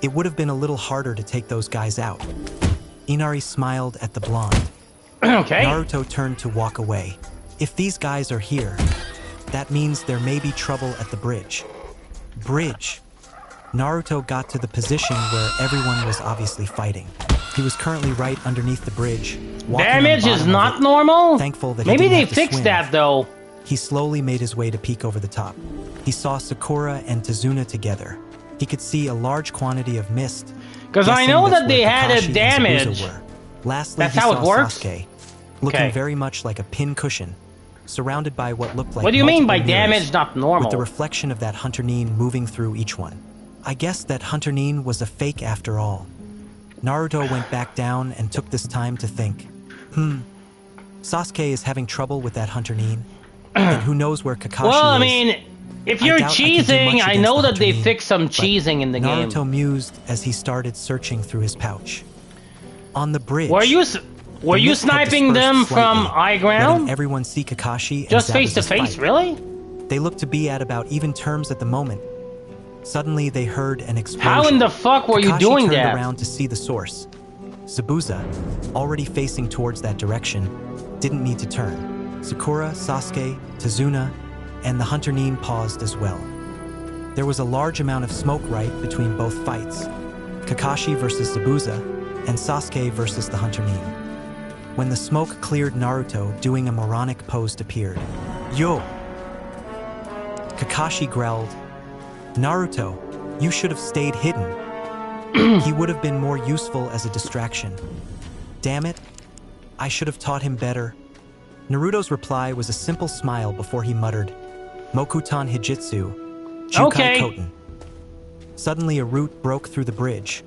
it would have been a little harder to take those guys out. Inari smiled at the blonde. Okay. Naruto turned to walk away. If these guys are here, that means there may be trouble at the bridge. Bridge. Naruto got to the position where everyone was obviously fighting. He was currently right underneath the bridge. walking on the Damage is bottom of not it, normal? Thankful that he Maybe didn't they have to fixed swim. that though. He slowly made his way to peek over the top. He saw Sakura and Tazuna together. He could see a large quantity of mist. Because I guessing know that's that they where had Kakashi a and damage. Zabuza were. Lastly, That's he how saw it works? Sasuke, looking Okay. very much like a pin cushion, surrounded by what looked like What do you mean by multiple mirrors, damage not normal? with the reflection of that Hunter Nin moving through each one. I guess that Hunter Nin was a fake after all. Naruto went back down and took this time to think. Sasuke is having trouble with that Hunter Nin, and who knows where Kakashi Well, I is. mean, if I you're doubt I can do cheesing, much I against know the that they Hunter Nin, fixed some but cheesing in the game. Naruto mused as he started searching through his pouch. On the bridge. Were you the mist had sniping them dispersed from slightly, high letting ground? everyone see Kakashi and Just face to Zabuza's face, fight. really? They looked to be at about even terms at the moment. Suddenly, they heard an explosion. How in the fuck were you Kakashi doing turned that? around to see the source. Zabuza, already facing towards that direction, didn't need to turn. Sakura, Sasuke, Tazuna, and the Hunter Nin paused as well. There was a large amount of smoke right between both fights. Kakashi versus Zabuza, and Sasuke versus the Hunter Nin. When the smoke cleared, Naruto, doing a moronic pose, appeared. Yo! Kakashi growled, Naruto, you should have stayed hidden. He would have been more useful as a distraction. Damn it, I should have taught him better. Naruto's reply was a simple smile before he muttered, Mokuton Hijitsu, Jukai Okay. Koten. Suddenly a root broke through the bridge,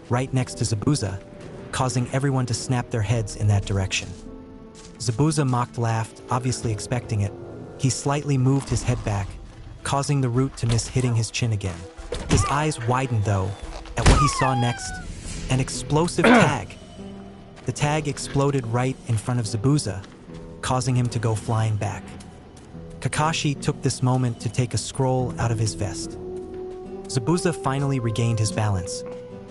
right next to Zabuza, causing everyone to snap their heads in that direction. Zabuza mocked laughed, obviously expecting it. He slightly moved his head back, causing the root to miss hitting his chin again. His eyes widened, though, at what he saw next, an explosive tag. The tag exploded right in front of Zabuza, causing him to go flying back. Kakashi took this moment to take a scroll out of his vest. Zabuza finally regained his balance,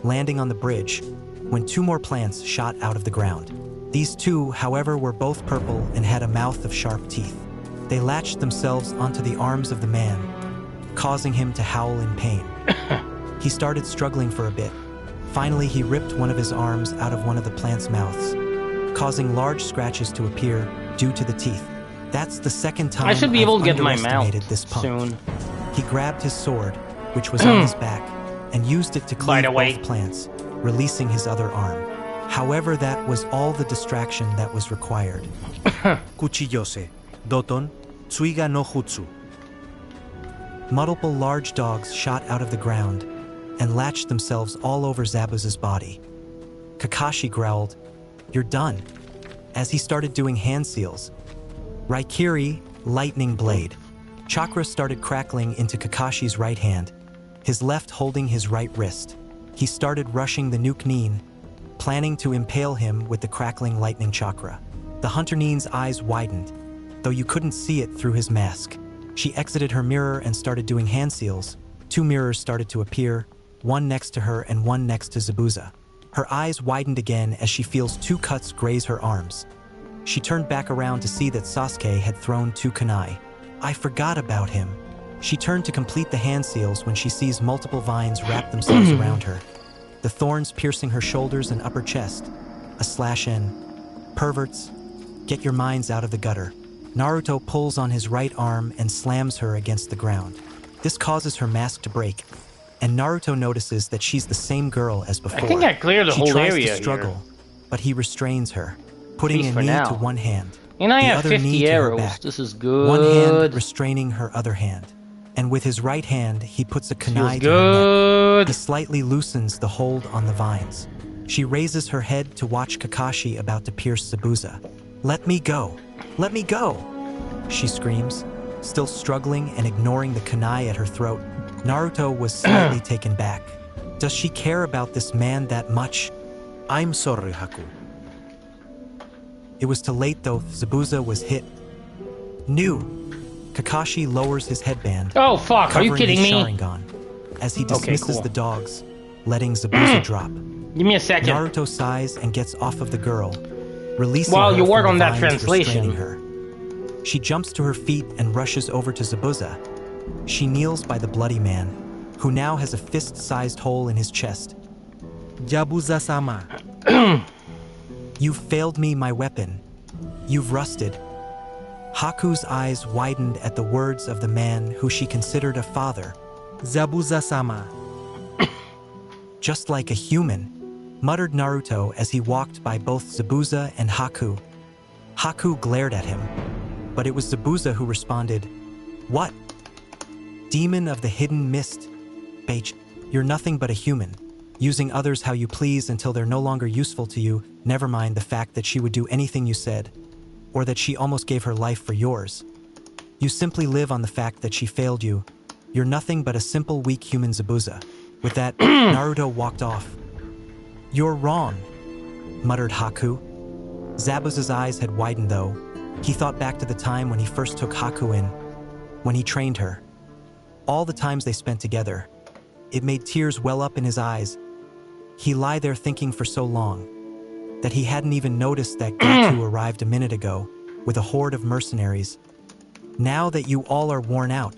landing on the bridge, when two more plants shot out of the ground. These two, however, were both purple and had a mouth of sharp teeth. They latched themselves onto the arms of the man, causing him to howl in pain. He started struggling for a bit. Finally, he ripped one of his arms out of one of the plant's mouths, causing large scratches to appear due to the teeth. That's the second time I should be able to get my mount underestimated this punk. soon. He grabbed his sword, which was on his back, and used it to By cleave the way. both plants, releasing his other arm. However, that was all the distraction that was required. Kuchiyose, Doton, Tsuiga no Jutsu. Multiple large dogs shot out of the ground and latched themselves all over Zabuza's body. Kakashi growled, "You're done," as he started doing hand seals. Raikiri, lightning blade. Chakra started crackling into Kakashi's right hand, his left holding his right wrist. He started rushing the Nuke Nin, planning to impale him with the crackling lightning chakra. The Hunter Nin's eyes widened, though you couldn't see it through his mask. She exited her mirror and started doing hand seals. 2 mirrors started to appear, one next to her and one next to Zabuza. Her eyes widened again as she feels 2 cuts graze her arms. She turned back around to see that Sasuke had thrown 2 kunai. I forgot about him. She turned to complete the hand seals when she sees multiple vines wrap themselves around her. The thorns piercing her shoulders and upper chest. A slash in. Perverts, get your minds out of the gutter. Naruto pulls on his right arm and slams her against the ground. This causes her mask to break, and Naruto notices that she's the same girl as before. I think I cleared the whole area She tries to struggle, but he restrains her, putting a knee to one hand. And I the have other 50 knee to her arrows. back, This is good. one hand restraining her other hand. And with his right hand, he puts a kunai to her neck. He slightly loosens the hold on the vines. She raises her head to watch Kakashi about to pierce Zabuza. Let me go! Let me go! She screams, still struggling and ignoring the kunai at her throat. Naruto was slightly taken back. Does she care about this man that much? I'm sorry, Haku. It was too late though. Zabuza was hit. New. Kakashi lowers his headband. Oh fuck, are you kidding me? Sharingan, as he dismisses the dogs, letting Zabuza drop. Give me a second. Naruto sighs and gets off of the girl, releasing While her you work from on the that vines translation. restraining her. She jumps to her feet and rushes over to Zabuza. She kneels by the bloody man, who now has a fist-sized hole in his chest. Zabuza-sama. You've failed me, my weapon. You've rusted. Haku's eyes widened at the words of the man who she considered a father. Zabuza-sama. Just like a human, muttered Naruto as he walked by both Zabuza and Haku. Haku glared at him, but it was Zabuza who responded, What? Demon of the hidden mist. Beige, you're nothing but a human, using others how you please until they're no longer useful to you, never mind the fact that she would do anything you said, or that she almost gave her life for yours. You simply live on the fact that she failed you. You're nothing but a simple, weak human, Zabuza. With that, Naruto walked off. You're wrong, muttered Haku. Zabuza's eyes had widened though. He thought back to the time when he first took Haku in, when he trained her. All the times they spent together. It made tears well up in his eyes. He lay there thinking for so long that he hadn't even noticed that Gaku arrived a minute ago with a horde of mercenaries. Now that you all are worn out,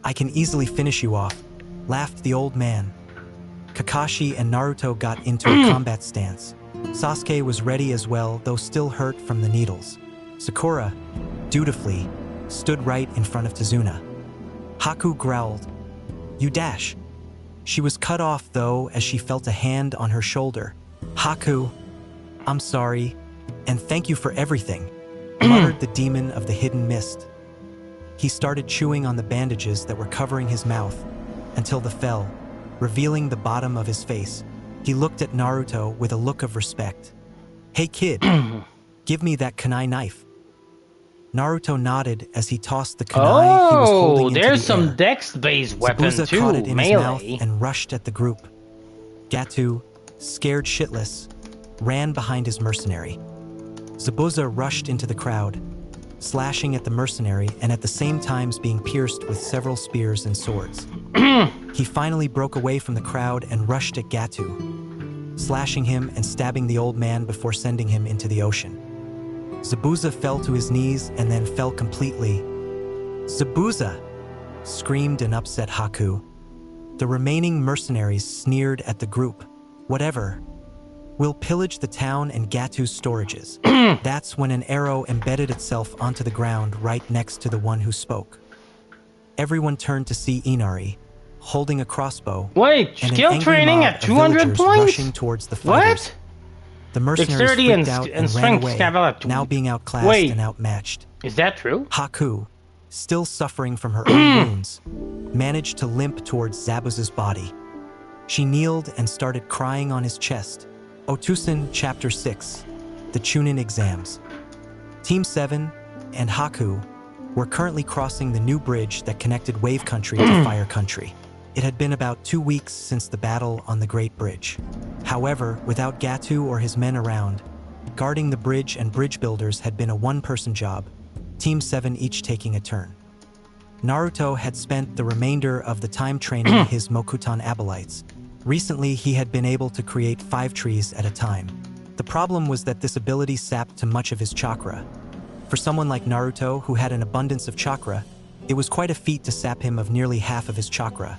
I can easily finish you off, laughed the old man. Kakashi and Naruto got into a combat stance. Sasuke was ready as well, though still hurt from the needles. Sakura, dutifully, stood right in front of Tazuna. Haku growled, You dash. She was cut off though as she felt a hand on her shoulder. Haku, I'm sorry, and thank you for everything, muttered the demon of the hidden mist. He started chewing on the bandages that were covering his mouth until they fell, revealing the bottom of his face. He looked at Naruto with a look of respect. Hey kid, give me that kunai knife. Naruto nodded as he tossed the kunai he was holding into the air. There's some dex-based weapon Zabuza too, caught it in his mouth melee. and rushed at the group. Gatu, scared shitless, ran behind his mercenary. Zabuza rushed into the crowd, slashing at the mercenary and at the same time being pierced with several spears and swords. He finally broke away from the crowd and rushed at Gatu, slashing him and stabbing the old man before sending him into the ocean. Zabuza fell to his knees and then fell completely. Zabuza! Screamed an upset Haku. The remaining mercenaries sneered at the group. Whatever. We'll pillage the town and Gatu's storages. That's when an arrow embedded itself onto the ground right next to the one who spoke. Everyone turned to see Inari, holding a crossbow. Wait, and skill an angry training mob at of 200 villagers points? rushing towards the fighters. What? The mercenaries Dexterity freaked and out and ran strength away, scale at now being outclassed Wait. and outmatched. Is that true? Haku, still suffering from her own wounds, managed to limp towards Zabuza's body. She kneeled and started crying on his chest. Otusen Chapter 6, The Chunin Exams. Team 7 and Haku were currently crossing the new bridge that connected Wave Country to Fire Country. It had been about 2 weeks since the battle on the Great Bridge. However, without Gatu or his men around, guarding the bridge and bridge builders had been a one-person job, Team 7 each taking a turn. Naruto had spent the remainder of the time training his Mokuton Abelites. Recently, he had been able to create 5 trees at a time. The problem was that this ability sapped to much of his chakra. For someone like Naruto, who had an abundance of chakra, it was quite a feat to sap him of nearly half of his chakra,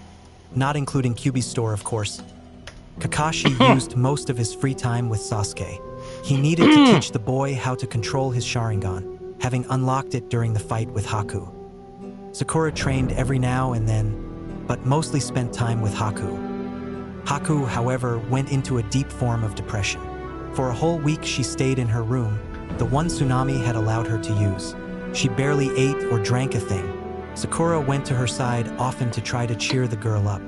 not including Kyuubi's store, of course. Kakashi used most of his free time with Sasuke. He needed to teach the boy how to control his Sharingan, having unlocked it during the fight with Haku. Sakura trained every now and then, but mostly spent time with Haku. Haku, however, went into a deep form of depression. For a whole week she stayed in her room, the one Tsunami had allowed her to use. She barely ate or drank a thing. Sakura went to her side often to try to cheer the girl up.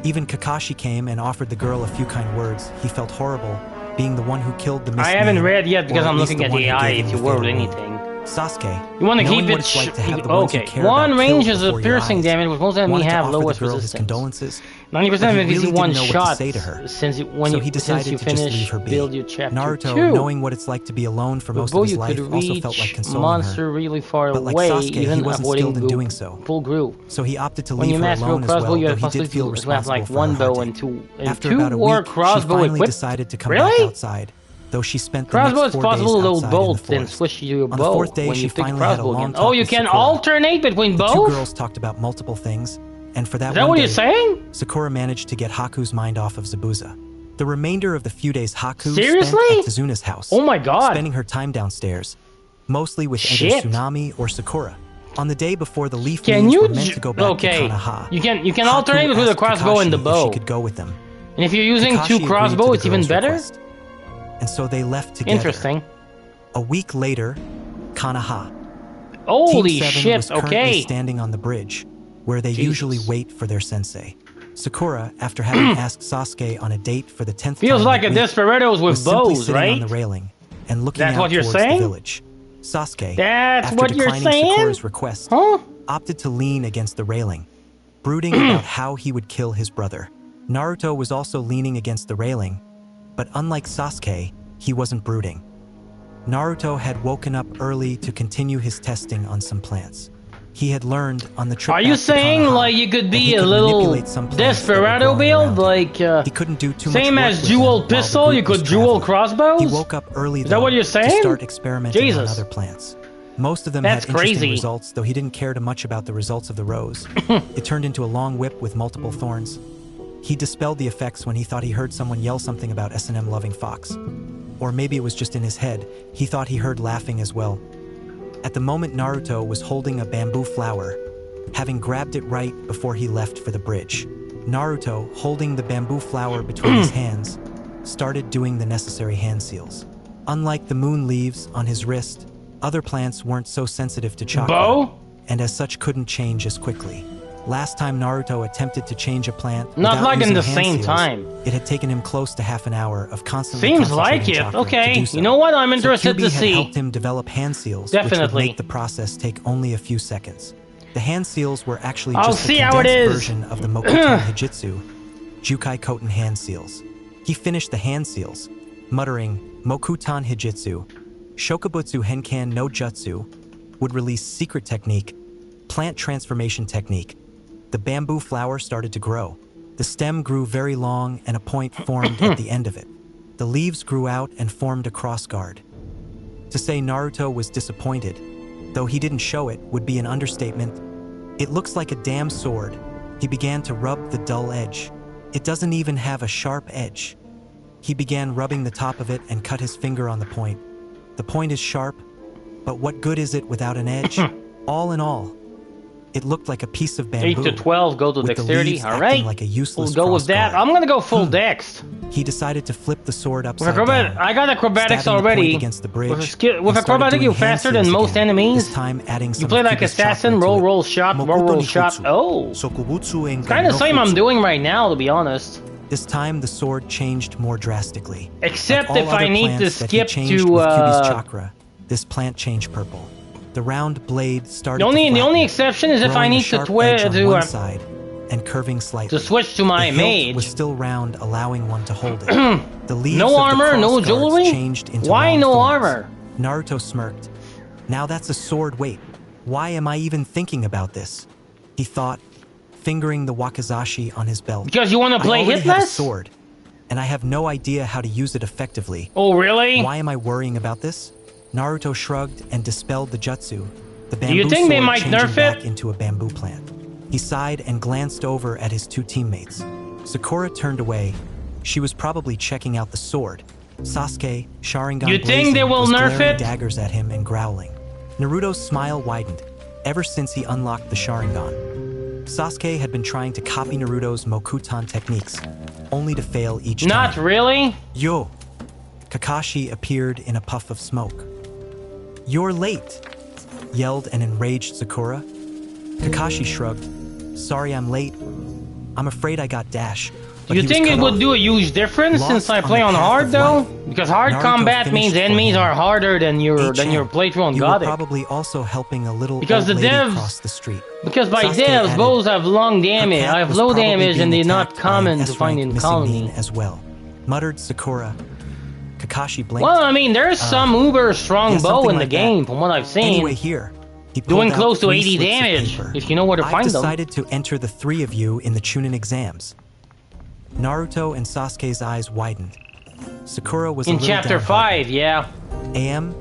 Even Kakashi came and offered the girl a few kind words. He felt horrible, being the one who killed the Mist I haven't Man, read yet because or I'm looking at least the AI one who gave if him you the wrote fatal wound. anything. Sasuke, You want to knowing keep what it it's like to have the ones you okay. care One about range killed is a before your piercing eyes, damage, which most enemies wanted to have offer the lowest girl his resistance. condolences, 90% but he of it is really one didn't know what to shot say to her. since So since he decided you to just leave finish her be. build your chapter Naruto, 2. knowing what it's like to be alone for most of Before his you life, could also reach felt like consoling monster her. really far But like away, Sasuke, he even wasn't avoiding skilled in doing so. full group. So he opted to When leave you her master alone a as crossbow, well, you though have he did possibility feel to have responsible like for one her bow and hunting. two After about a or week, she crossbow finally equipped. decided to come Really? back outside, though she spent the Crossbow next is 4 days possible to load outside in the both, then forest. switch to your On the bow 4th day, when she you pick finally had a crossbow long again. talk Oh, you with can Sakura. alternate between The both? 2 girls talked about multiple things, and for that Is that one what day, you're saying? Sakura managed to get Haku's mind off of Zabuza. The remainder of the few days Haku Seriously? spent at Tazuna's house, Oh my god. spending her time downstairs, mostly with either Shit. Tsunami or Sakura. On the day before the leaf Can means you were meant to go back to Konoha, You can Haku alternate between the asked crossbow and the Kakashi if bow. she could go with them. And if you're using Kakashi 2 agreed to crossbow, the it's even girl's better? request. And so they left together. Interesting. A week later, Konoha. Holy Team 7 shit, was currently okay. standing on the bridge, where they Jesus. usually wait for their sensei. Sakura, after having asked Sasuke on a date for the 10th Feels time like that a week, Desperados was with simply bows, sitting on right? the railing and looking That's out what you're towards saying? the village. Sasuke, That's after what you're declining saying? Sakura's request, Huh? opted to lean against the railing, brooding about how he would kill his brother. Naruto was also leaning against the railing, but unlike Sasuke, he wasn't brooding. Naruto had woken up early to continue his testing on some plants. He had learned on the trip Are you back to saying Konoha like you could that be he a could little manipulate some plants that were Desperado growing build? around him. Like, He couldn't do too same much work as with dual them while the pistol, you group was could dual traveling. crossbows? He woke up early, Is that though, what you're to saying? start experimenting Jesus. on other plants. Most of them That's had interesting crazy. results, though he didn't care too much about the results of the rose. It turned into a long whip with multiple thorns. He dispelled the effects when he thought he heard someone yell something about S&M loving Fox. Or maybe it was just in his head. He thought he heard laughing as well. At the moment, Naruto was holding a bamboo flower, having grabbed it right before he left for the bridge. Naruto, holding the bamboo flower between his hands, started doing the necessary hand seals. Unlike the moon leaves on his wrist, other plants weren't so sensitive to chakra, Bow? and as such couldn't change as quickly. Last time Naruto attempted to change a plant Not without like in using the hand same seals, time. it had taken him close to half an hour of constantly Seems like concentrating it. chakra to Okay. do so. You know what? I'm So interested Kyuubi to had see. helped him develop hand seals, which would Definitely. make the process take only a few seconds. The hand seals were actually I'll just see a how it condensed is. version of the Mokuton Hijitsu, Jukai Koten hand seals. He finished the hand seals, muttering, Mokuton Hijitsu, Shokubutsu Henkan no Jutsu, would release secret technique, plant transformation technique. The bamboo flower started to grow. The stem grew very long and a point formed at the end of it. The leaves grew out and formed a cross guard. To say Naruto was disappointed, though he didn't show it, would be an understatement. It looks like a damn sword. He began to rub the dull edge. It doesn't even have a sharp edge. He began rubbing the top of it and cut his finger on the point. The point is sharp, but what good is it without an edge? All in all, it looked like a piece of 8 bamboo. to 12, go to with the dexterity. leaves All acting right. like a useless We'll go with cross that. guard. I'm gonna go full dex. He decided to flip the sword With upside acrobat, down. I got acrobatics stabbing the point already. against the bridge, With, and with started acrobatic, doing you're hand faster than seals most again, enemies. This time adding some You play of like Kyuubi's assassin, chakra to roll, it. roll, shot, roll, roll, shot. Oh, kind of same I'm doing right now, to be honest. This time, the sword changed more drastically. Except Like all if I other need to plants that he skip changed to with Kyuubi's chakra, this plant changed purple. The round blade started the only to flatten, exception is if I growing a need to sharp edge on one side and curving slightly. To switch to my the hilt mage. was still round, allowing one to hold it. The leaves No of the armor, no cross guards jewelry? changed into Why long no thorns. armor? Naruto smirked. Now that's a sword weight. Why am I even thinking about this? He thought, fingering the wakizashi on his belt. Because you want to play I already have a hitless? sword, and I have no idea how to use it effectively. Oh, really? Why am I worrying about this? Naruto shrugged and dispelled the jutsu. The bamboo you think they sword might changing nerf back it? into a bamboo plant. He sighed and glanced over at his two teammates. Sakura turned away. She was probably checking out the sword. Sasuke, Sharingan You think blazing, they will was nerf glaring it? daggers at him and growling. Naruto's smile widened. Ever since he unlocked the Sharingan, Sasuke had been trying to copy Naruto's Mokuton techniques, only to fail each time. Not really? Yo! Kakashi appeared in a puff of smoke. You're late! Yelled an enraged Sakura. Kakashi shrugged. Sorry I'm late. I'm afraid I got dash. Do you think it would do a huge difference since I play on hard though? Because hard combat means enemies are harder than your playthrough on You were Gothic. probably also helping a little Because old the lady devs- cross the street. Because by Sasuke devs, added, bows have long damage. "Her cat I have was low probably damage and being they're not attacked by an common to S-rank find in missing colony. mean as well," muttered Sakura. Kakashi blinked. Well, I mean, there's some uber strong yeah, bow something in the like that. game, from what I've seen. Anyway, here. He pulled Doing out close to 3 80 slips of damage, paper. if you know where to I've find them. decided to enter the 3 of you in the Chunin exams. Naruto and Sasuke's eyes widened. Sakura was a In little chapter downhearted. 5, yeah. Am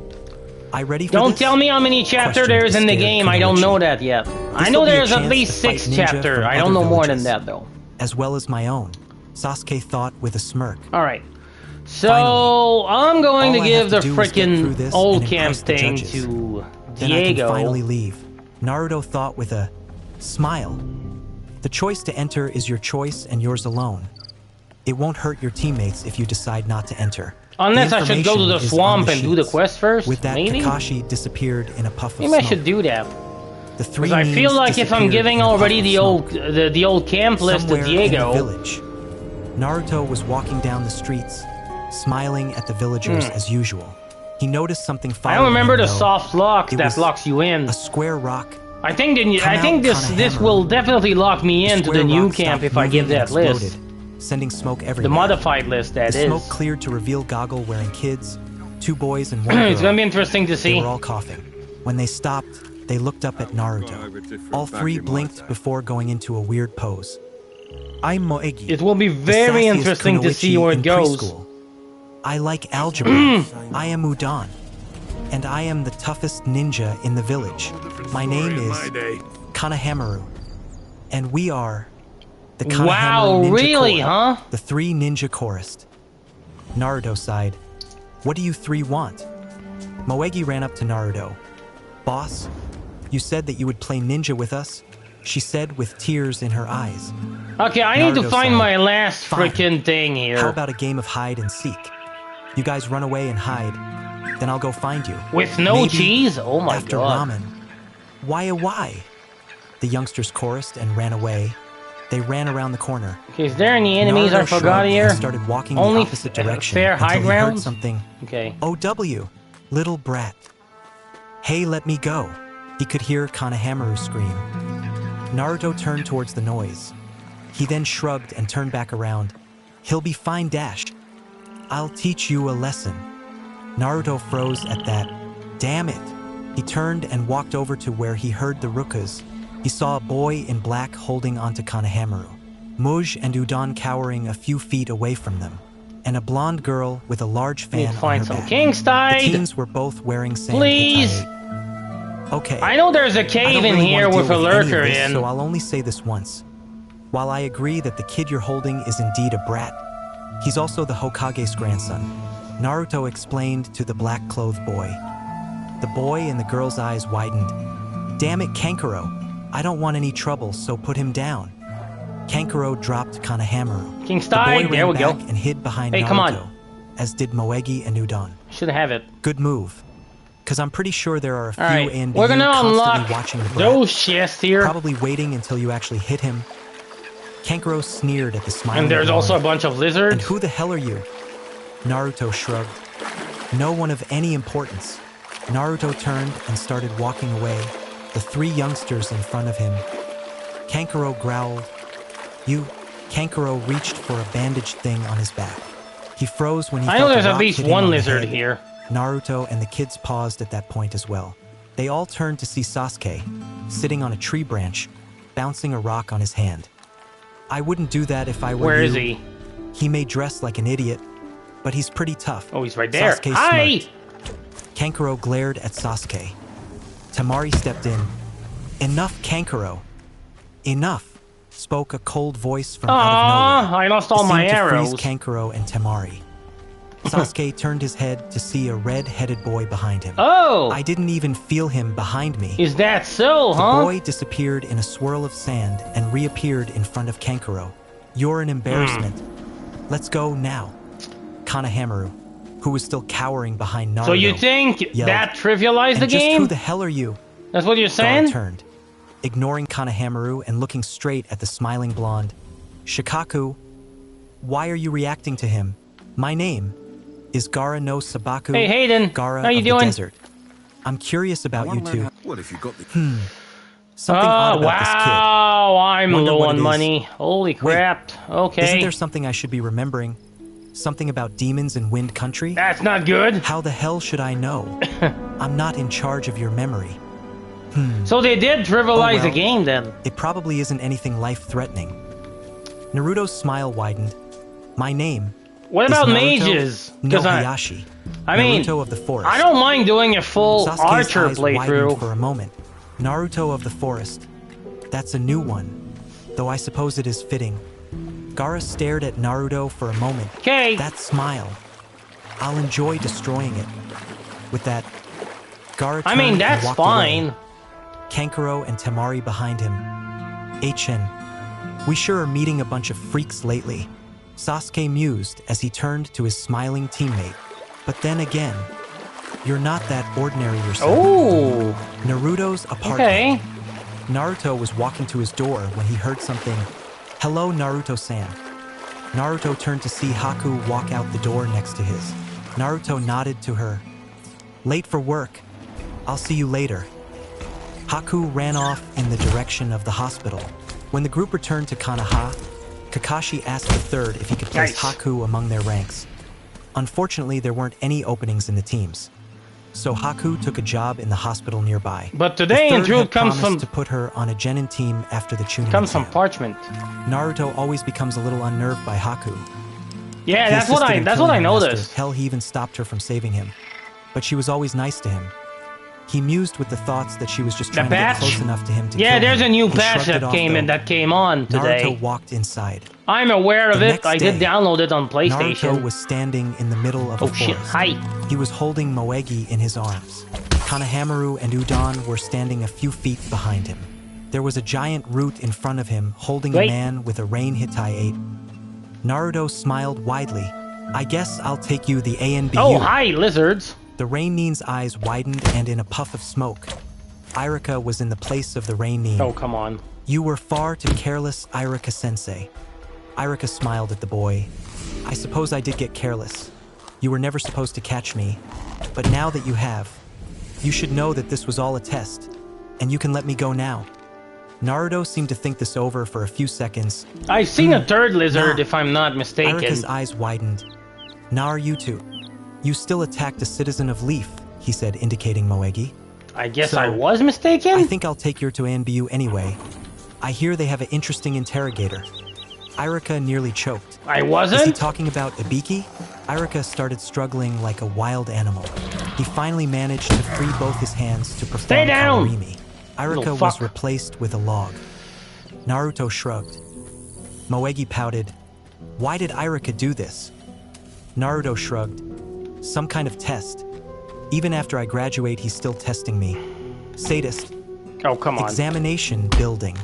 I ready for Don't this? tell me how many chapter Questioned there is in the scared game. I don't know Kunoichi. that yet. I know will be a there's at chance least to fight 6 ninja chapter. from I don't other know more than villages, that though. as well as my own, Sasuke thought with a smirk. All right. So Finally, I'm going to all I give the have to do is get through freaking this old and camp impress the thing judges. to Then I can Diego. finally leave. Naruto thought with a smile. The choice to enter is your choice and yours alone. It won't hurt your teammates if you decide not to enter. Unless The I should go to information the is on swamp and do the sheets. quest first. With that, maybe? Kakashi disappeared in a puff of Maybe I smoke. should do that. The 3 Because I feel memes like if I'm disappeared giving in a puff already of the smoke. old camp list to Somewhere in the Diego. village, Naruto was walking down the streets, smiling at the villagers as usual. He noticed something I following don't remember him, the though. soft lock It that was locks you in. A square rock. I think Come this out, this Kanehama. will definitely lock me into Square the new rock camp stopped if I moving give and that list. exploded, sending smoke The everywhere. modified list, that The is. smoke cleared to reveal goggle-wearing kids, 2 boys and 1 girl. It's gonna be interesting to They see. were all coughing. When they stopped, they looked up at Naruto. All 3 blinked before going into a weird pose. I'm Moegi. It will be The very sassiest interesting to see Kunoichi where in it goes. preschool. I like algebra. I am Udon. And I am the toughest ninja in the village. My name is Kanehamaru. And we are the Kanehamaru Wow, Ninja really, Corps. huh? The 3 ninja chorused. Naruto sighed. What do you 3 want? Moegi ran up to Naruto. Boss, you said that you would play ninja with us, she said with tears in her eyes. Okay, I need to Naruto find sighed. my last Fine. freaking thing here. How about a game of hide and seek? You guys run away and hide, then I'll go find you. With no Maybe cheese? Oh my after god. ramen. Why? The youngsters chorused and ran away. They ran around the corner. Okay, is there any enemies Naruto I forgot shrugged here? and started walking Only the opposite f- direction fair until high he heard grounds? something. Okay. OW, little brat. Hey, let me go. He could hear Kanehamaru scream. Naruto turned towards the noise. He then shrugged and turned back around. He'll be fine, Dash. I'll teach you a lesson. Naruto froze at that. Damn it. He turned and walked over to where he heard the rukas. He saw a boy in black holding onto Kanehamaru, Muj and Udon cowering a few feet away from them, and a blonde girl with a large Need fan to on find her some back. kings The tide. teens were both wearing sand Please. hits. Okay. I know there's a I cave don't in really here wanna with a deal with any of lurker this, in. So I'll only say this once. While I agree that the kid you're holding is indeed a brat, he's also the Hokage's grandson. Naruto explained to the black-clothed boy. The boy and the girl's eyes widened. Damn it, Kankuro. I don't want any trouble, so put him down. Kankuro dropped Kanehamaru. King's The boy tide. ran There we go. back and hid behind Hey, Naruto, come on. as did Moegi and Udon. Should have it. Good move. Because I'm pretty sure there are a few Alright, in we're gonna constantly unlock watching the brat. those chests here. Probably waiting until you actually hit him. Kankuro sneered at the smiling And there's boy. also a bunch of And lizards. who the hell are you? Naruto shrugged. No one of any importance. Naruto turned and started walking away, the 3 youngsters in front of him. Kankuro growled, You, Kankuro reached for a bandaged thing on his back. He froze when he I felt know there's a at rock least hitting one on the lizard head. here. Naruto and the kids paused at that point as well. They all turned to see Sasuke, sitting on a tree branch, bouncing a rock on his hand. I wouldn't do that if I were Where you. is he? He may dress like an idiot, but he's pretty tough. Oh, he's right there. Sasuke Hi! smirked. Kankuro glared at Sasuke. Tamari stepped in. Enough, Kankuro. Enough, spoke a cold voice from out of nowhere. I lost all It my seemed to arrows. freeze Kankuro and Tamari. Sasuke turned his head to see a red-headed boy behind him. Oh! I didn't even feel him behind me. Is that so, The huh? boy disappeared in a swirl of sand and reappeared in front of Kankuro. You're an embarrassment. Let's go now. Kanahamaru, who was still cowering behind Naruto, So you think yelled, that trivialized "And the just game? who the hell are you?" That's what you're Gara saying? turned, ignoring Kanahamaru and looking straight at the smiling blonde. Shikaku, why are you reacting to him? My name is Gara no Sabaku. Hey, Hayden. Gara How you of doing? the desert. I'm curious about you two. What if you got the... Something odd Oh, about this kid. wow. I'm Wonder low what on it is. money. Holy crap. Okay. Isn't there something I should be remembering? Something about demons in Wind Country? That's not good. How the hell should I know? I'm not in charge of your memory. So they did trivialize well. the game then. It probably isn't anything life-threatening. Naruto's smile widened. My name What is about Naruto mages? no 'Cause Hayashi. I mean, Naruto of the forest. I don't mind doing a full Sasuke's Archer eyes widened playthrough. for a moment. Naruto of the forest. That's a new one, though I suppose it is fitting. Gara stared at Naruto for a moment. Okay. That smile. I'll enjoy destroying it. With that, Gara I turned mean, and that's walked fine. away. Kankuro and Temari behind him. HN, we sure are meeting a bunch of freaks lately. Sasuke mused as he turned to his smiling teammate. But then again, you're not that ordinary yourself. Oh, Naruto's apartment. okay. Naruto was walking to his door when he heard something. Hello, Naruto-san. Naruto turned to see Haku walk out the door next to his. Naruto nodded to her. Late for work. I'll see you later. Haku ran off in the direction of the hospital. When the group returned to Konoha, Kakashi asked the third if he could place Nice. Haku among their ranks. Unfortunately, there weren't any openings in the teams, so Haku took a job in the hospital nearby. But The today in third truth had comes promised some to put her on a genin team after the Chunin some exam. parchment. Naruto always becomes a little unnerved by Haku. Yeah, He that's what assisted I in that's what killing I her master. noticed. Hell, he even stopped her from saving him. But she was always nice to him. He mused with the thoughts that she was just The trying to get patch? close enough to him to Yeah, kill there's him. a new He patch shrugged it that off, came in though. that came on today. Naruto walked inside. I'm aware of The it. next I did day, download it on Naruto PlayStation. was standing in the middle of Oh a shit! forest. Hi. He was holding Moegi in his arms. Kanahamaru and Udon were standing a few feet behind him. There was a giant root in front of him holding Wait. a man with a rain Hittite. Naruto smiled widely. I guess I'll take you the ANBU. Oh hi, lizards. The Rain Nin's eyes widened, and in a puff of smoke, Irika was in the place of the Rain Nin. Oh come on. You were far too careless, Irika-sensei. Irika smiled at the boy. I suppose I did get careless. You were never supposed to catch me, but now that you have, you should know that this was all a test, and you can let me go now. Naruto seemed to think this over for a few seconds. I've seen a third lizard, Nah. if I'm not mistaken. Irika's eyes widened. Now are you two? You still attacked a citizen of Leaf, he said, indicating Moegi. I guess So, I was mistaken. I think I'll take you to ANBU anyway. I hear they have an interesting interrogator. Irika nearly choked. I Is he wasn't. talking about Ibiki? Irika started struggling like a wild animal. He finally managed to free both his hands to perform Stay down! Kawarimi. Little Irika was fuck. replaced with a log. Naruto shrugged. Moegi pouted. Why did Irika do this? Naruto shrugged. Some kind of test. Even after I graduate, he's still testing me. Sadist. Oh come on. Examination building.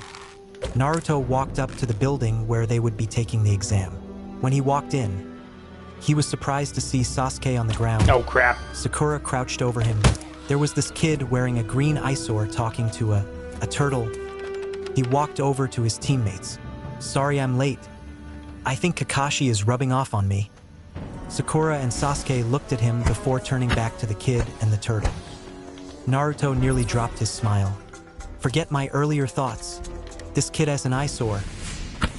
Naruto walked up to the building where they would be taking the exam. When he walked in, he was surprised to see Sasuke on the ground. Oh crap. Sakura crouched over him. There was this kid wearing a green eyesore talking to a turtle. He walked over to his teammates. Sorry I'm late. I think Kakashi is rubbing off on me. Sakura and Sasuke looked at him before turning back to the kid and the turtle. Naruto nearly dropped his smile. Forget my earlier thoughts. This kid has an eyesore.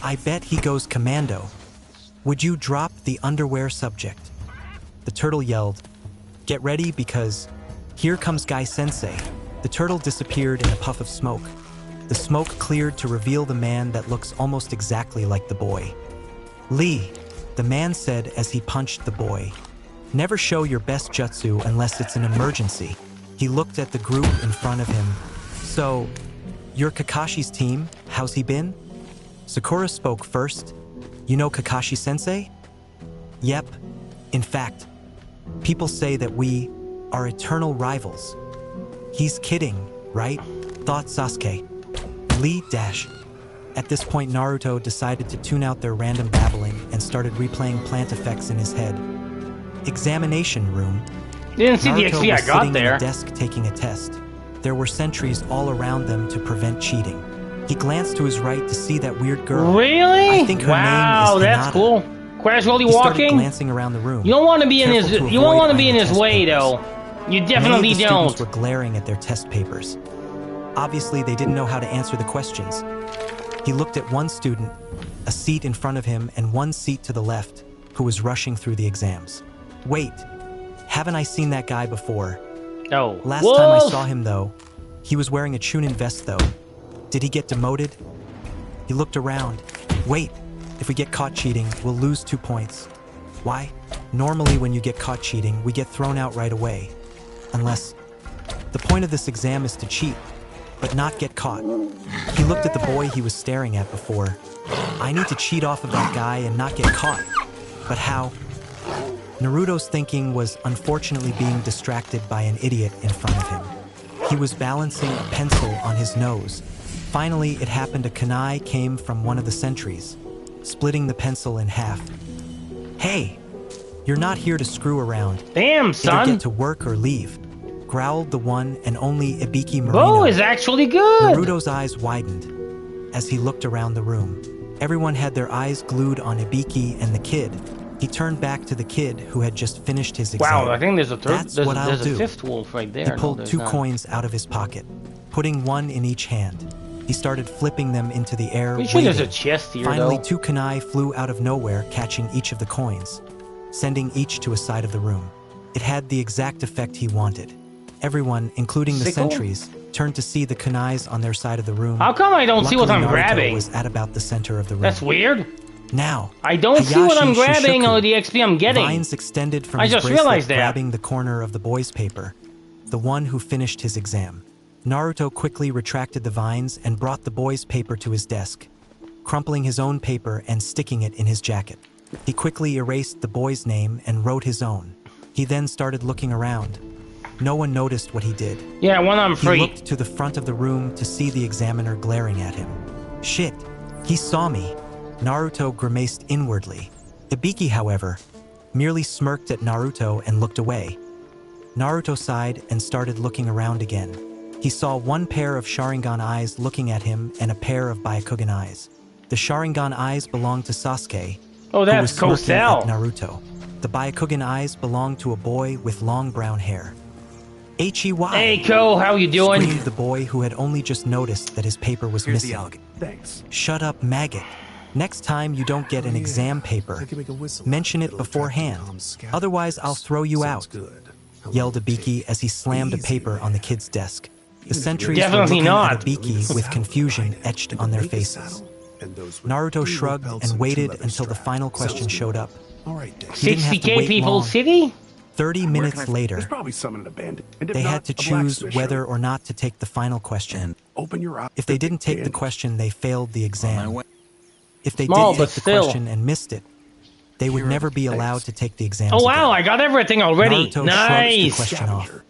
I bet he goes commando. Would you drop the underwear subject? The turtle yelled, "Get ready because here comes Guy Sensei." The turtle disappeared in a puff of smoke. The smoke cleared to reveal the man that looks almost exactly like the boy. "Lee," the man said as he punched the boy. "Never show your best jutsu unless it's an emergency." He looked at the group in front of him. "So, you're Kakashi's team? How's he been?" Sakura spoke first. "You know Kakashi-sensei?" "Yep. In fact, people say that we are eternal rivals." "He's kidding, right?" thought Sasuke. Lee dash. At this point, Naruto decided to tune out their random babbling and started replaying plant effects in his head. Examination room. Didn't see the Naruto XP I was got sitting there. at a desk taking a test. There were sentries all around them to prevent cheating. He glanced to his right to see that weird girl. Really? I think her wow, name is that's Hinata. cool. Casually He started walking. glancing around the room. You don't want to be in his. careful to You don't avoid want to be in eyeing his test way, papers. though. You Many definitely of the don't. students were glaring at their test papers. Obviously, they didn't know how to answer the questions. He looked at one student, a seat in front of him and one seat to the left, who was rushing through the exams. "Wait, haven't I seen that guy before?" Oh, Last time I saw him, though, he was wearing a Chunin vest, though. Did he get demoted? He looked around. "Wait, if we get caught cheating, we'll lose 2 points." "Why?" "Normally when you get caught cheating, we get thrown out right away. Unless... the point of this exam is to cheat, but not get caught." He looked at the boy he was staring at before. "I need to cheat off of that guy and not get caught. But how?" Naruto's thinking was unfortunately being distracted by an idiot in front of him. He was balancing a pencil on his nose. Finally, it happened a kunai came from one of the sentries, splitting the pencil in half. "Hey, you're not here to screw around. Damn, Either son. get to work or leave," growled the one and only Ibiki Marino. Bo is actually good. Naruto's eyes widened as he looked around the room. Everyone had their eyes glued on Ibiki and the kid. He turned back to the kid who had just finished his exam. Wow, I think there's a third. That's There's, what I'll there's a do. fifth wolf right there. He No, pulled there's 2 not. coins out of his pocket, putting one in each hand. He started flipping them into the air, Pretty sure there's a waiting. chest here, Finally, though. 2 kunai flew out of nowhere, catching each of the coins, sending each to a side of the room. It had the exact effect he wanted. Everyone, including the Sickle? sentries, turned to see the kunais on their side of the room. How come I don't see what Luckily, I'm Naruto grabbing? was at about the center of the room. That's weird. Now, I don't see what I'm Hayashi grabbing Shishuku. or the XP I'm getting. Vines extended from I his just bracelet, realized that. grabbing the corner of the boy's paper, the one who finished his exam. Naruto quickly retracted the vines and brought the boy's paper to his desk, crumpling his own paper and sticking it in his jacket. He quickly erased the boy's name and wrote his own. He then started looking around. No one noticed what he did. Yeah, when I'm He free. looked to the front of the room to see the examiner glaring at him. Shit, he saw me. Naruto grimaced inwardly. Ibiki, however, merely smirked at Naruto and looked away. Naruto sighed and started looking around again. He saw one pair of Sharingan eyes looking at him and a pair of Byakugan eyes. The Sharingan eyes belonged to Sasuke, Oh, who that's was smirking at Kosel. Naruto. The Byakugan eyes belonged to a boy with long brown hair. H-E-Y. Hey, Ko, how you doing? Screamed the boy who had only just noticed that his paper was Here's the missing. alligator. Thanks. Shut up, maggot. Next time you don't get an exam paper, mention it beforehand. Otherwise, I'll throw you out, yelled Ibiki as he slammed a paper on the kid's desk. The sentries were Definitely looking not. at Ibiki with confusion etched on their faces. Naruto shrugged and waited until the final question showed up. He didn't have to 60K wait people long. city? 30 minutes later, There's probably some in an abandoned. And if they not, had to a black choose Swiss whether shirt. or not to take the final question. Open your eyes. If they didn't take the question, they failed the exam. If they Small, did but take the still. question and missed it, they would never be allowed to take the exam. Oh, wow, I got everything already. Naruto shrugged the Nice. question off. Come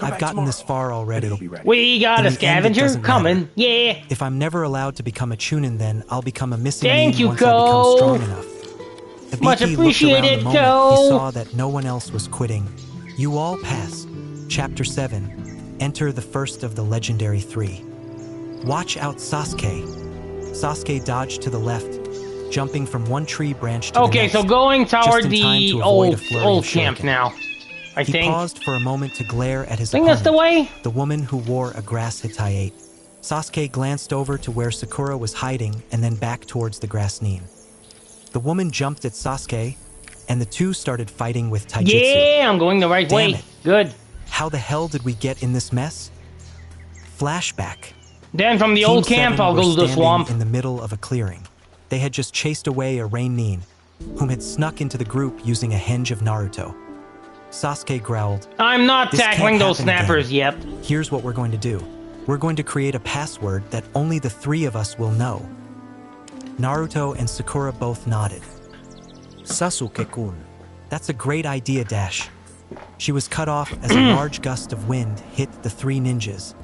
I've back gotten this tomorrow, far already. and it'll be ready. We got In a the end, it scavenger doesn't coming. matter. Yeah. If I'm never allowed to become a Chunin, then I'll become a missing Thank meme you, once I become Ko. strong enough. Ibiki Much looked around appreciated, the moment Ko. He saw that no one else was quitting. You all pass. Chapter 7. Enter the first of the legendary 3. Watch out, Sasuke. Sasuke dodged to the left, jumping from one tree branch to the Okay, next. so going toward in time the to avoid a old flurry old of camp shuriken. now. I He think. paused for a moment to glare at his I think that's opponent, the way. the woman who wore a grass Hitayate. Sasuke glanced over to where Sakura was hiding and then back towards the grass neem. The woman jumped at Sasuke, and the two started fighting with taijutsu. Yeah, I'm going the right way. Damn it. Good. How the hell did we get in this mess? Flashback. Then from the old camp, I'll go to the swamp. In the middle of a clearing. They had just chased away a Rain Nin, whom had snuck into the group using a henge of Naruto. Sasuke growled, I'm not "This tackling can't those happen snappers again. yet. Here's what we're going to do. We're going to create a password that only the three of us will know." Naruto and Sakura both nodded. Sasuke-kun. That's a great idea, Dash. She was cut off as a large gust of wind hit the three ninjas.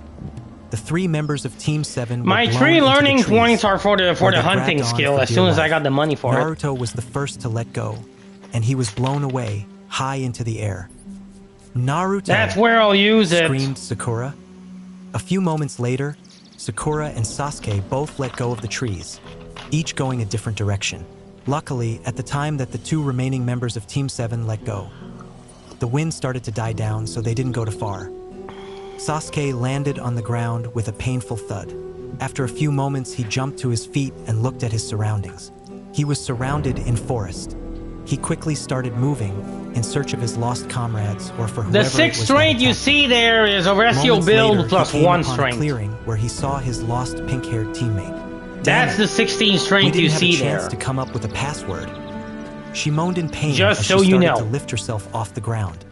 The three members of Team 7 were My blown 3 into the learning trees, points are for the where they hunting grabbed on skill for as dear soon as I life. got the money for it. Naruto was the first to let go, and he was blown away, high into the air. Naruto! That's where I'll use it. Screamed Sakura. A few moments later, Sakura and Sasuke both let go of the trees, each going a different direction. Luckily, at the time that the two remaining members of Team 7 let go, the wind started to die down, so they didn't go too far. Sasuke landed on the ground with a painful thud. After a few moments, he jumped to his feet and looked at his surroundings. He was surrounded in forest. He quickly started moving in search of his lost comrades or for whoever The it was 6th that strength you attacked him. see there is a ratio Moments later, build he plus came 1 upon a strength. clearing where he saw his lost pink-haired teammate. That's the 16th We strength you didn't have see a chance there. to come up with a password. She moaned in pain Just as so she you started know. to lift herself off the ground.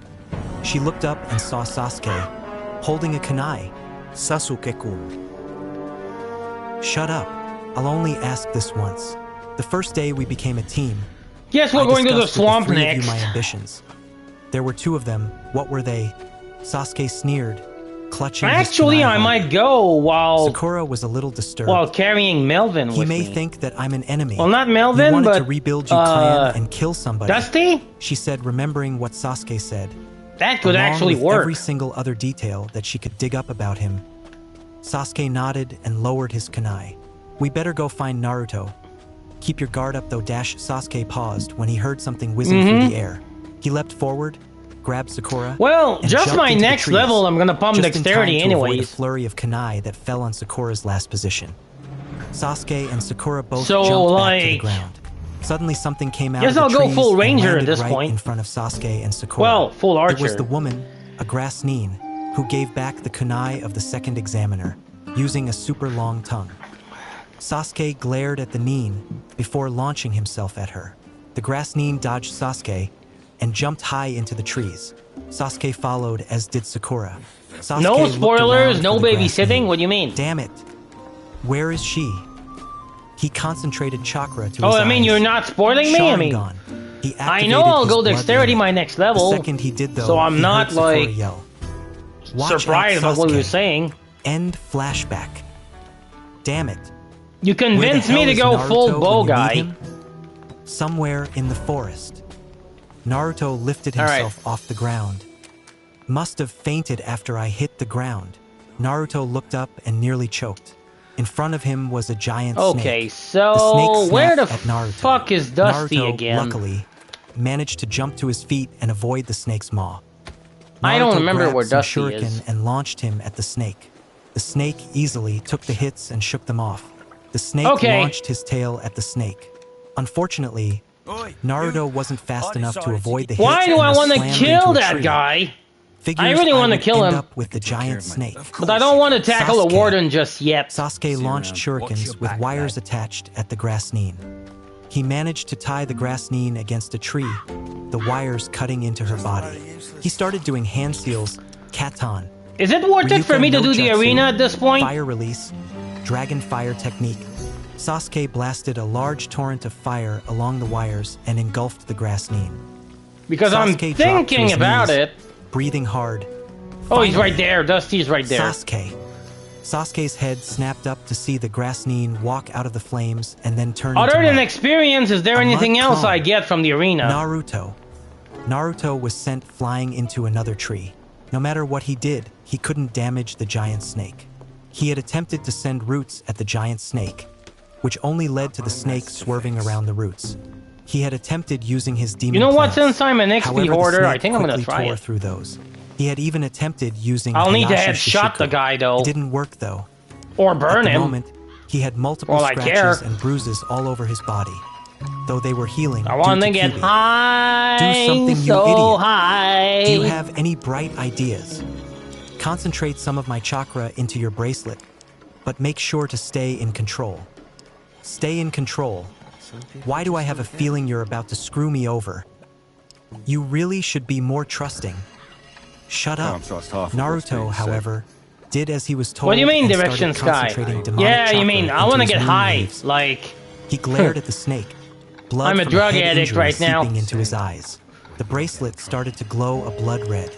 She looked up and saw Sasuke holding a kunai. Sasuke-kun. Shut up. I'll only ask this once. The first day we became a team, Yes, we're I going to the discussed with swamp three of next. you my ambitions. There were 2 of them. What were they? Sasuke sneered, clutching his Actually, kunai I hard. might go Sakura was a little disturbed. while carrying Melvin He with may me. think that I'm an enemy. Well, not You Melvin, wanted but to rebuild your clan and kill somebody. Dusty? She said, remembering what Sasuke said. That could along actually with work. every single other detail that she could dig up about him. Sasuke nodded and lowered his kunai. We better go find Naruto. Keep your guard up though. Sasuke paused when he heard something whizzing through the air. He leapt forward, grabbed Sakura. Well, and just jumped my into the next trees, level, I'm gonna pump just in dexterity time to avoid a anyways. flurry of kunai that fell on Sakura's last position. Sasuke and Sakura both So, jumped back to the like, ground. Suddenly something came out guess of the I'll go trees full and ranger at landed this right point. in front of Sasuke and Sakura. Well, full It was archer. the woman, a grass nin, who gave back the kunai of the second examiner, using a super long tongue. Sasuke glared at the nin before launching himself at her. The grass nin dodged Sasuke and jumped high into the trees. Sasuke followed, as did Sakura. Sasuke No looked spoilers, around no for the grass babysitting? nin. What do you mean? Damn it. Where is she? He concentrated chakra to Oh, his I mean, eyes. you're not spoiling me? I mean, Sharingan. He I know activated I'll his go blood dexterity limit. my next level. The second he did, though, So I'm he not, heard Sakura like, yell. Watch surprised out, about what Sasuke. you're saying. End flashback. Damn it. You Where the convinced me hell to is go Naruto full when bow you need guy. him? Somewhere in the forest. Naruto lifted All right. himself off the ground. Must have fainted after I hit the ground. Naruto looked up and nearly choked. In front of him was a giant Okay, snake. The so snake where the snapped at Naruto. fuck is Dusty Naruto, again? luckily, managed to jump to his feet and avoid the snake's maw. I don't Naruto remember grabbed where some Dusty shuriken is. and launched him at the snake. The snake easily took the hits and shook them off. The snake Okay. launched his tail at the snake. Unfortunately, Naruto wasn't fast enough to avoid the hits. Why do and I was want to slammed kill into a that tree. guy? Figures I really wanna would kill end him. up with the giant snake. But I don't want to tackle the Sasuke. warden just yet. Sasuke launched shurikens with wires attached at the grass nin. He managed to tie the grass nin against a tree, the wires cutting into her body. He started doing hand seals, katan, Is it worth it for Ryuko me to no do the jutsu, arena at this point? fire release, dragon fire technique. Sasuke blasted a large torrent of fire along the wires and engulfed the grass nin. Because I'm Sasuke dropped to thinking his about knees, it. breathing hard. Oh, he's Finally, right there. Dusty's right there. Sasuke's head snapped up to see the grass nin walk out of the flames and then turn Other into than mud. experience, is there A anything mud else cone. I get from the arena? Naruto was sent flying into another tree. No matter what he did, he couldn't damage the giant snake. He had attempted to send roots at the giant snake, which only led to the snake swerving around the roots. He had attempted using his demon You know what? plants. Since I'm an XP However, the hoarder, I snake think I'm gonna quickly try tore it. through those. He had even attempted using I'll need to Hayashi headshot Shishiku. the guy, though. It didn't work though. Or burn At the him. moment, he had multiple Well, I scratches care. and bruises all over his body, though they were healing I due want to to get Kyubi. high. Do something, you so idiot. high. Do you have any bright ideas? Concentrate some of my chakra into your bracelet, but make sure to stay in control. Stay in control. Why do I have a feeling you're about to screw me over? You really should be more trusting. Shut up. Naruto, however, did as he was told. What do you mean, and Direction started Sky? concentrating demonic Yeah, you chakra mean I into want to his get moon high. leaves. Like, He glared at the snake. Blood I'm a from drug head addict injury right now. seeping into his eyes. The bracelet started to glow a blood red.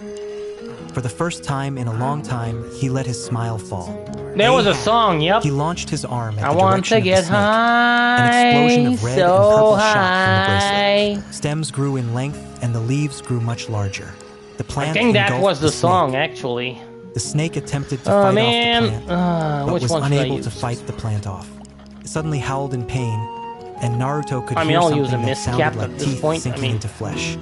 For the first time in a long time, he let his smile fall. there was a song, yep. He launched his arm at I the want direction to of the get snake. high. An explosion of red and so purple high. shot from the bracelet. Stems grew in length and the leaves grew much larger. The plant I think that engulfed was the snake. song, actually. The snake attempted to Oh, fight man. off the plant, but Which was one should I unable to use? fight the plant off. It suddenly howled in pain, and Naruto could I mean, hear I'll something use a that mist sounded cap like at this teeth point. I sinking mean- into flesh.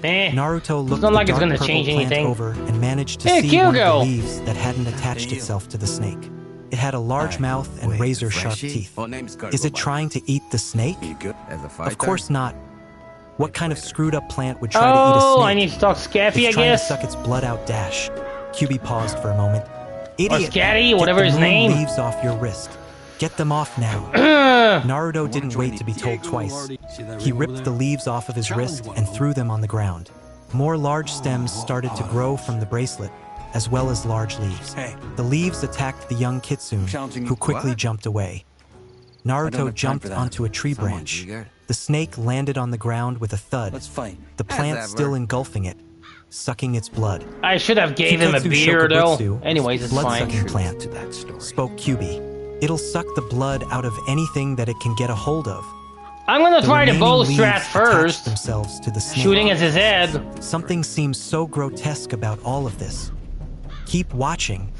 Eh. Naruto looked not the like it's dark gonna purple change plant anything. over and managed to Hey, see one of Kyugo! the leaves that hadn't attached itself to the snake. It had a large mouth and razor-sharp teeth. Is it trying to eat the snake? Of course not. What kind of screwed-up plant would try to eat a Oh, snake? I need to talk Scaffy, I It's trying to guess. suck its blood out. Dash. Kyubi paused for a moment. Or Idiot! Scatty, Get whatever the his moon name. leaves off your wrist. Get them off now. Naruto didn't wait to be told twice. He ripped the leaves off of his wrist and threw them on the ground. More large stems started to grow from the bracelet, as well as large leaves. The leaves attacked the young Kitsune, who quickly jumped away. Naruto jumped onto a tree branch. The snake landed on the ground with a thud, the plant still engulfing it, sucking its blood. I should have gave him a Kiketsu beer, though. Shokugutsu, Anyways, it's fine. blood-sucking plant, spoke Kyubi. It'll suck the blood out of anything that it can get a hold of. I'm gonna try the remaining bow leaves strat attached first. themselves to the snake. Shooting at his head. Something seems so grotesque about all of this. Keep watching.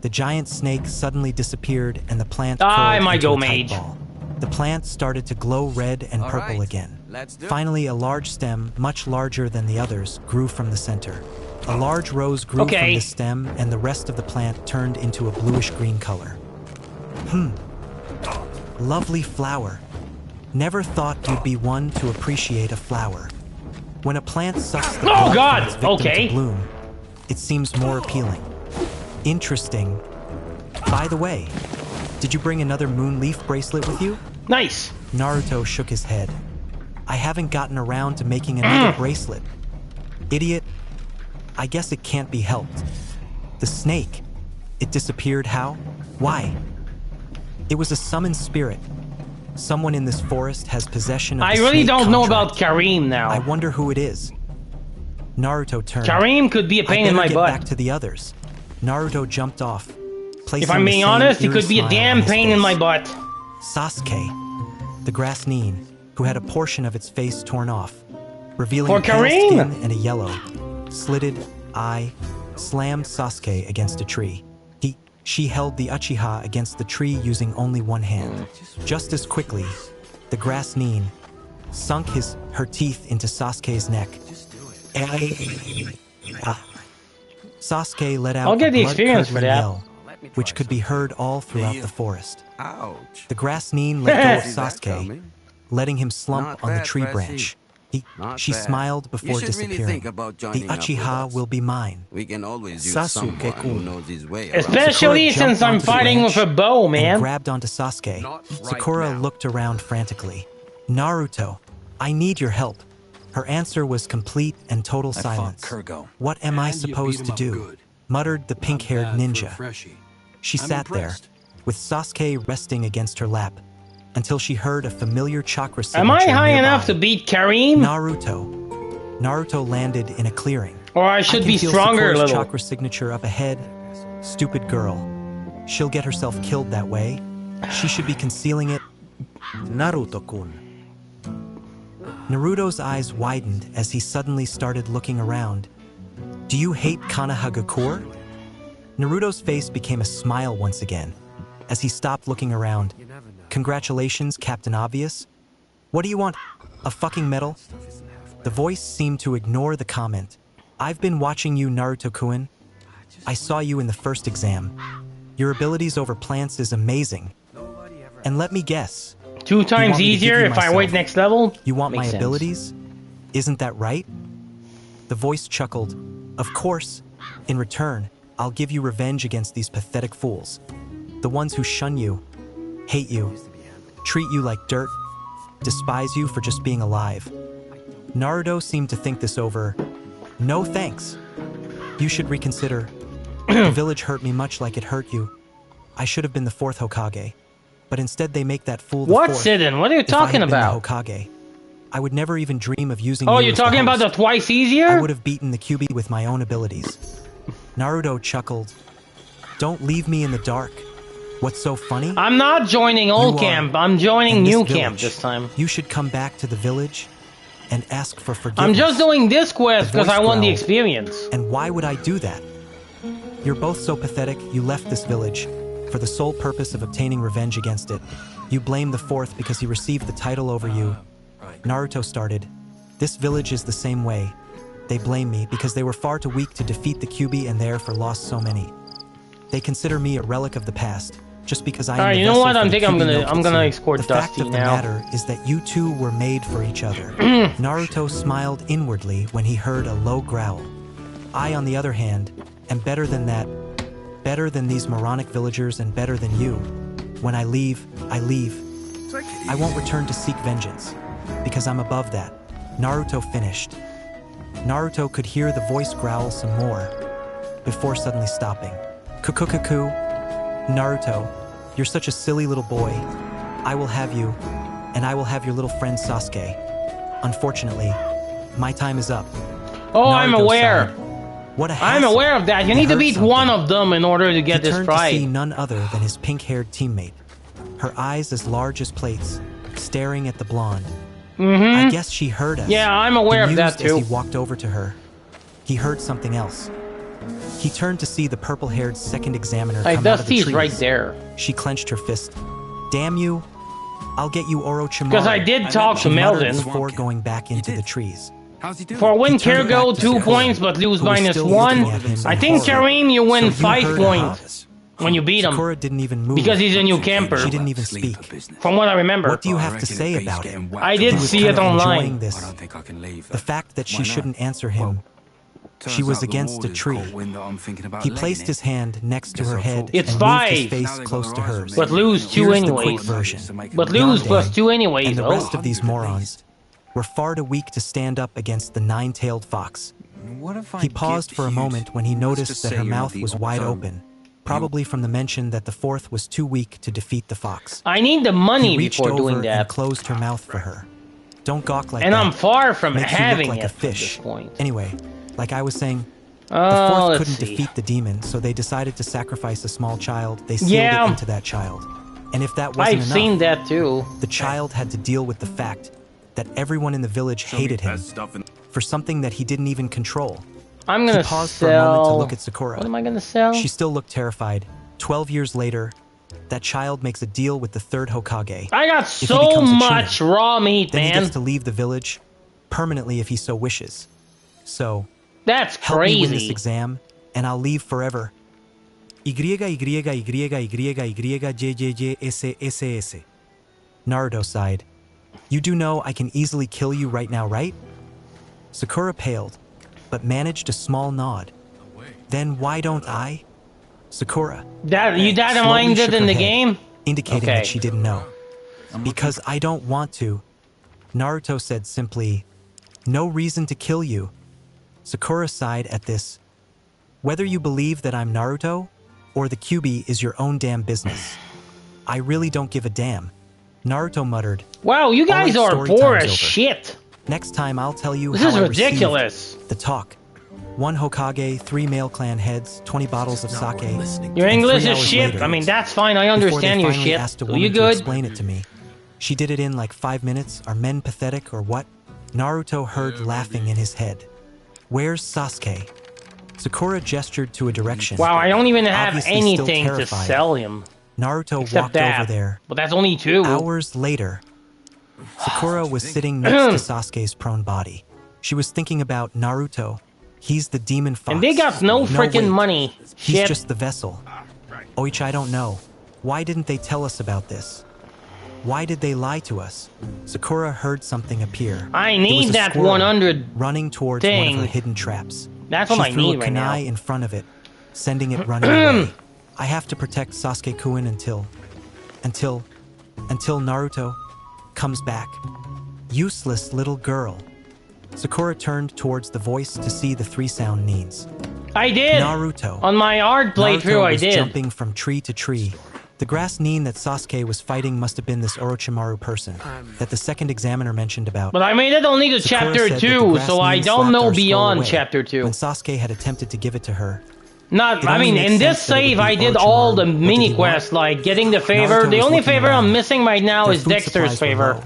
The giant snake suddenly disappeared and the plant I curled might into go a tight mage. ball. The plant started to glow red and purple again. Finally, a large stem, much larger than the others, grew from the center. A large rose grew from Okay. the stem and the rest of the plant turned into a bluish-green color. Lovely flower. Never thought you'd be one to appreciate a flower. When a plant sucks the blood God! from its victim Okay. to bloom, it seems more appealing. Interesting. By the way, did you bring another moon leaf bracelet with you? Nice. Naruto shook his head. I haven't gotten around to making another bracelet. Idiot. I guess it can't be helped. The snake. It disappeared how? Why? It was a summoned spirit. Someone in this forest has possession of I the really snake don't know about contract. Kareem I now. wonder who it is. Naruto turned. Kareem could be a I pain in better my get butt. back to the others. Naruto jumped off. If I'm being honest, he could be a damn pain in my butt. Sasuke, the grass Nin, who had a portion of its face torn off, revealing For a pale Kareem! skin and a yellow, slitted eye, slammed Sasuke against a tree. She held the Uchiha against the tree using only one hand. Just as quickly, the grass Nin sunk her teeth into Sasuke's neck. Sasuke let out I'll get a the experience for blood-curdling that. yell, which could be heard all throughout the forest. Ouch. The grass Nin let go of See that Sasuke, coming? letting him slump Not on the bad, tree Freshie. branch. Not She bad. smiled before You should really disappearing. think about The joining up with Uchiha us. will be mine. We can always use Sasuke-kun. someone who knows his way around. Especially Sakura since jumped I'm onto the fighting with branch a bow, and man. grabbed onto Sasuke. Not right Sakura now. looked around frantically. Naruto, I need your help. Her answer was complete and total silence. Kurgo. What am I And you supposed beat to him up do? good. Muttered the pink-haired Not bad for a ninja. freshie. She I'm sat there, impressed. with Sasuke resting against her lap, until she heard a familiar chakra signature Am I high nearby. enough to beat Kareem? Naruto landed in a clearing. Or I should can be feel stronger a Sakura's little. chakra signature up ahead. Stupid girl. She'll get herself killed that way. She should be concealing it. Naruto-kun. Naruto's eyes widened as he suddenly started looking around. Do you hate Konohagakure? Naruto's face became a smile once again, as he stopped looking around. Congratulations, Captain Obvious. What do you want? A fucking medal? The voice seemed to ignore the comment. I've been watching you, Naruto-kun. I saw you in the first exam. Your abilities over plants is amazing. And let me guess. 2 times easier if I wait next level? You want my Makes sense. abilities? Isn't that right? The voice chuckled. Of course. In return, I'll give you revenge against these pathetic fools. The ones who shun you, hate you, treat you like dirt, despise you for just being alive. Naruto seemed to think this over. No thanks. You should reconsider. The village hurt me much like it hurt you. I should have been the 4th Hokage. But instead they make that fool the 4th. What's it in? What are you talking about? The Hokage, I would never even dream of using Oh, you you're as the talking about the host. twice easier? I would have beaten the Kyuubi with my own abilities. Naruto chuckled. Don't leave me in the dark. What's so funny? I'm not joining old camp. I'm joining and new this camp village, this time. You should come back to the village and ask for forgiveness. I'm just doing this quest because voice I want the growled. experience. And why would I do that? You're both so pathetic, you left this village for the sole purpose of obtaining revenge against it. You blame the 4th because he received the title over you. Naruto started. This village is the same way. They blame me because they were far too weak to defeat the Kyuubi and therefore lost so many. They consider me a relic of the past, just because I am Alright, the you know vessel what? for I'm the thinking Kyuubi no I'm gonna Kitsune. escort The fact Dusty of the now. matter is that you two were made for each other. Naruto smiled inwardly when he heard a low growl. I, on the other hand, am better than that. Better than these moronic villagers and better than you. When I leave, I leave. I won't return to seek vengeance, because I'm above that. Naruto finished. Naruto could hear the voice growl some more, before suddenly stopping. Kukukuku. Naruto, you're such a silly little boy. I will have you, and I will have your little friend Sasuke. Unfortunately, my time is up. Oh, I'm Naruto aware. sighed. What a I'm hassle. aware of that. You It need to hurt beat something. one of them in order to get He this turned to see prize. none other than his pink-haired teammate, her eyes as large as plates, staring at the blonde. I guess she heard us. Yeah, I'm aware of that Bemused too. As he walked over to her, he heard something else. He turned to see the purple-haired second examiner Hey, come out of the Dusty's trees. right there. She clenched her fist. Damn you! I'll get you Orochimaru. Because I did talk to She muttered Melvin. before going back into the trees. How's he doing? For win He turned Kirgo, back to 2 Sakura, points, but lose who was minus still 1. looking at him I in think horror. Kareem, you win So you 5 heard points when you beat him. Sakura didn't even move. Because he's a new camper. She didn't even speak. From what I remember. What do you have to say about it? I He did was see kind it of online. enjoying this. think I can leave. The fact that she shouldn't answer him. She was against a tree. He placed his hand next to her head It's and 5. moved his face close to hers. But lose 2 Here's the quick anyways. version. But lose Yonde plus 2 anyways. and the Oh. rest of these morons were far too weak to stand up against the 9-tailed fox. He paused for a moment when he noticed that her mouth was wide open, probably from the mention that the 4th was too weak to defeat the fox. I need the money He reached before over doing and that. closed her mouth for her. Don't gawk like And that. I'm far from Makes you look having like it a at fish. this point. Anyway, like I was saying, the Oh, 4th let's couldn't see. defeat the demon, so they decided to sacrifice a small child. They sealed Yeah. it into that child. And if that wasn't I've enough, seen that too. the child had to deal with the fact that everyone in the village hated him for something that he didn't even control. I'm He gonna paused sell... for a moment to look at Sakura. What am I gonna sell? She still looked terrified. 12 years later, that child makes a deal with the 3rd Hokage. I got he so becomes a much Chunin, raw meat, Then he man. gets to leave the village permanently if he so wishes. So, That's help me win this crazy. exam, and I'll leave forever. YYYYYYJJJSSS. Naruto sighed. You do know I can easily kill you right now, right? Sakura paled, but managed a small nod. Then why don't I? Sakura, That you slowly dynamited shook in her the head, game? indicating Okay. that she didn't know. Because I don't want to. Naruto said simply, no reason to kill you. Sakura sighed at this. Whether you believe that I'm Naruto, or the Kyuubi is your own damn business. I really don't give a damn. Naruto muttered. Wow, you guys Alright, are story poor time's as over. shit. Next time I'll tell you This how is I received ridiculous. the talk. 1 Hokage, 3 male clan heads, 20 bottles of sake. Your And English 3 is hours shit. later, I mean, that's fine. I before they understand your finally shit. asked a So woman you to good? explain it to me. She did it in like 5 minutes. Are men pathetic or what? Naruto heard laughing in his head. Where's Sasuke? Sakura gestured to a direction. Wow, I don't even have Obviously still anything to terrified. sell him. Naruto Except walked that. over there. But that's only 2. Hours later, Sakura was sitting next to Sasuke's prone body. She was thinking about Naruto. He's the demon fox. And they got no freaking wait. money. He's Shit. just the vessel. Oichi, I don't know. Why didn't they tell us about this? Why did they lie to us? Sakura heard something appear. I need that 100 running towards thing. one of her hidden traps. That's what I need right now. She threw a kunai in front of it, sending it running away. I have to protect Sasuke-kun until Naruto comes back. Useless little girl. Sakura turned towards the voice to see the 3 sound needs. I did! Naruto. On my hard playthrough, I did. Jumping from tree to tree. The grass Nin that Sasuke was fighting must have been this Orochimaru person that the second examiner mentioned about. But I made it only to chapter 2, so I don't know beyond chapter 2. When Sasuke had attempted to give it to her. I mean, in this save, I did all the mini quests, like getting the favor. The only favor I'm missing right now is Dexter's favor.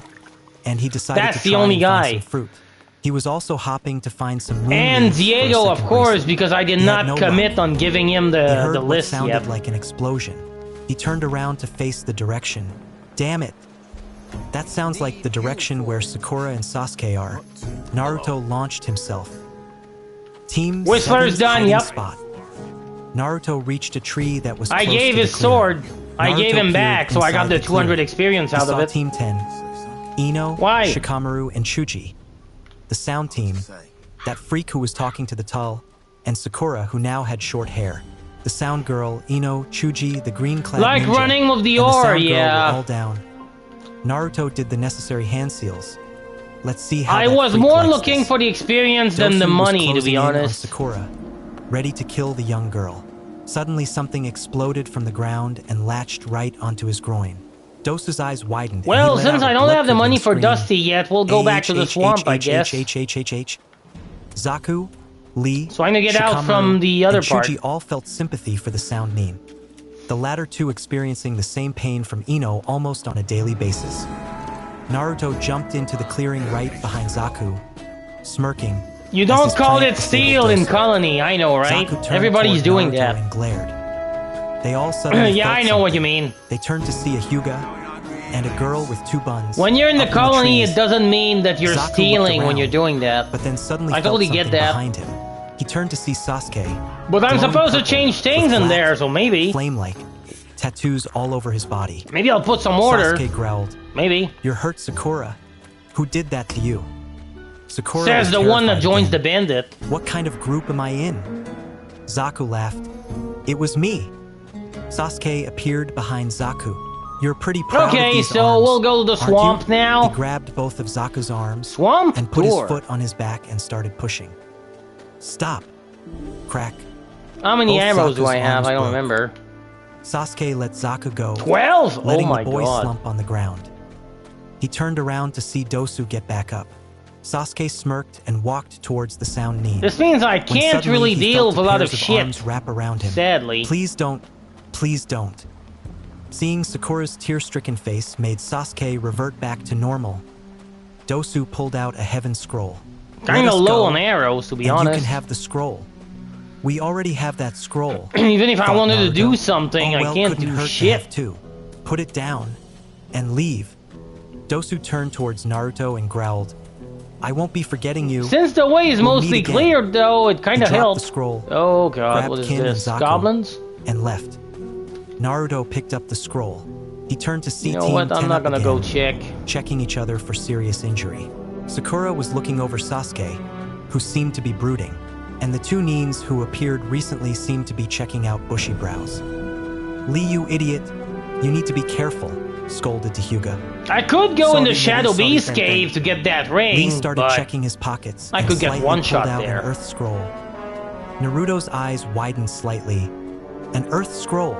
And he decided That's to the only guy. some fruit. He was also hopping to find some moon And leaves for a Diego, of second course, reason. because I did He not had no commit luck. on giving him He heard the what list sounded yet. like an explosion. He turned around to face the direction. Damn it. That sounds like the direction where Sakura and Sasuke are. Naruto launched himself. Team Whistler's 7's done, hiding yep. spot. Naruto reached a tree that was I close gave to his the clearing. sword. I Naruto gave him peered back, so I got inside the the 200 clearing. experience He out of saw it. Team 10, Ino, Why? Shikamaru, and Chuji. The sound team, that freak who was talking to the Tull, and Sakura, who now had short hair. The sound girl, Ino, Chuji, the green-clad Like ninja, running with the and ore, sound girl yeah. were all down. Naruto did the necessary hand seals. Let's see how I that was freak more likes looking this. for the experience than the Dosu was money, to closing be in on honest. Sakura, ready to kill the young girl. Suddenly something exploded from the ground and latched right onto his groin. Dosu's eyes widened. and he Well, let since out I a don't have the money blood-curdling for scream. Dusty yet, we'll go back to the swamp, I guess. Zaku, Lee, So I'm gonna get out Shikamaru, from the other and part. Chuji all felt sympathy for the sound Nin. The latter two experiencing the same pain from Ino almost on a daily basis. Naruto jumped into the clearing right behind Zaku, smirking. You as don't his call prank it disabled steal in Dosu. Colony, I know, right? Zaku turned Everybody's toward doing Naruto that. and glared. They all suddenly Yeah, felt I know what you something. mean. They turned to see a Hyuga and a girl with 2 buns. When you're in the up colony, trees. it doesn't mean that you're Zaku looked stealing when around, you're doing that. But then suddenly I felt totally get something that. behind him. He turned to see Sasuke. But I'm glowing supposed to purple change things with in flat, there, so maybe. flame-like tattoos all over his body. Maybe I'll put some order. Sasuke growled, Maybe. "You're hurt, Sakura. Who did that to you?" Sakura Says was the one that terrified joins the again. bandit. What kind of group am I in? Zaku laughed. It was me. Sasuke appeared behind Zaku. You're pretty proud of Okay, these so arms, we'll go to the aren't you? swamp now. He grabbed both of Zaku's arms Swamp and put tour. his foot on his back and started pushing. Stop. Crack. How many Both arrows do Zaku's I have? arms I don't broke. remember. Sasuke let Zaku go, 12? Oh letting my the boy god. slump on the ground. He turned around to see Dosu get back up. Sasuke smirked and walked towards the sound Nin. This means I When can't suddenly really he deal felt with a lot of pairs shit. arms wrap around him. Sadly. Please don't. Please don't. Seeing Sakura's tear-stricken face made Sasuke revert back to normal. Dosu pulled out a heaven scroll. Kinda Let us low go, on arrows, to be and honest. you can have the scroll. We already have that scroll. Even if I thought wanted to do Naruto. something, Oh, well, I can't couldn't do hurt to shit. have two. Put it down and leave. Dosu turned towards Naruto and growled, "I won't be forgetting you." Since the way is We'll mostly meet again. cleared, though, it He kinda dropped the helps. scroll, Oh god, grabbed what is Kin and this? Zaku, Goblins? and left. Naruto picked up the scroll. He turned to see You know Team what? I'm 10 not up gonna go again, check. checking each other for serious injury. Sakura was looking over Sasuke, who seemed to be brooding, and the 2 Nins who appeared recently seemed to be checking out bushy brows. "Lee, you idiot. You need to be careful," scolded to Hyuga. I could go in the Sorry, Shadow sorry, Beast friend. cave to get that ring, Lee started but checking his pockets. I and could get slightly one pulled shot out there. An earth scroll. Naruto's eyes widened slightly. An earth scroll?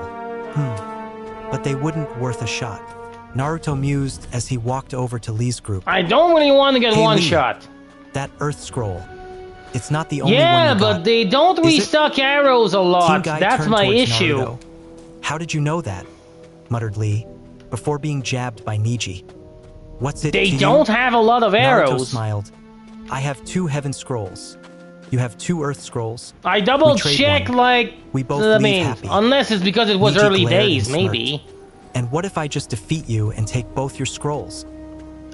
But they wouldn't worth a shot. Naruto mused as he walked over to Lee's group. I don't really want to get Hey, one Lee, shot. That earth scroll. It's not the only Yeah, one you but got. they don't Is it? restock arrows a Team lot. Guy That's turned my towards issue. Naruto. "How did you know that?" muttered Lee, before being jabbed by Niji. "What's it They to don't you?" have a lot of Naruto arrows. smiled. "I have 2 heaven scrolls. You have 2 earth scrolls. I double We trade check, one. like, We both I leave mean, happy." unless it's because it was Niji early glared and days, smirked. maybe. "And what if I just defeat you and take both your scrolls?"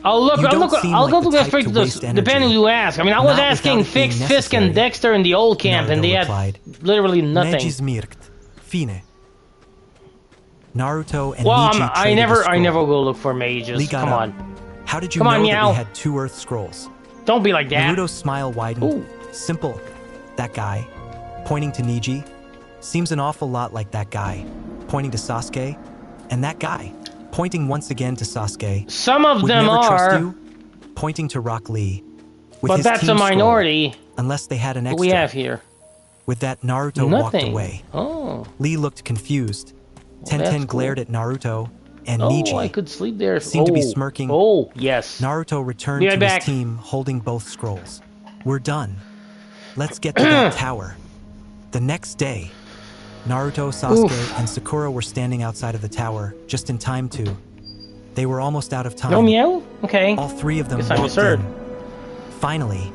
I'll You don't seem I'll like go the to type straight to to the, waste energy. depending who you ask. I mean, I was Not asking without it being Fix, Fisk, and necessary, Dexter in the old camp, and Naruto they had replied. literally nothing. Neji smirked. Fine. Naruto and Well, Neji I traded a scroll. never go look for mages. Lee got Come up. on. How did you Come know on, that meow. we had 2 Earth Scrolls? Don't be like that. Naruto's smile widened. Ooh. Simple. That guy, pointing to Neji, seems an awful lot like that guy, pointing to Sasuke, and that guy, pointing once again to Sasuke. Some of would them never trust are, you, pointing to Rock Lee. With but his that's a team scroll, minority. unless they had an What extra. we have here? With that, Naruto walked Nothing. away. Oh. Lee looked confused. Well, Tenten that's glared cool. at Naruto, and Oh, Neji I could sleep there. seemed to be smirking. Oh, yes. Naruto returned Be to right back. his team holding both scrolls. We're done. Let's get to that tower. The next day, Naruto, Sasuke, and Sakura were standing outside of the tower, just in time to. They were almost out of time. No meow? Okay. All 3 of them Guess I walked misheard. in. Finally,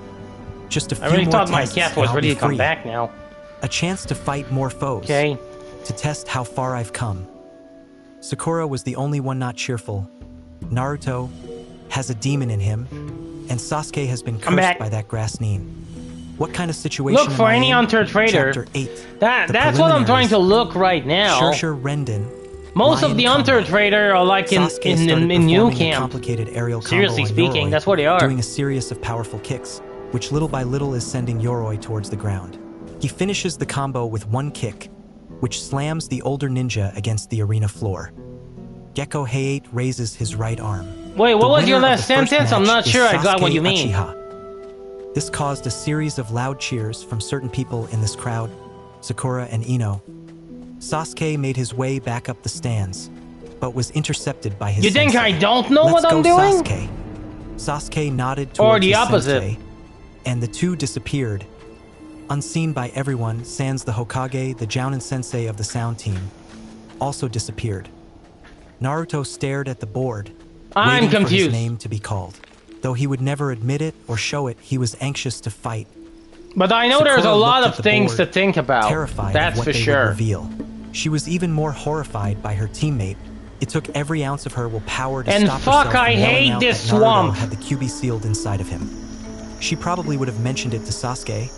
just a few I really more thought my tests cat and was I'll ready be to come free. back now. A chance to fight more foes. Okay. To test how far I've come. Sakura was the only one not cheerful. Naruto has a demon in him, and Sasuke has been I'm back. cursed by that grass Nin. What kind of situation Look am for I any in? Hunter Trader. Chapter 8. That's what I'm trying to look right now. Shurshur Rendon. Most of Lion the combo. Hunter Trader are like in Sasuke started New performing a Camp. complicated aerial combo Seriously on speaking, Yoroi, that's what they are. doing a series of powerful kicks, which little by little is sending Yoroi towards the ground. He finishes the combo with one kick, which slams the older ninja against the arena floor. Gecko Hayate raises his right arm. Wait, what The was your winner of last the first sentence? I'm match not is sure I got what Sasuke you mean. Uchiha. This caused a series of loud cheers from certain people in this crowd, Sakura and Ino. Sasuke made his way back up the stands, but was intercepted by his You think sensei. I don't know Let's what I'm go, doing? Sasuke. Sasuke nodded Or towards the his opposite. sensei, and the two disappeared. Unseen by everyone, sans the Hokage, the Jounin sensei of the sound team, also disappeared. Naruto stared at the board, I'm waiting for confused. his name to be called. Though he would never admit it or show it, he was anxious to fight. But I know Sakura there's a lot looked of at the things board, to think about. terrified That's of what for they would sure. reveal. She was even more horrified by her teammate. It took every ounce of her willpower to And stop fuck, herself I from yelling hate out this that Naruto swamp. had the QB sealed inside of him. She probably would have mentioned it to Sasuke,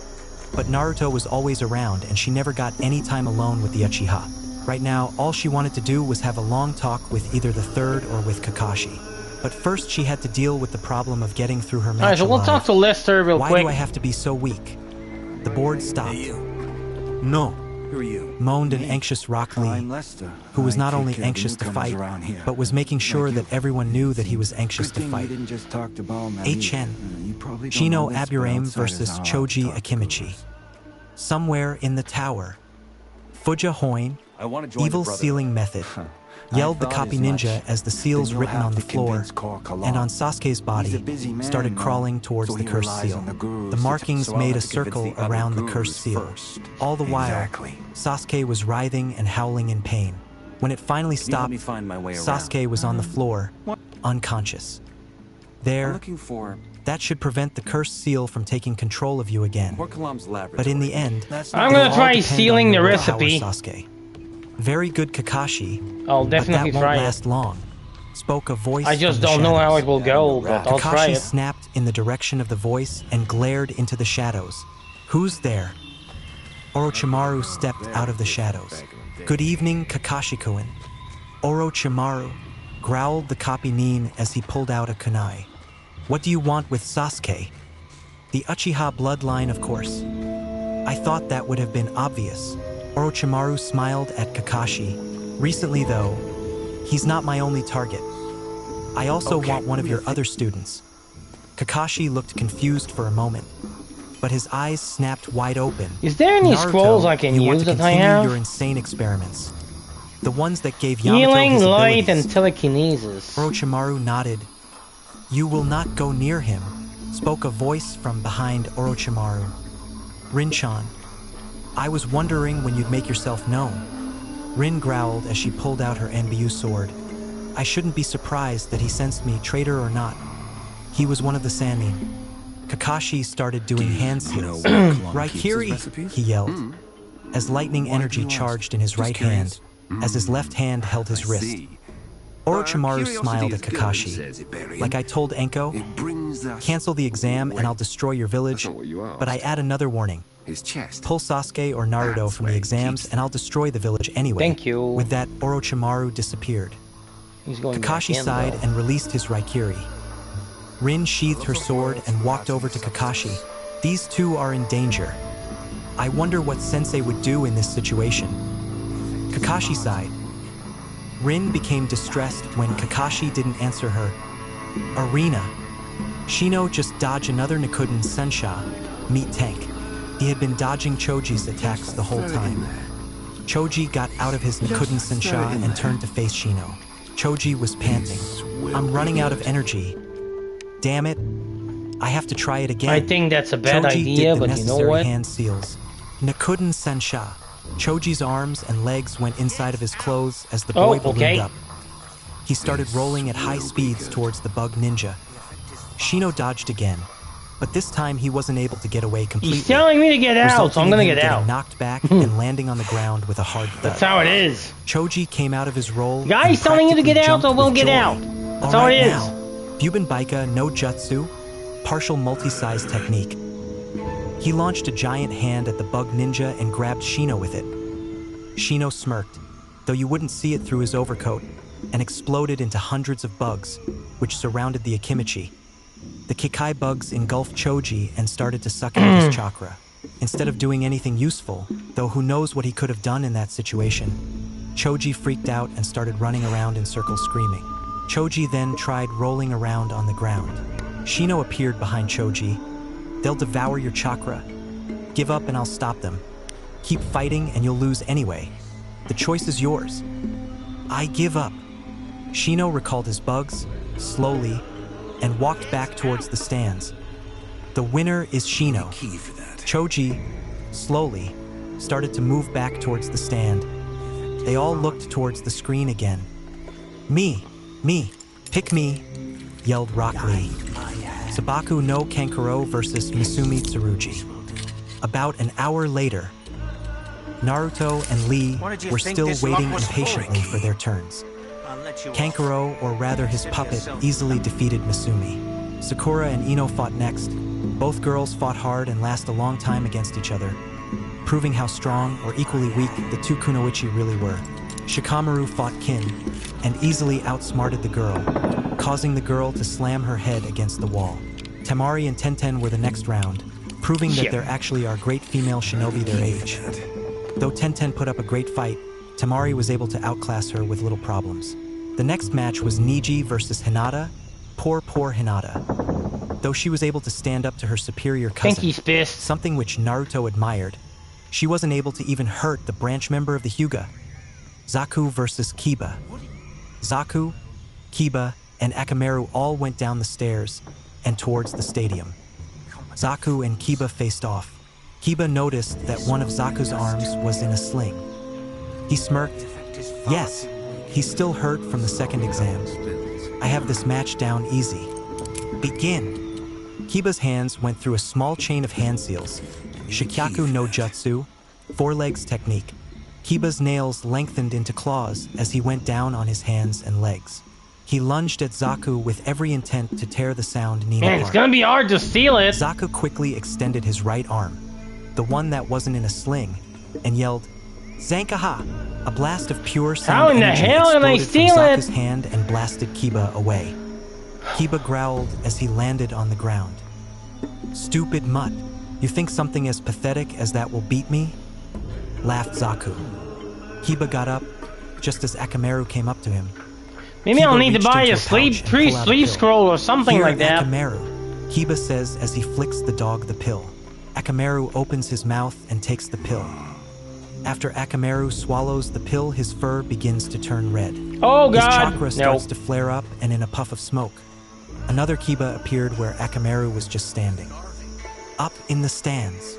but Naruto was always around and she never got any time alone with the Uchiha. Right now, all she wanted to do was have a long talk with either the third or with Kakashi. But first she had to deal with the problem of getting through her match Alright, so we'll alive. talk to Lester real Why quick. do I have to be so weak? The board stopped. No. Who are you? Moaned an anxious Rock Lee, I'm Lester. who was I not take only care of the anxious to newcomers fight, around here. but was making sure Like you. that everyone knew that he was anxious Good to thing fight. you didn't just talk to Ballman H.N. You probably don't Chino know this, but Aburame outsiders versus are allowed to Choji talk to Akimichi. Cougars. Somewhere in the tower, Fuja Hoin, I want to join evil the brotherhood. sealing method, I yelled the thought copy as much. ninja as the Then seals you'll written have on the to floor convince Kork and along. on Sasuke's He's body a busy man, started though, crawling towards so the he cursed relies seal. on the gurus The to- markings so I'll made a have to convince circle the other around the gurus cursed seal. first. All the while, Exactly. Sasuke was writhing and howling in pain. When it finally Can you help stopped, me find my way around? Sasuke was on the floor, unconscious. I'm There, looking for that should prevent the cursed seal from taking control of you again. Porkalam's laboratory. But in the end, I'm it'll gonna all try depend stealing on the your willpower, recipe. Sasuke. Very good, Kakashi. I'll But definitely that won't try it. last long. Spoke a voice I just from the don't know how shadows. it will go, but I'll try Kakashi it. snapped in the direction of the voice and glared into the shadows. Who's there? Orochimaru stepped out of the shadows. Good evening, Kakashi-kun. Orochimaru growled the copy Nin as he pulled out a kunai. What do you want with Sasuke? The Uchiha bloodline, of course. I thought that would have been obvious. Orochimaru smiled at Kakashi. Recently, though, he's not my only target. I also want one of your other students. Kakashi looked confused for a moment, but his eyes snapped wide open. Is there any Naruto, scrolls I can you want use to that I continue have? your insane experiments. The ones that gave Yamato Healing, his light, abilities. and telekinesis. Orochimaru nodded. You will not go near him, spoke a voice from behind Orochimaru. Rinchan, I was wondering when you'd make yourself known. Rin growled as she pulled out her Ambiu sword. I shouldn't be surprised that he sensed me, traitor or not. He was one of the Sannin. Kakashi started doing hand seals. Right here, he yelled, as lightning energy charged in his right hand, as his left hand held his wrist. Orochimaru smiled at Kakashi. Like I told Enko, cancel the exam and I'll destroy your village, but I add another warning. Pull Sasuke or Naruto from the exams and I'll destroy the village anyway. Thank you. With that, Orochimaru disappeared. Kakashi sighed and released his Raikiri. Rin sheathed her sword and walked over to Kakashi. These two are in danger. I wonder what Sensei would do in this situation. Kakashi sighed. Rin became distressed when Kakashi didn't answer her. Arena. Shino just dodged another Nakuton Sensha, meet tank. He had been dodging Choji's attacks the whole time. Choji got out of his Nakuton Sensha and turned to face Shino. Choji was panting. I'm running out of energy. Damn it. I have to try it again. I think that's a bad Choji idea, did the but you know what? necessary hand seals. Nakuton Sensha. Choji's arms and legs went inside of his clothes as the boy ballooned up. He started rolling at high speeds towards the bug ninja. Shino dodged again, but this time he wasn't able to get away completely. He's telling me to get out, so I'm gonna get out. Knocked back and landing on the ground with a hard thud. That's how it is. Choji came out of his roll. Guy's telling you to get out, so we'll get out. That's how it is. Bubenbaika no Jutsu, partial multi-size technique. He launched a giant hand at the bug ninja and grabbed Shino with it. Shino smirked, though you wouldn't see it through his overcoat, and exploded into hundreds of bugs, which surrounded the Akimichi. The Kikai bugs engulfed Choji and started to suck out his chakra. Instead of doing anything useful, though who knows what he could have done in that situation, Choji freaked out and started running around in circles screaming. Choji then tried rolling around on the ground. Shino appeared behind Choji. They'll devour your chakra. Give up and I'll stop them. Keep fighting and you'll lose anyway. The choice is yours. I give up. Shino recalled his bugs, slowly, and walked back towards the stands. The winner is Shino. Choji, slowly, started to move back towards the stand. They all looked towards the screen again. Me, pick me, yelled Rock Lee. Sabaku no Kankuro versus Misumi Tsurugi. About an hour later, Naruto and Lee were still waiting impatiently for their turns. Kankuro, or rather his puppet, easily defeated Misumi. Sakura and Ino fought next. Both girls fought hard and last a long time against each other, proving how strong or equally weak the two Kunoichi really were. Shikamaru fought Kin and easily outsmarted the girl, causing the girl to slam her head against the wall. Temari and Tenten were the next round, proving that there actually are great female shinobi their age. Though Tenten put up a great fight, Temari was able to outclass her with little problems. The next match was Niji versus Hinata. Poor Hinata. Though she was able to stand up to her superior cousin, something which Naruto admired, she wasn't able to even hurt the branch member of the Hyuga. Zaku versus Kiba. Zaku, Kiba, and Akamaru all went down the stairs and towards the stadium. Zaku and Kiba faced off. Kiba noticed that one of Zaku's arms was in a sling. He smirked. Yes, he's still hurt from the second exam. I have this match down easy. Begin. Kiba's hands went through a small chain of hand seals. Shikyaku no Jutsu, four legs technique. Kiba's nails lengthened into claws as he went down on his hands and legs. He lunged at Zaku with every intent to tear the sound Nina apart. It's gonna be hard to steal it. Zaku quickly extended his right arm, the one that wasn't in a sling, and yelled, Zankaha! A blast of pure sound energy exploded from Zaku's hand and blasted Kiba away. Kiba growled as he landed on the ground. Stupid mutt, you think something as pathetic as that will beat me? Laughed Zaku. Kiba got up, just as Akamaru came up to him. Maybe I'll need to buy a sleep scroll or something like that. Akamaru, Kiba says as he flicks the dog the pill. Akamaru opens his mouth and takes the pill. After Akamaru swallows the pill, his fur begins to turn red. Oh God! His chakra starts to flare up, and in a puff of smoke, another Kiba appeared where Akamaru was just standing. Up in the stands.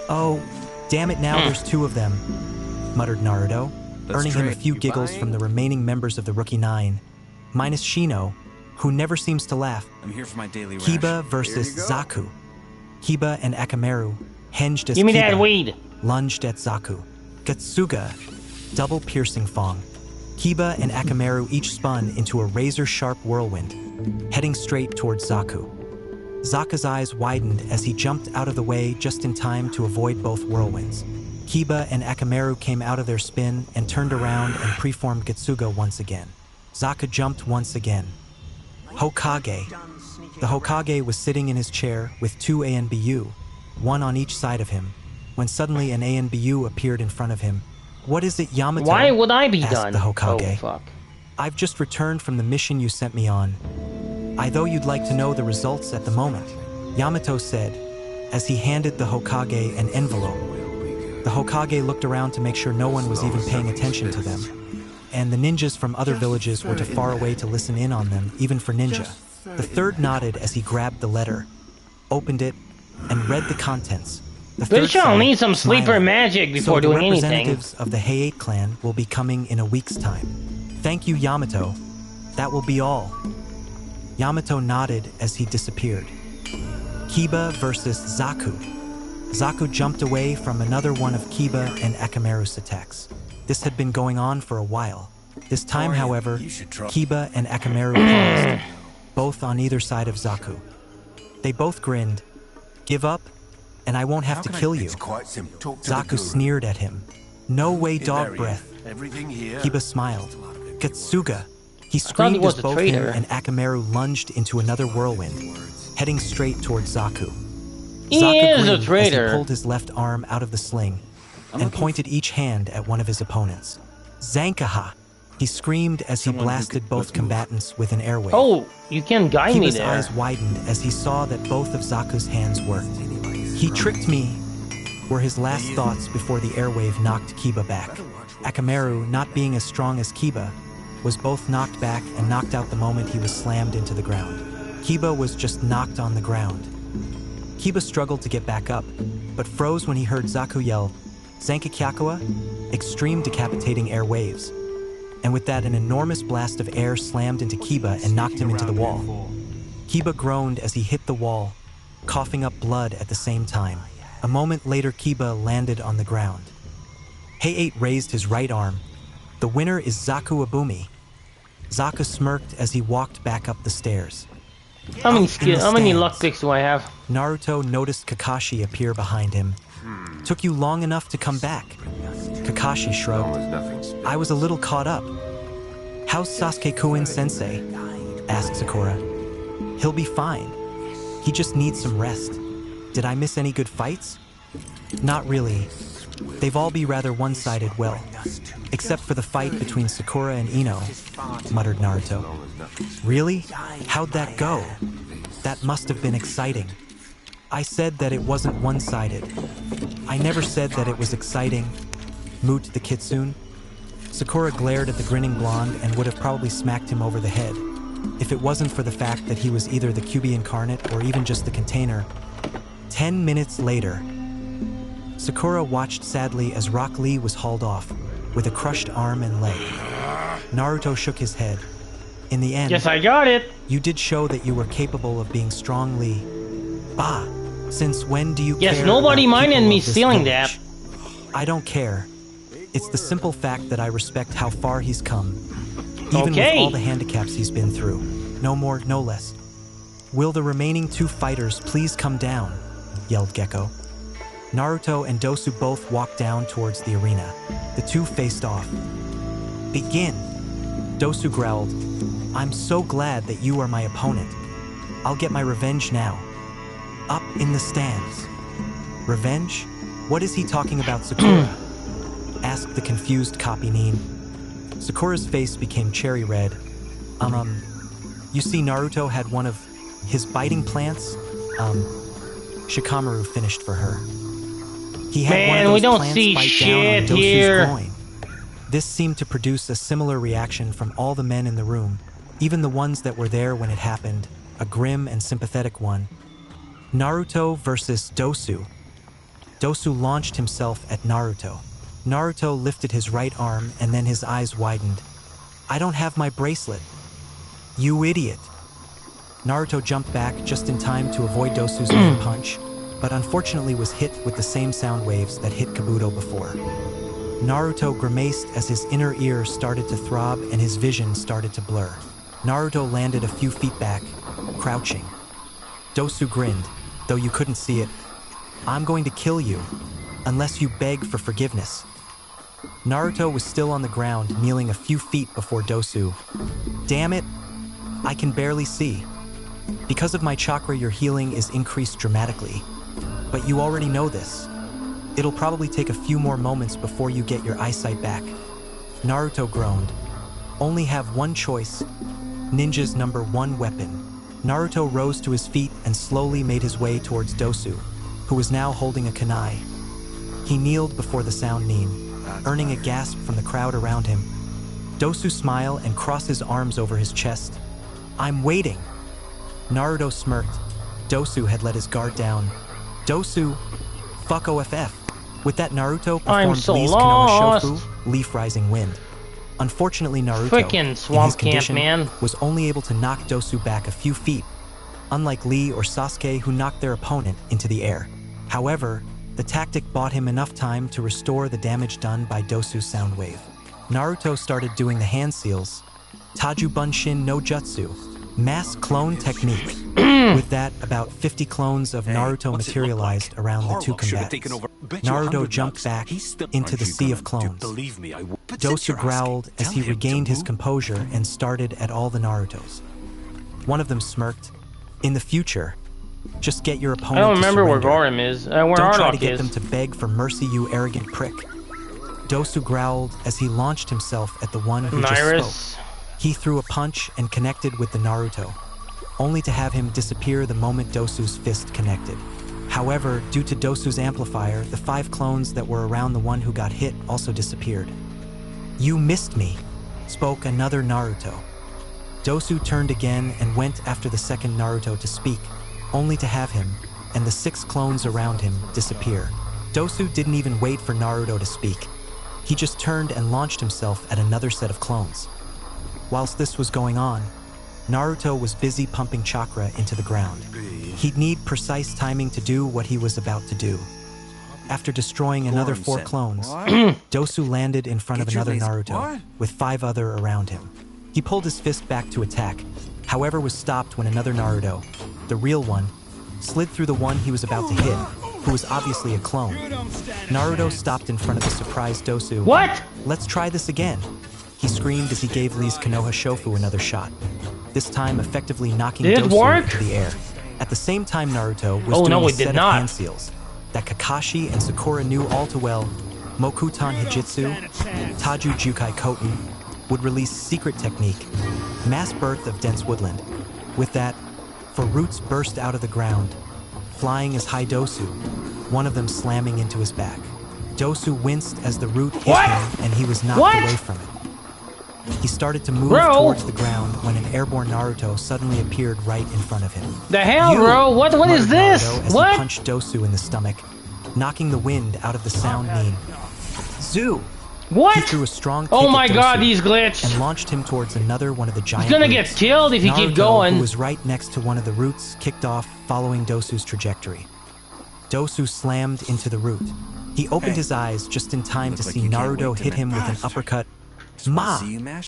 Oh, damn it, now there's two of them, muttered Naruto, earning him a few giggles from the remaining members of the Rookie Nine, minus Shino, who never seems to laugh. I'm here for my daily Kiba versus Zaku. Kiba and Akamaru hinged as Give me that Kiba weed. lunged at Zaku. Gatsuga, double piercing fong. Kiba and Akamaru each spun into a razor-sharp whirlwind, heading straight towards Zaku. Zaka's eyes widened as he jumped out of the way just in time to avoid both whirlwinds. Kiba and Akamaru came out of their spin and turned around and preformed Getsuga once again. Zaka jumped once again. Hokage. The Hokage was sitting in his chair with two ANBU, one on each side of him, when suddenly an ANBU appeared in front of him. "What is it, Yamato?" Why would I be asked done? the Hokage. Oh, fuck. "I've just returned from the mission you sent me on. I though you'd like to know the results at the moment," Yamato said, as he handed the Hokage an envelope. The Hokage looked around to make sure no one was even paying attention to them, and the ninjas from other villages were too far away to listen in on them, even for ninja. The third nodded as he grabbed the letter, opened it, and read the contents. The third Bitch, I'll said, need some sleeper smiling, magic before "So doing the anything." representatives of the Heiate clan will be coming in a week's time. Thank you, Yamato. That will be all." Yamato nodded as he disappeared. Kiba versus Zaku. Zaku jumped away from another one of Kiba and Akamaru's attacks. This had been going on for a while. This time, however, Kiba and Akamaru paused, both on either side of Zaku. They both grinned. "Give up, and I won't have to kill you." Zaku sneered at him. "No way, dog breath." Kiba smiled. "Getsuga." He screamed was as a both him traitor. and Akamaru lunged into another whirlwind, heading straight towards Zaku. He Zaku is a grinned as traitor. he pulled his left arm out of the sling and pointed each hand at one of his opponents. "Zankaha!" He screamed as he blasted both combatants with an air wave. Oh, you can guide me Kiba's there. eyes widened as he saw that both of Zaku's hands worked. "He tricked me," were his last thoughts before the airwave knocked Kiba back. Akamaru, not being as strong as Kiba, was both knocked back and knocked out the moment he was slammed into the ground. Kiba was just knocked on the ground. Kiba struggled to get back up, but froze when he heard Zaku yell, "Zankakyakua?" Extreme decapitating air waves. And with that, an enormous blast of air slammed into Kiba and knocked him into the wall. Kiba groaned as he hit the wall, coughing up blood at the same time. A moment later, Kiba landed on the ground. Heiate raised his right arm. "The winner is Zaku Abumi." Zaku smirked as he walked back up the stairs. How many Out in the how many stands, luck picks do I have? Naruto noticed Kakashi appear behind him. "Took you long enough to come back." Kakashi shrugged. "I was a little caught up." "How's Sasuke-kun sensei?" asked Sakura. "He'll be fine. He just needs some rest." "Did I miss any good fights?" "Not really. They've all be rather one-sided, well, except for the fight between Sakura and Ino," muttered Naruto. "Really? How'd that go? That must have been exciting." "I said that it wasn't one-sided. I never said that it was exciting," moot the kitsune. Sakura glared at the grinning blonde and would have probably smacked him over the head, if it wasn't for the fact that he was either the QB incarnate or even just the container. 10 minutes later, Sakura watched sadly as Rock Lee was hauled off, with a crushed arm and leg. Naruto shook his head. "In the end, Yes, I got it. you did show that you were capable of being strong, Lee." "Bah, since when do you Yes, care nobody about minded people me of this stealing village?" "I don't care. It's the simple fact that I respect how far he's come, even Okay. with all the handicaps he's been through. No more, no less." "Will the remaining two fighters please come down?" yelled Gecko. Naruto and Dosu both walked down towards the arena. The two faced off. "Begin!" Dosu growled, "I'm so glad that you are my opponent. I'll get my revenge now." Up in the stands. "Revenge? What is he talking about, Sakura?" asked the confused copy Nin. Sakura's face became cherry red. You see, Naruto had one of his biting plants? Shikamaru finished for her. He had one of Man, those we don't plants see bite down on shit Dosu's here. groin. This seemed to produce a similar reaction from all the men in the room, even the ones that were there when it happened, a grim and sympathetic one. Naruto versus Dosu. Dosu launched himself at Naruto. Naruto lifted his right arm and then his eyes widened. "I don't have my bracelet." "You idiot." Naruto jumped back just in time to avoid Dosu's main punch, but unfortunately was hit with the same sound waves that hit Kabuto before. Naruto grimaced as his inner ear started to throb and his vision started to blur. Naruto landed a few feet back, crouching. Dosu grinned, though you couldn't see it. I'm going to kill you, unless you beg for forgiveness. Naruto was still on the ground, kneeling a few feet before Dosu. Damn it, I can barely see. Because of my chakra, your healing is increased dramatically. But you already know this. It'll probably take a few more moments before you get your eyesight back. Naruto groaned. Only have one choice. Ninja's #1 weapon. Naruto rose to his feet and slowly made his way towards Dosu, who was now holding a kunai. He kneeled before the sound nin, earning a gasp from the crowd around him. Dosu smiled and crossed his arms over his chest. I'm waiting. Naruto smirked. Dosu had let his guard down. Dosu, fuck OFF. With that, Naruto performed Lee's Konoha Shofu, Leaf Rising Wind. Unfortunately, Naruto, Frickin' swamp camp, man, was only able to knock Dosu back a few feet, unlike Lee or Sasuke, who knocked their opponent into the air. However, the tactic bought him enough time to restore the damage done by Dosu's sound wave. Naruto started doing the hand seals, Taju Bunshin no Jutsu, mass clone technique. With that, about 50 clones of Naruto materialized around the two combatants. Naruto jumped back into the sea of clones. Dosu growled as he regained his composure and started at all the Narutos. One of them smirked. In the future, just get your opponent I don't remember to surrender. where Gorim is. Where Don't try Arlok to get is. them to beg for mercy, you arrogant prick. Dosu growled as he launched himself at the one who just spoke. He threw a punch and connected with the Naruto, only to have him disappear the moment Dosu's fist connected. However, due to Dosu's amplifier, the 5 clones that were around the one who got hit also disappeared. You missed me, spoke another Naruto. Dosu turned again and went after the second Naruto to speak, only to have him and the 6 clones around him disappear. Dosu didn't even wait for Naruto to speak. He just turned and launched himself at another set of clones. Whilst this was going on, Naruto was busy pumping chakra into the ground. He'd need precise timing to do what he was about to do. After destroying another 4 clones, Dosu landed in front of another Naruto, with 5 other around him. He pulled his fist back to attack, however was stopped when another Naruto, the real one, slid through the one he was about to hit, who was obviously a clone. Naruto stopped in front of the surprised Dosu. What? Let's try this again. He screamed as he gave Lee's Konoha Shofu another shot, this time effectively knocking Dosu into the air. At the same time, Naruto was doing a set of hand seals that Kakashi and Sakura knew all too well. Mokuton Hijitsu, Taju Jukai Koten, would release secret technique, mass birth of dense woodland. With that, 4 roots burst out of the ground, flying as high Dosu, one of them slamming into his back. Dosu winced as the root hit him and he was knocked away from it. He started to move towards the ground when an airborne Naruto suddenly appeared right in front of him. The hell, bro? What is this? Naruto as he punched Dosu in the stomach, knocking the wind out of the sound nin. Zoo! What? He threw a strong kick oh my at Dosu god, he's glitched. and launched him towards another one of the giant He's gonna roots. get killed if he Naruto, keep going. who was right next to one of the roots, kicked off, following Dosu's trajectory. Dosu slammed into the root. He opened his eyes just in time to see Naruto hit him with an uppercut. Ma!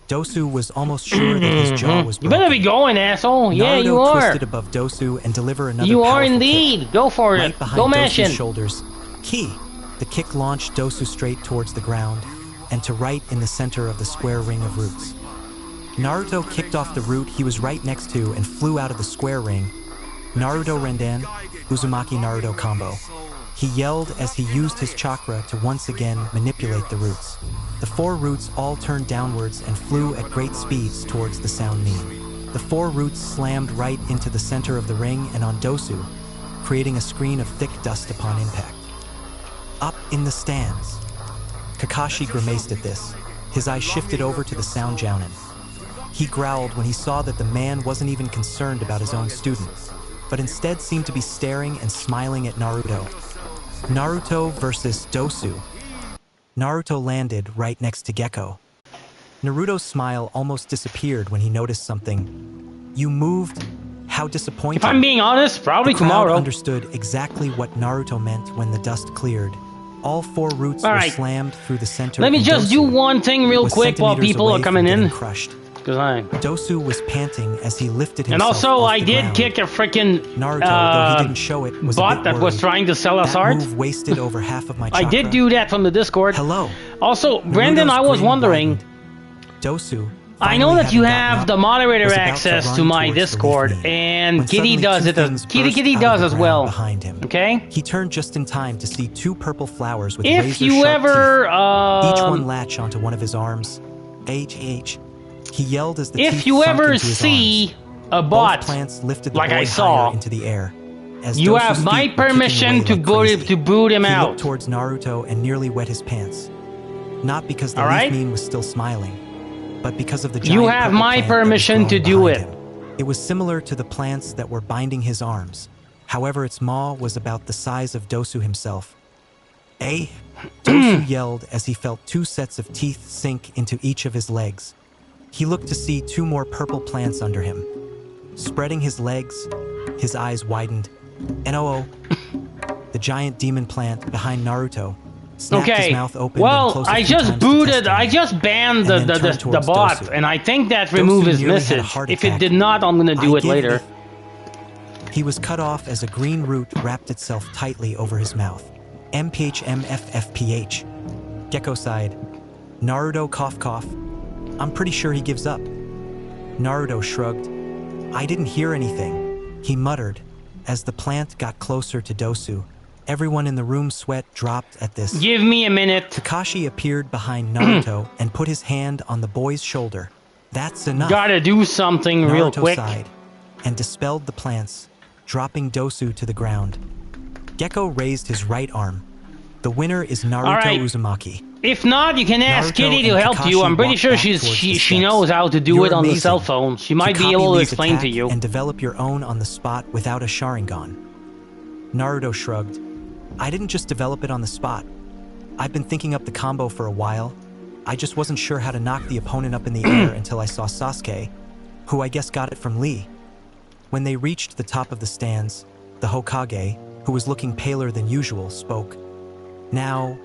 Dosu was almost sure that his jaw was broken. You better be going, asshole. Yeah, Naruto you are. twisted above Dosu and deliver another You are powerful indeed. kick. Go for Right it. behind Go Dosu's mashing. shoulders. Ki! The kick launched Dosu straight towards the ground and to right in the center of the square ring of roots. Naruto kicked off the root he was right next to and flew out of the square ring. Naruto Rendan, Uzumaki Naruto combo. He yelled as he used his chakra to once again manipulate the roots. The 4 roots all turned downwards and flew at great speeds towards the sound nin. The 4 roots slammed right into the center of the ring and on Dosu, creating a screen of thick dust upon impact. Up in the stands. Kakashi grimaced at this. His eyes shifted over to the sound jounin. He growled when he saw that the man wasn't even concerned about his own student, but instead seemed to be staring and smiling at Naruto. Naruto versus Dosu. Naruto landed right next to Gekko. Naruto's smile almost disappeared when he noticed something. You moved? How disappointing. If I'm being honest, probably the crowd tomorrow. understood exactly what Naruto meant when the dust cleared. All 4 roots All were right. slammed through the center. Let me and just do Dosu one thing real was quick while centimeters people away are coming from in. getting crushed. Cause I... Dosu was panting as he lifted himself And also, off I the did ground. kick a freaking Naruto, though he didn't show it, was a bot bit that was worried. trying to sell us That art. move wasted over half of my I chakra. did do that from the Discord. Hello. Also, Brendan, Naruto's I was grin wondering. widened. Dosu. I know finally that you having gotten have up, the moderator was about access run to my towards the Discord, leaf meme, and when Kitty suddenly does 2 it. things Kitty burst Kitty out does of the as ground well. behind him. Okay. He turned just in time to see 2 purple flowers with If you razor-sharp ever, teeth. Each one latch onto one of his arms. H. He yelled as the teeth if you sunk ever into his see arms. a Both bot, plants lifted the like boy I saw, higher into the air. As you Dosu's have my feet were kicking permission away to like boot crazy. him He out. looked towards Naruto and nearly wet his pants. Not because the All right? leaf meme was still smiling, but because of the giant You have purple my plant that was permission to growing do behind it. him. It was similar to the plants that were binding his arms. However, its maw was about the size of Dosu himself. Dosu yelled as he felt 2 sets of teeth sink into each of his legs. He looked to see 2 more purple plants under him. Spreading his legs, his eyes widened. No, the giant demon plant behind Naruto snapped his Okay. mouth open and Well, closed a I few just times to booted. test I him. just banned And the then turned towards bot, Dosu. and I think that Dosu removed his nearly had a message. heart If it attack. did not, I'm gonna do I it give later. He was cut off as a green root wrapped itself tightly over his mouth. MPHMFFPH. Gecko sighed. Naruto cough. I'm pretty sure he gives up. Naruto shrugged. I didn't hear anything, he muttered. As the plant got closer to Dosu, everyone in the room sweat dropped at this. Give me a minute. Kakashi appeared behind Naruto and put his hand on the boy's shoulder. That's enough. Gotta do something real Naruto quick. sighed and dispelled the plants, dropping Dosu to the ground. Gecko raised his right arm. The winner is Naruto Alright. Uzumaki. If not, you can ask Naruto Kitty to and help you. Kakashi I'm pretty walked sure back towards the she steps. knows how to do You're it on the amazing. cell phone. She might be copy able to Lee's explain to attack you. and develop your own on the spot without a Sharingan. Naruto shrugged. I didn't just develop it on the spot. I've been thinking up the combo for a while. I just wasn't sure how to knock the opponent up in the air until I saw Sasuke, who I guess got it from Lee. When they reached the top of the stands, the Hokage, who was looking paler than usual, spoke. Now,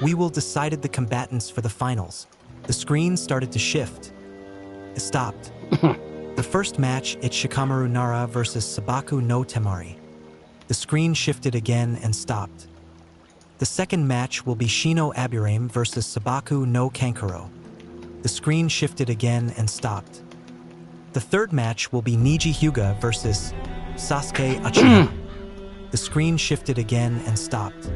we will decide the combatants for the finals. The screen started to shift. It stopped. The first match, it's Shikamaru Nara versus Sabaku no Temari. The screen shifted again and stopped. The second match will be Shino Aburame versus Sabaku no Kankuro. The screen shifted again and stopped. The third match will be Niji Hyuga versus Sasuke Uchiha. The screen shifted again and stopped.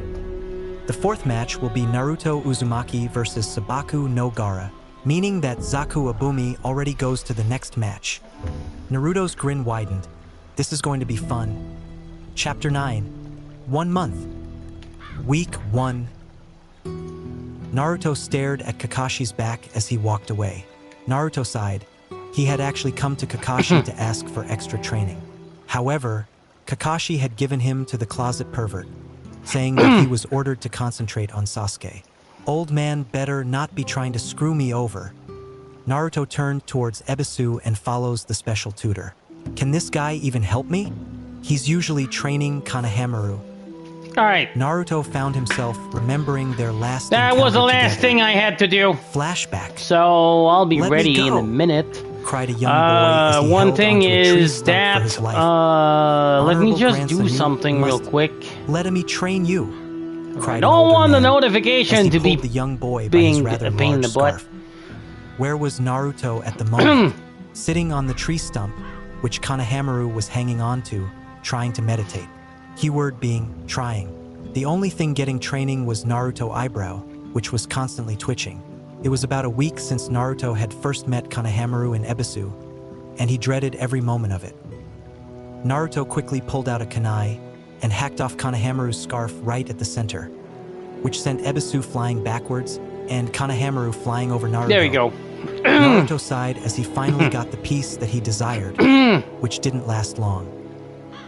The fourth match will be Naruto Uzumaki versus Sabaku no Gaara, meaning that Zaku Abumi already goes to the next match. Naruto's grin widened. This is going to be fun. Chapter 9. 1 month. Week 1. Naruto stared at Kakashi's back as he walked away. Naruto sighed. He had actually come to Kakashi to ask for extra training. However, Kakashi had given him to the closet pervert, saying that he was ordered to concentrate on Sasuke. Old man better not be trying to screw me over. Naruto turned towards Ebisu and follows the special tutor. Can this guy even help me? He's usually training Kanehamaru. Alright. Naruto found himself remembering their last That was the encounter last together. thing I had to do. Flashback, So I'll be Let me ready in go. a minute. cried a young boy as he One held thing onto a tree is stump for that his life. let me Honorable just grandson, do you something real must quick. Let me train you. I Cried an don't older want the man as notification he to be pulled the young boy by his being rather a pain in large the butt. scarf. Where was Naruto at the moment? Sitting on the tree stump, which Kanehamaru was hanging onto, trying to meditate. Keyword being trying. The only thing getting training was Naruto eyebrow, which was constantly twitching. It was about a week since Naruto had first met Kanehamaru in Ebisu, and he dreaded every moment of it. Naruto quickly pulled out a kunai and hacked off Kanehamaru's scarf right at the center, which sent Ebisu flying backwards and Kanehamaru flying over Naruto. There we go. Naruto sighed as he finally got the piece that he desired, which didn't last long.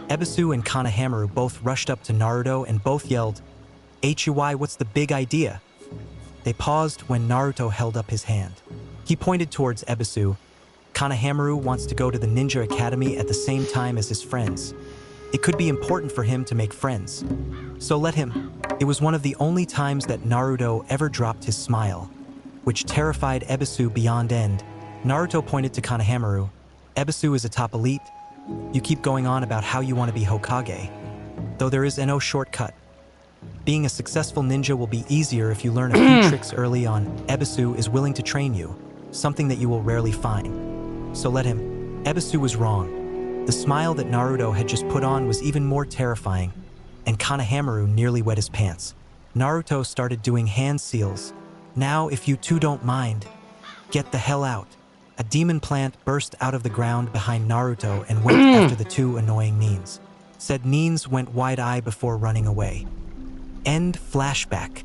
Ebisu and Kanehamaru both rushed up to Naruto and both yelled, "HUI, what's the big idea?" They paused when Naruto held up his hand. He pointed towards Ebisu. Kanehamaru wants to go to the Ninja Academy at the same time as his friends. It could be important for him to make friends. So let him. It was one of the only times that Naruto ever dropped his smile, which terrified Ebisu beyond end. Naruto pointed to Kanehamaru. Ebisu is a top elite. You keep going on about how you want to be Hokage, though there is no shortcut. Being a successful ninja will be easier if you learn a few tricks early on. Ebisu is willing to train you, something that you will rarely find. So let him. Ebisu was wrong. The smile that Naruto had just put on was even more terrifying, and Kanehamaru nearly wet his pants. Naruto started doing hand seals. Now, if you two don't mind, get the hell out. A demon plant burst out of the ground behind Naruto and went after the two annoying Neens. Said Neens went wide-eyed before running away. End flashback.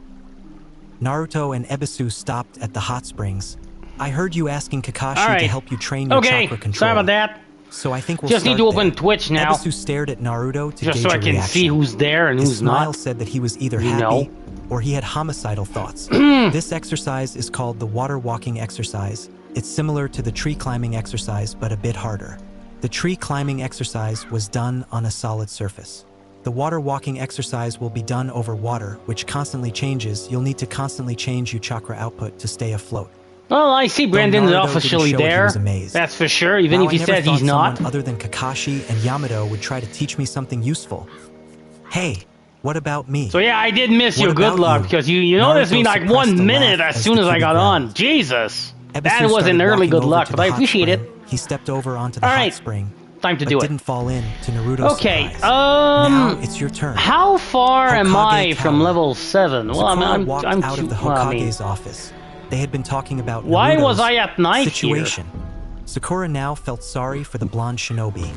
Naruto and Ebisu stopped at the hot springs. I heard you asking Kakashi to help you train your chakra control. Sorry about that. So I think we'll just need to open Twitch now. Ebisu stared at Naruto to just gauge so I a can reaction. see who's there and who's His smile not. said that he was either happy or he had homicidal thoughts. This exercise is called the water walking exercise. It's similar to the tree climbing exercise, but a bit harder. The tree climbing exercise was done on a solid surface. The water walking exercise will be done over water, which constantly changes. You'll need to constantly change your chakra output to stay afloat. Well, I see Brandon's officially there. That's That's for sure, even if he said he's not. Other than Kakashi and Yamato would try to teach me something useful. Hey, what about me? So yeah, I did miss your good luck, because you noticed me like 1 minute as soon as I got on. Jesus! That wasn't early good luck, but I appreciate it. He stepped over onto the hot spring. Time to do it. Didn't fall in to Naruto's surprise. Now it's your turn. How far am I Hokage from level 7? Well, Sakura walked out of the Hokage's office. They had been talking about why Naruto's was I at night situation. Sakura now felt sorry for the blonde shinobi,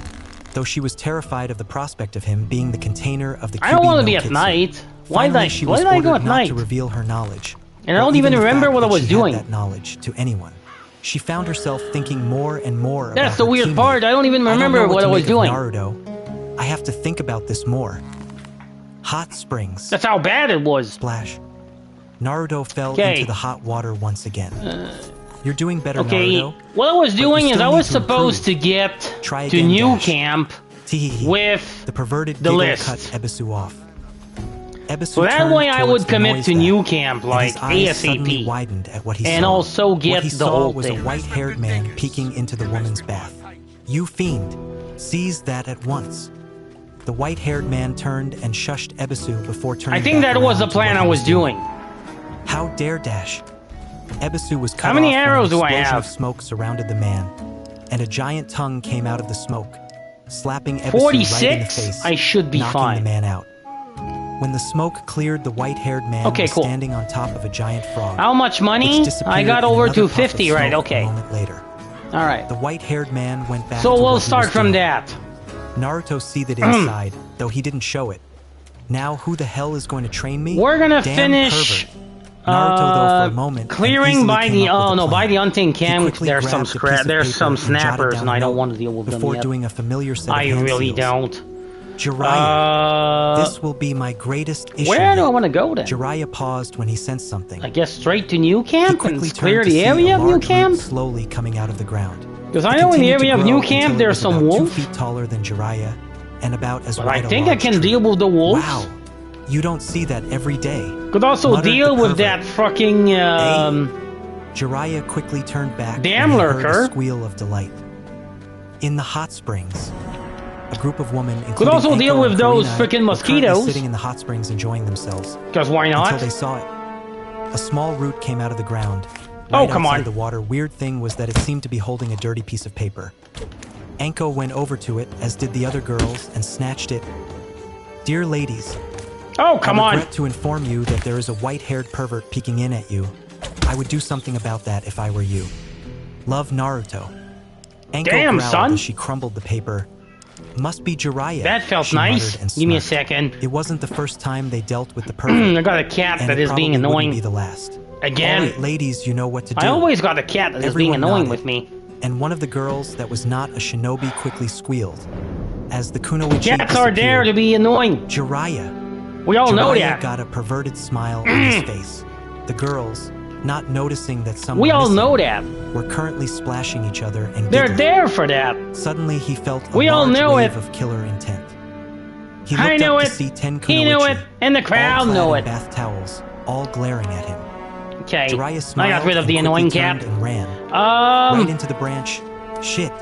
though she was terrified of the prospect of him being the container of the Kyuubi I don't want to no be at Kitsu. night. Why Finally, did I go at not night? to reveal her knowledge. And I don't even remember what I was doing. That knowledge to anyone. She found herself thinking more and more about That's the her weird teammate. part. I don't even remember what I was doing. Naruto. I have to think about this more. Hot springs. That's how bad it was. Splash. Naruto fell into the hot water once again. You're doing better, Naruto. What I was doing is I was supposed to get to New Camp with the perverted the list. Cut Ebisu off. Ebisu so that way I would commit to New Camp like ASAP. Widened at what he and saw. also get what the whole was thing. A white-haired man peeking into the woman's bath. You fiend, seize that at once. The white-haired man turned and shushed Ebisu before turning. I think that was the plan I was doing. How dare dash! Ebisu was cut How many off arrows do I when an explosion have? of smoke surrounded the man, and a giant tongue came out of the smoke, slapping Ebisu 46? right in the face. I should be knocking fine. the man out. When the smoke cleared, the white-haired man was standing on top of a giant frog. How much money? I got over 250, right? Okay. A moment later. All right. The white-haired man went back. So to we'll what he start was from doing. that. Naruto seethed inside, though he didn't show it. Now, who the hell is going to train me? We're gonna Damn finish. pervert. Naruto, though, for a moment, clearing by the by the untamed He camp. quickly There's some grabbed a piece of there's paper some and jotted snappers, down and I a don't note want to deal with them before yet. doing a familiar set of I hand really seals. don't. Jiraiya, this will be my greatest issue. Where do I want to go then? Jiraiya paused when he sensed something. I guess straight to New He Camp quickly and clear turned to the see area a of New large root Camp? slowly coming out of the ground. Because It I know in the continued to area of grow New until Camp it there's was some about 2 wolves. feet taller than Jiraiya and about as But wide I a think I large can tree. deal with the wolves. Wow, you don't see that every day. Could also muttered deal the with pervert. that fucking Jiraiya quickly turned back damn and he heard lurker. a squeal of delight. In the hot springs, a group of women, including Could also Eiko deal with and those Kurina, frickin' were currently mosquitoes. sitting in the hot springs enjoying themselves. Because why Until not? they saw it. A small root came out of the ground. Oh, Right come outside on. the water. Weird thing was that it seemed to be holding a dirty piece of paper. Anko went over to it, as did the other girls, and snatched it. Dear ladies, Oh, come I on. regret to inform you that there is a white-haired pervert peeking in at you. I would do something about that if I were you. Love, Naruto. Anko Damn, growled son. as she crumbled the paper. Must be Jiraiya. That felt she nice. muttered and Give me a smirked. second. It wasn't the first time they dealt with the pervert. I got a cat and that it is being probably wouldn't annoying. be the last. Again. All right, ladies, you know what to do. I always got a cat that is being Everyone annoying nodded, with me. And one of the girls that was not a shinobi quickly squealed. As the kunoichi Cats are there to be annoying. Jiraiya. We all know Jiraiya that. got a perverted smile on his face. The girls, not noticing that someone We all know that. were currently splashing each other and They're giggling. there for that. Suddenly he felt a We all large know wave it. of killer intent. He I looked knew up it. to see 10 He knew kunoichi, it. And the all crowd clad knew in it. bath towels, all glaring at him. Okay. Jiraiya I smiled got rid of and the quickly annoying turned cat. and ran right Um. into the branch. Shit,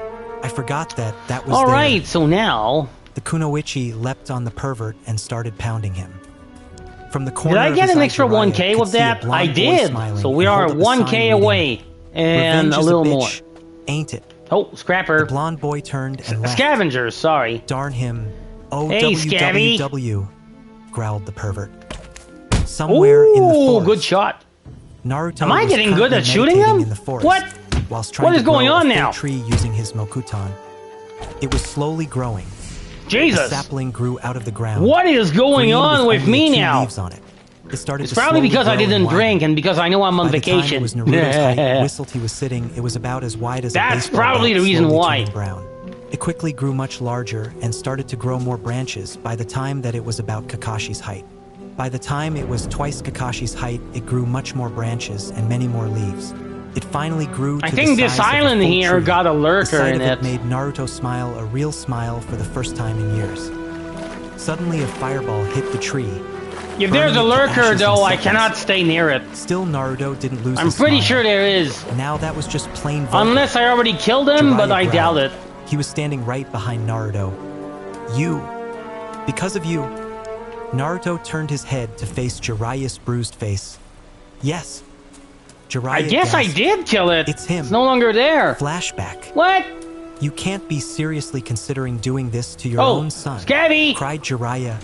I forgot that was All there. right. So now, The kunoichi leapt on the pervert and started pounding him. From the did corner I of get his an eye, extra Jiraiya 1K could with see a that? blonde I boy did. smiling So we and are hold up a 1K sign away, and "Revenge a is little bitch, more. ain't it?" Oh, scrapper. The blonde boy turned and left. Scavengers. Sorry. Darn him. Oh, Hey, Scabby. WWW, growled the pervert. Somewhere in the Ooh, forest. good shot. Naruto Am I was getting good currently at shooting meditating them? in the forest, What? whilst trying What is to grow going on a full now? tree using his Mokuton. It was slowly growing. A Jesus. sapling grew out of the ground. What is going green on with only me the two now? leaves on it. It started It's to probably slowly because I grow and didn't widen. drink and because I know I'm on By the time vacation. it was Naruto's height, whistled he was sitting, it was about as wide as a That's baseball probably bat, the reason slowly why. turning brown. It quickly grew much larger and started to grow more branches by the time that it was about Kakashi's height. By the time it was twice Kakashi's height, it grew much more branches and many more leaves. It finally grew to I the think this size of a island full here tree. got a The lurker sight in of it. made Naruto smile a real smile for the first time in years. Suddenly a fireball hit the tree. If there's a burning it to lurker, ashes in though, I seconds. cannot stay near it. Still, Naruto didn't lose I'm his pretty smile. sure there is. Now that was just plain vulgar. Unless I already killed him, but Jiraiya I doubt growled. it. He was standing right behind Naruto. You. Because of you. Naruto turned his head to face Jiraiya's bruised face. Yes. Jiraiya I guess I gasped. did kill it. It's him. It's no longer there. Flashback. What? You can't be seriously considering doing this to your Oh, own son. Scabby! Cried Jiraiya.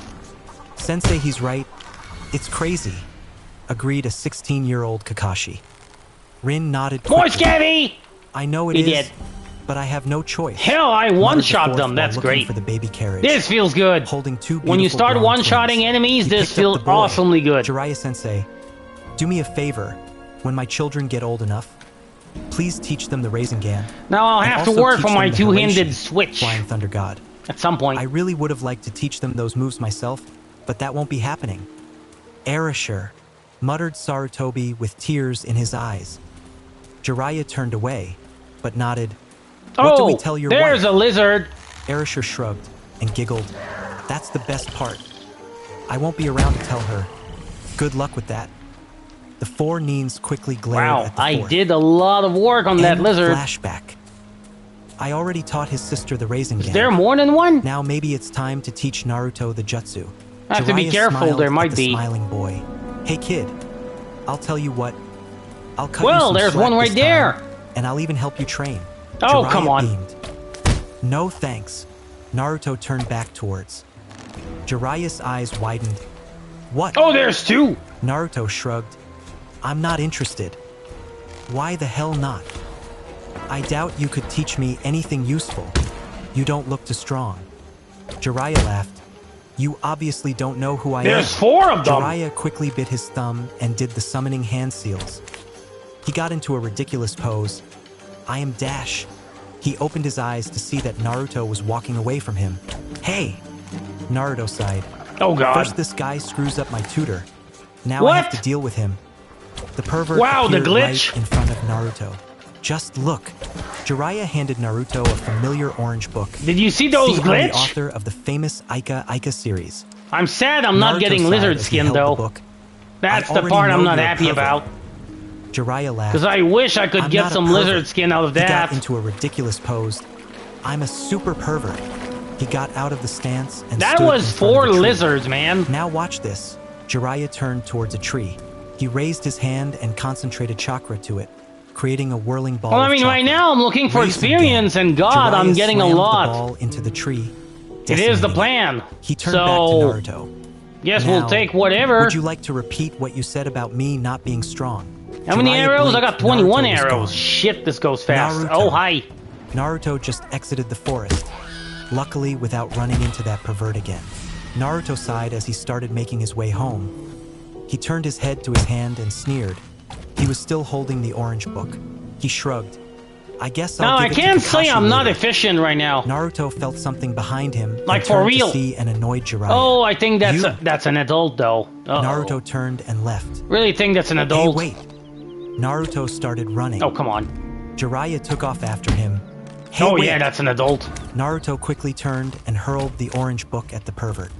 Sensei, he's right. It's crazy. Agreed a 16-year-old Kakashi. Rin nodded quickly. More Scabby! I know it He is, did. but I have no choice. Hell, I Muttered the one-shot fourth them. while That's looking great. For the baby carriage. This feels good. Holding two When you beautiful start blonde one-shotting twins. enemies, He this picked up feels the boy. awesomely good. Jiraiya Sensei, do me a favor. When my children get old enough, please teach them the Rasengan. Now I'll and have to also work teach for my them the two-handed Hirashi, switch Flying Thunder God. at some point. I really would have liked to teach them those moves myself, but that won't be happening. Erasure, muttered Sarutobi with tears in his eyes. Jiraiya turned away, but nodded. What do we tell your there's wife? a lizard. Erasure shrugged and giggled. That's the best part. I won't be around to tell her. Good luck with that. The four Neens quickly glared Wow, at the I fourth. did a lot of work on that End lizard. Flashback. I already taught his sister the Rasengan. Is there more than one? Now maybe it's time to teach Naruto the jutsu. I have to be Jiraiya careful, smiled there at might the be. Smiling boy. Hey kid, I'll tell you what. I'll cut you Well, some there's slack one right this time, there. and I'll even help you train. Oh, Jiraiya come on. beamed. No thanks. Naruto turned back towards. Jiraiya's eyes widened. What? Oh, there's two. Naruto shrugged. I'm not interested. Why the hell not? I doubt you could teach me anything useful. You don't look too strong. Jiraiya laughed. You obviously don't know who I am. There's four of them. Jiraiya quickly bit his thumb and did the summoning hand seals. He got into a ridiculous pose. I am Dash. He opened his eyes to see that Naruto was walking away from him. Hey! Naruto sighed. Oh, God. First this guy screws up my tutor. Now What? I have to deal with him. The pervert Wow, the appeared glitch. right in front of Naruto. Just look. Jiraiya handed Naruto a familiar orange book. Did you see those See, I'm the glitch? author of the famous Aika series. I'm sad I'm not Naruto getting sighed lizard as he skin, held the though. book. That's I the already part I'm know not you're a happy pervert. about. Jiraiya laughed. Because I wish I could I'm get not a some pervert. lizard skin out of He got that. into a ridiculous pose. I'm a super pervert. He got out of the stance and That stood was in front four of a tree. lizards, man. Now watch this. Jiraiya turned towards a tree. He raised his hand and concentrated chakra to it, creating a whirling ball Well, I of mean, right chakra. now I'm looking for Raised experience, again. and God, I'm Jiraiya getting a slammed the lot. ball into the tree. It is the decimating plan. He turned So, back to Naruto. guess Now, we'll take whatever. Would you like to repeat what you said about me not being strong? How many Jiraiya arrows? I blinked. got 21 Naruto was arrows. gone. Shit, this goes fast. Naruto. Oh, hi. Naruto just exited the forest, luckily without running into that pervert again. Naruto sighed as he started making his way home. He turned his head to his hand and sneered. He was still holding the orange book. He shrugged. I guess I'll No, I give it to can't say Kakashi I'm not later. efficient right now. Naruto felt something behind him Like and for turned real. to see an annoyed Jiraiya. Oh, I think that's You. that's an adult, though. Uh-oh. Naruto turned and left. Really think that's an Hey, adult. wait. Naruto started running. Oh, come on. Jiraiya took off after him. Hey, Oh, wait. yeah, that's an adult. Naruto quickly turned and hurled the orange book at the pervert.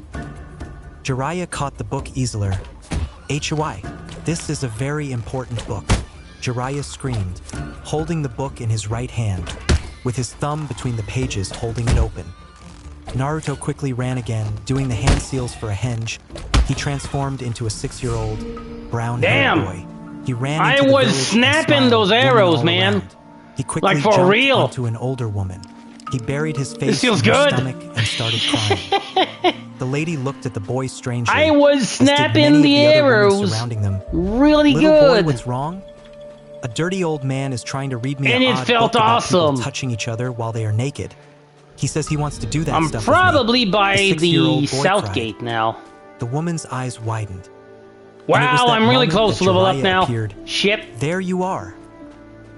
Jiraiya caught the book easily. HY, this is a very important book. Jiraiya screamed, holding the book in his right hand, with his thumb between the pages holding it open. Naruto quickly ran again, doing the hand seals for a henge. He transformed into a 6-year-old brown-haired boy. He ran into the was village and snapping smiled, those women arrows, all man. around. He quickly Like for jumped real. onto an older woman. He buried his face in feels her good. stomach and started crying. The lady looked at the boy strangely. I was as did snapping many of the other women arrows. surrounding them. Really Little good. boy, what's wrong? A dirty old man is trying to read me And an it odd felt book about people awesome. touching each other while they are naked. He says he wants to do that I'm stuff with me. probably by The the 6-year-old boy south cried. gate now. The woman's eyes widened. Wow, I'm really moment close that to level up Jiraiya now. appeared. Shit. There you are.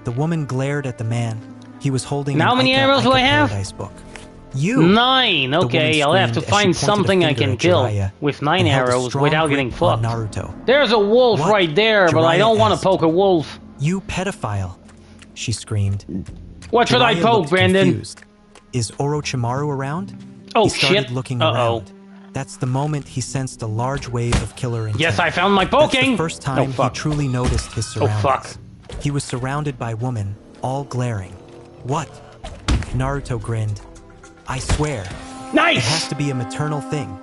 The woman glared at the man. He was holding How an many Ica arrows do Ica I have? Paradise book. You. 9. Okay, woman I'll have to screamed as she find pointed a something I finger can at kill Jiraiya with 9 and held a arrows strong without grip getting on fucked. Naruto. There's a wolf What? right there, but I Jiraiya don't want to asked. poke a wolf. You pedophile, she screamed. What should I Jiraiya poke, looked Brandon? confused. Is Orochimaru around? Oh, He started shit. looking Uh-oh. around. That's the moment he sensed a large wave of killer intent. Yes, I found my That's poking! the first time Oh, fuck. he truly noticed his Oh, surroundings. fuck. He was surrounded by women, all glaring. What? Naruto grinned. I swear, it has Nice! to be a maternal thing.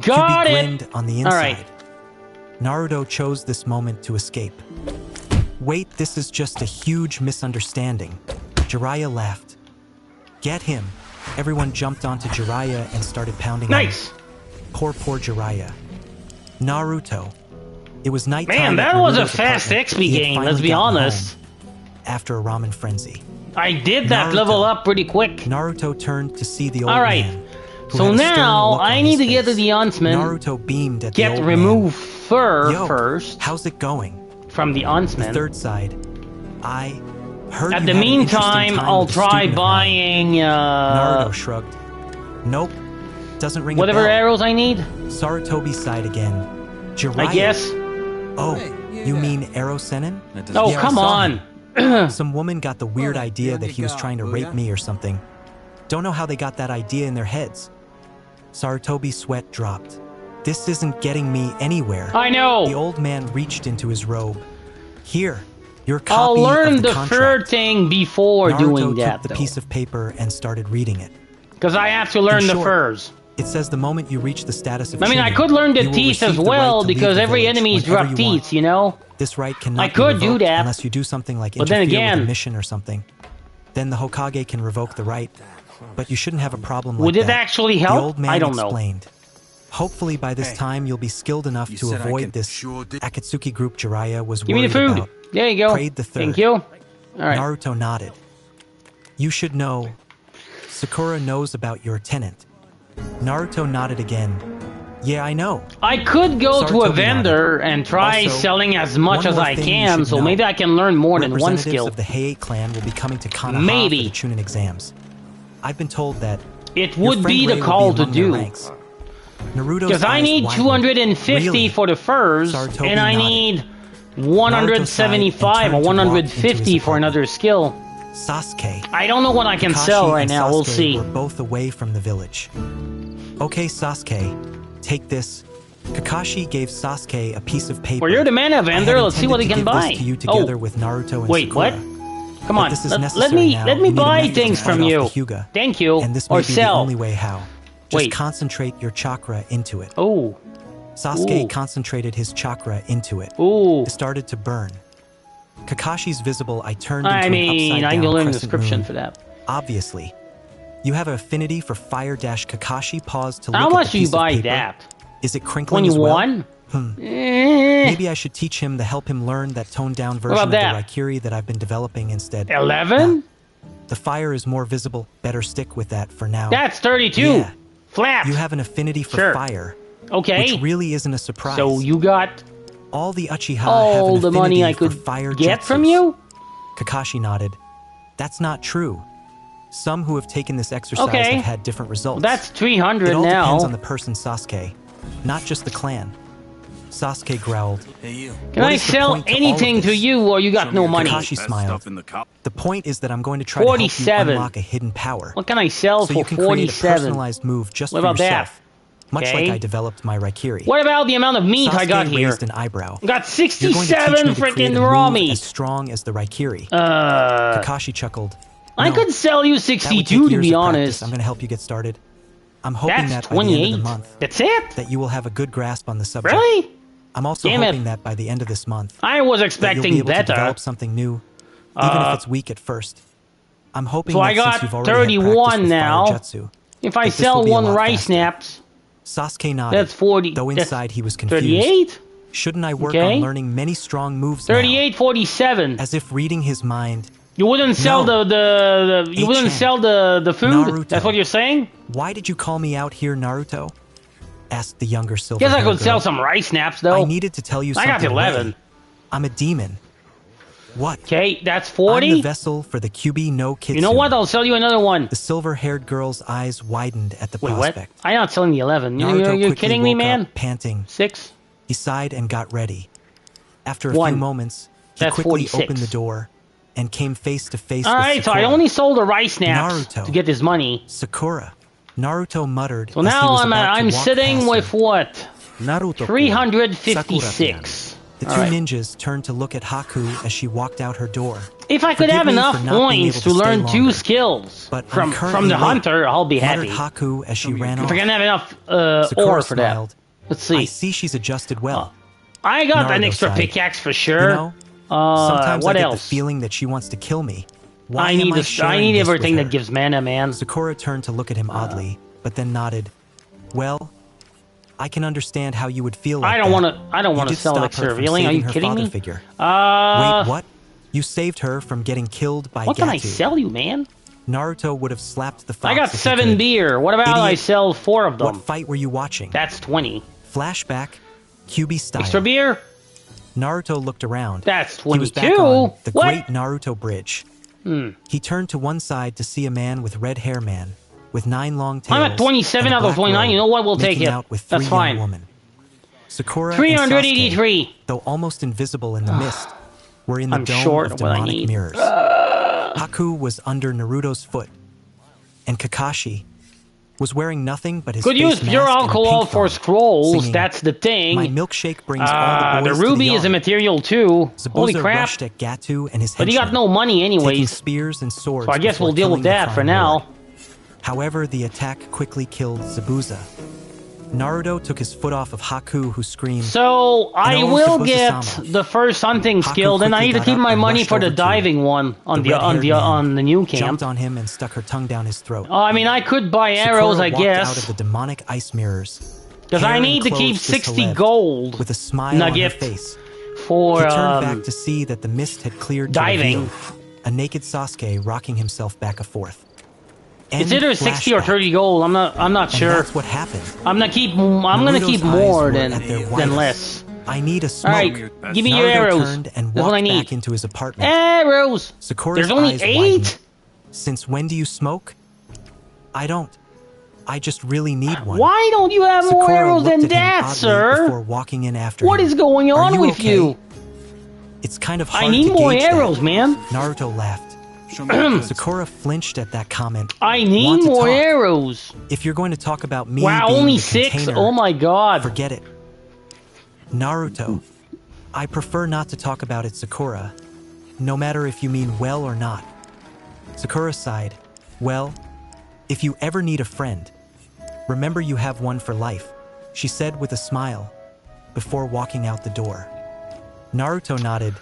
Got Kyuubi it! grinned on the inside. Alright. Naruto chose this moment to escape. Wait, this is just a huge misunderstanding. Jiraiya laughed. Get him. Everyone jumped onto Jiraiya and started pounding him. Nice! Poor Jiraiya. Naruto. It was nighttime. Man, at that was a Naruto's fast apartment. XP He had game, finally let's be gotten honest. home after a ramen frenzy. I did that Naruto. level up pretty quick. Naruto turned to see the old Alright. man. who So had a stern now, look on I need his to get to face. the huntsman. Naruto beamed at the Get old remove man. fur Yo, first how's it going? from the The huntsman. third side. I heard At you the had an interesting meantime, time I'll with a try student of mine. buying Naruto shrugged. Nope. Doesn't ring whatever a bell. arrows I need, Sarutobi sighed again. Jiraiya. I guess. Oh, you mean Arrow Senin? Oh, Yeah, I come saw on. him. Some woman got the weird idea that he was trying to rape me or something. Don't know how they got that idea in their heads. Sarutobi's sweat dropped. This isn't getting me anywhere. I The know. old man reached into his robe. Here, your copy I'll learn of the the fur contract. thing before Naruto doing took that, the though. piece of paper and started reading it. Because I have to learn In the short, furs. It says the moment you reach the status of I mean, I Chunin, could learn the you will teeth receive as the right well, to leave because the every village enemy's whenever drop you want. teeth, you know? This right cannot I be could do revoked that. unless you do something like But then interfere with again- a mission or something. Then the Hokage can revoke the right, but you shouldn't have a problem like Would it that. actually The help? old man I don't know. explained. Hopefully by this time you'll be skilled enough to said I avoid can this. sure do- Akatsuki group Jiraiya was Give me the worried food. about. There you go. Prayed the third. Thank you. Alright. Naruto nodded. You should know. Sakura knows about your tenant. Naruto nodded again. Yeah, I know. I could go to a Sarutobi vendor and try Also, selling as much one as more I thing you can, should so know. maybe I can learn more than one Representatives skill. of the Heiei clan will be coming to Konoha Maybe. for the Chunin exams. I've been told that It your would friend be Ray the will call be to among their do. ranks. Naruto's Because I eyes need widened. 250 Really? for the furs, Sarutobi and I nodded. need Naruto 175 sighed or and turned to walk into 150 his for another skill. Sasuke. I don't know what I can Kakashi sell right and now, we'll Sasuke see. were both away from the village. Okay, Sasuke, take this. Kakashi gave Sasuke a piece of paper. Well, you're the man of I vendor, had let's see what he intended can to give buy. this to you together Oh, with Naruto and wait, Sakura. what? Come But on, this is let necessary me now. let me You need to buy make things this from fight you. off the Hyuga. Thank you. And this may Or be the sell. only way how. Just Wait. concentrate your chakra into it. Oh, Sasuke Ooh. concentrated his chakra into it. ooh. It started to burn. Kakashi's visible I turned into I an mean, upside I down can learn the crescent description moon. for that. Obviously. You have an affinity for Fire-Kakashi paused to look How at much the do you piece of buy paper. that? Is it crinkling as well? 21? Hmm. Maybe I should teach him to help him learn that toned-down version about of the that? Raikiri that I've been developing instead. 11? The fire is more visible. Better stick with that for now. That's 32. Yeah. Flat. You have an affinity for Sure. fire, Okay. which really isn't a surprise. So you got All the Uchiha have all an the money I affinity could for fire get from jutsus. you? Kakashi nodded. That's not true. Some who have taken this exercise Okay. have had different results. That's 300 it all now. depends on the person Sasuke, not just the clan. Sasuke growled. Can What I is the sell point to all of anything to this? you or you got no money? Kakashi smiled. The point is that I'm going to try to 47. help you unlock a hidden power. What can I sell So for you can create a 47? personalized move just What for about that? yourself. much Okay. like I developed my Raikiri. What about the amount of meat I got Sasuke here? raised an eyebrow. Got You're going to teach 67 me to create freaking a raw move meat. as strong as the Raikiri. Uh, Kakashi chuckled. I No, could sell you that would take 62 to years be of practice. honest. I'm going to help you get started. I'm hoping That's that by the end of 28. the month, That's it? that you will have a good grasp on the subject. Really? I'm also Damn it. hoping that by the end of this month, I was that you'll expecting be able to better. develop something new, even if it's weak at first. I'm hoping So that I got since you've already had 31 practice with now. fire jutsu, If I that this will sell be a one lot rice faster. snaps, Sasuke nodded, that's 40. though That's inside he was confused. 38? Shouldn't I work Okay. on learning many strong moves 38, 47. now? As if reading his mind. You wouldn't sell No. you wouldn't H-Chan. sell the food? Naruto. That's what you're saying? Why did you call me out here, Naruto? Asked the younger silver. Guess I could sell some rice snaps though. I needed to tell you I something. got 11. Ray. I'm a demon. What? Okay, that's I'm 40. the vessel for the Kyubi no Kitsune. You know what? I'll sell you another one. The silver-haired girl's eyes widened at the Wait, what? prospect. I'm not selling the 11. Naruto You're quickly kidding me, woke man? up, panting. 6? He sighed and got ready. After a One. few moments, he That's quickly 46. opened the door and came face to face All with right, so I Sakura. only sold the rice snaps Naruto. to get this money. Sakura. Naruto muttered. So as he now was I'm about to I'm walk sitting past with her. what? Naruto. 356. The All two right. ninjas turned to look at Haku as she walked out her door. If I could Forgive have me enough for not being points able to to stay learn 2 longer, skills but I'm from currently the late, hunter, I'll be muttered happy. Haku as she ran If off. I can have enough Sakura ore for that. smiled. Let's I see. see she's adjusted well. I got an Naruto extra sighed. pickaxe for You sure. know, sometimes What I get else? the feeling that she wants to kill me. Why I am need I I sharing need this with everything her? that gives mana, man. Sakura turned to look at him oddly, but then nodded. Well, I can understand how you would feel like I don't that. want to did sell stop elixir her of from healing. Are saving you her kidding father me? Figure. Wait, what? You saved her from getting killed by What can I Gatu. sell you, man? Naruto would have slapped the fox I got if he 7 could. beer. What about I Idiot. sell 4 of them? What fight were you watching? That's 20. Flashback, Kyubi style. Extra beer? Naruto looked around. That's He was 22. back on the What? Great Naruto Bridge. He turned to one side to see a man with red hair man, with 9 long tails. I'm at 27 and a out of black 29. robe, You know what? We'll take making it. out with That's 3 fine. young women. Sakura and 383. Sasuke, though almost invisible in the mist, were in the I'm dome short of of what I demonic need. mirrors. Haku was under Naruto's foot, and Kakashi was wearing nothing but his Could face use pure mask and a alcohol pink for thong, scrolls. singing, That's the thing. "My milkshake brings all the boys the ruby to the is a yard." material too. Holy Zabuza crap! rushed at Gatu and his But he got henchmen, no money taking anyways. spears and swords. So I guess before we'll deal with killing the that for crime now. lord. However, the attack quickly killed Zabuza. Naruto took his foot off of Haku, who screamed. So I No, will Zabuza get Sama. the first hunting Haku skill. Then I quickly need to got keep up my and money rushed for the over to diving one on the red-haired man, on the new camp. Jumped on him and stuck her tongue down his throat. I mean, I could buy arrows, Sakura I walked out of guess, the demonic ice mirrors, because hair I need to enclosed keep with 60 Celeb, gold with a smile nugget on her face. for He turned back to see that the mist had cleared to diving. reveal a naked Sasuke rocking himself back and forth. It's either 60 or Flashback. 30 gold. I'm not And sure. that's what happened. I'm gonna keep Naruto's more eyes were than at their widest. less. I need a smoke. All right, give me your Naruto arrows. turned and That's what I walked need. back into his apartment. Arrows. Sakura's There's only eyes 8. widened. Since when do you smoke? I don't. I just really need one. Why don't you have more Sakura arrows looked than at him that, oddly sir? Before walking in after What him. is going Are on you with okay? you? It's kind of hard I need to more gauge that. arrows, man. Naruto laughed. Show me the goods. Sakura flinched at that comment. I need Want to more talk? arrows. If you're going to talk about me Wow, being only the 6? container, Oh my god. forget it. Naruto, I prefer not to talk about it, Sakura, no matter if you mean well or not. Sakura sighed. Well, if you ever need a friend, remember you have one for life, she said with a smile, before walking out the door. Naruto nodded.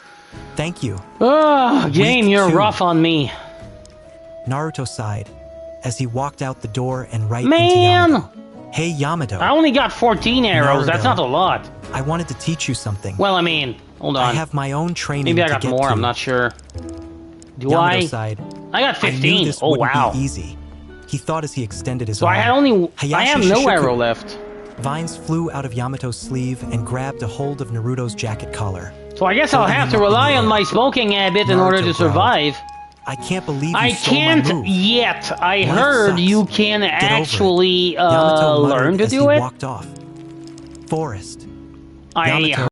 Thank you. Oh, game, Week you're 2. rough on me. Naruto sighed as he walked out the door and right Man! into Yamato. Hey, Yamato. I only got 14 arrows. That's Naruto. not a lot. I wanted to teach you something. Well, I mean, hold on. I have my own training Maybe I to got get more. to. I'm not sure. Do Yamato I? sighed. I got I knew 15. this Oh, wouldn't wow. be easy. He thought as he extended his So arm. I had only. I Hayashi have no Shishoku. arrow left. Vines flew out of Yamato's sleeve and grabbed a hold of Naruto's jacket collar. So I guess I'll Holding have him to up in rely the on air. my smoking habit in order Naruto to survive. I can't believe you I stole my can't move. yet. I Life heard sucks. you can over it. actually Yamato muttered learn to as do he it. walked off. Forest. I Yamato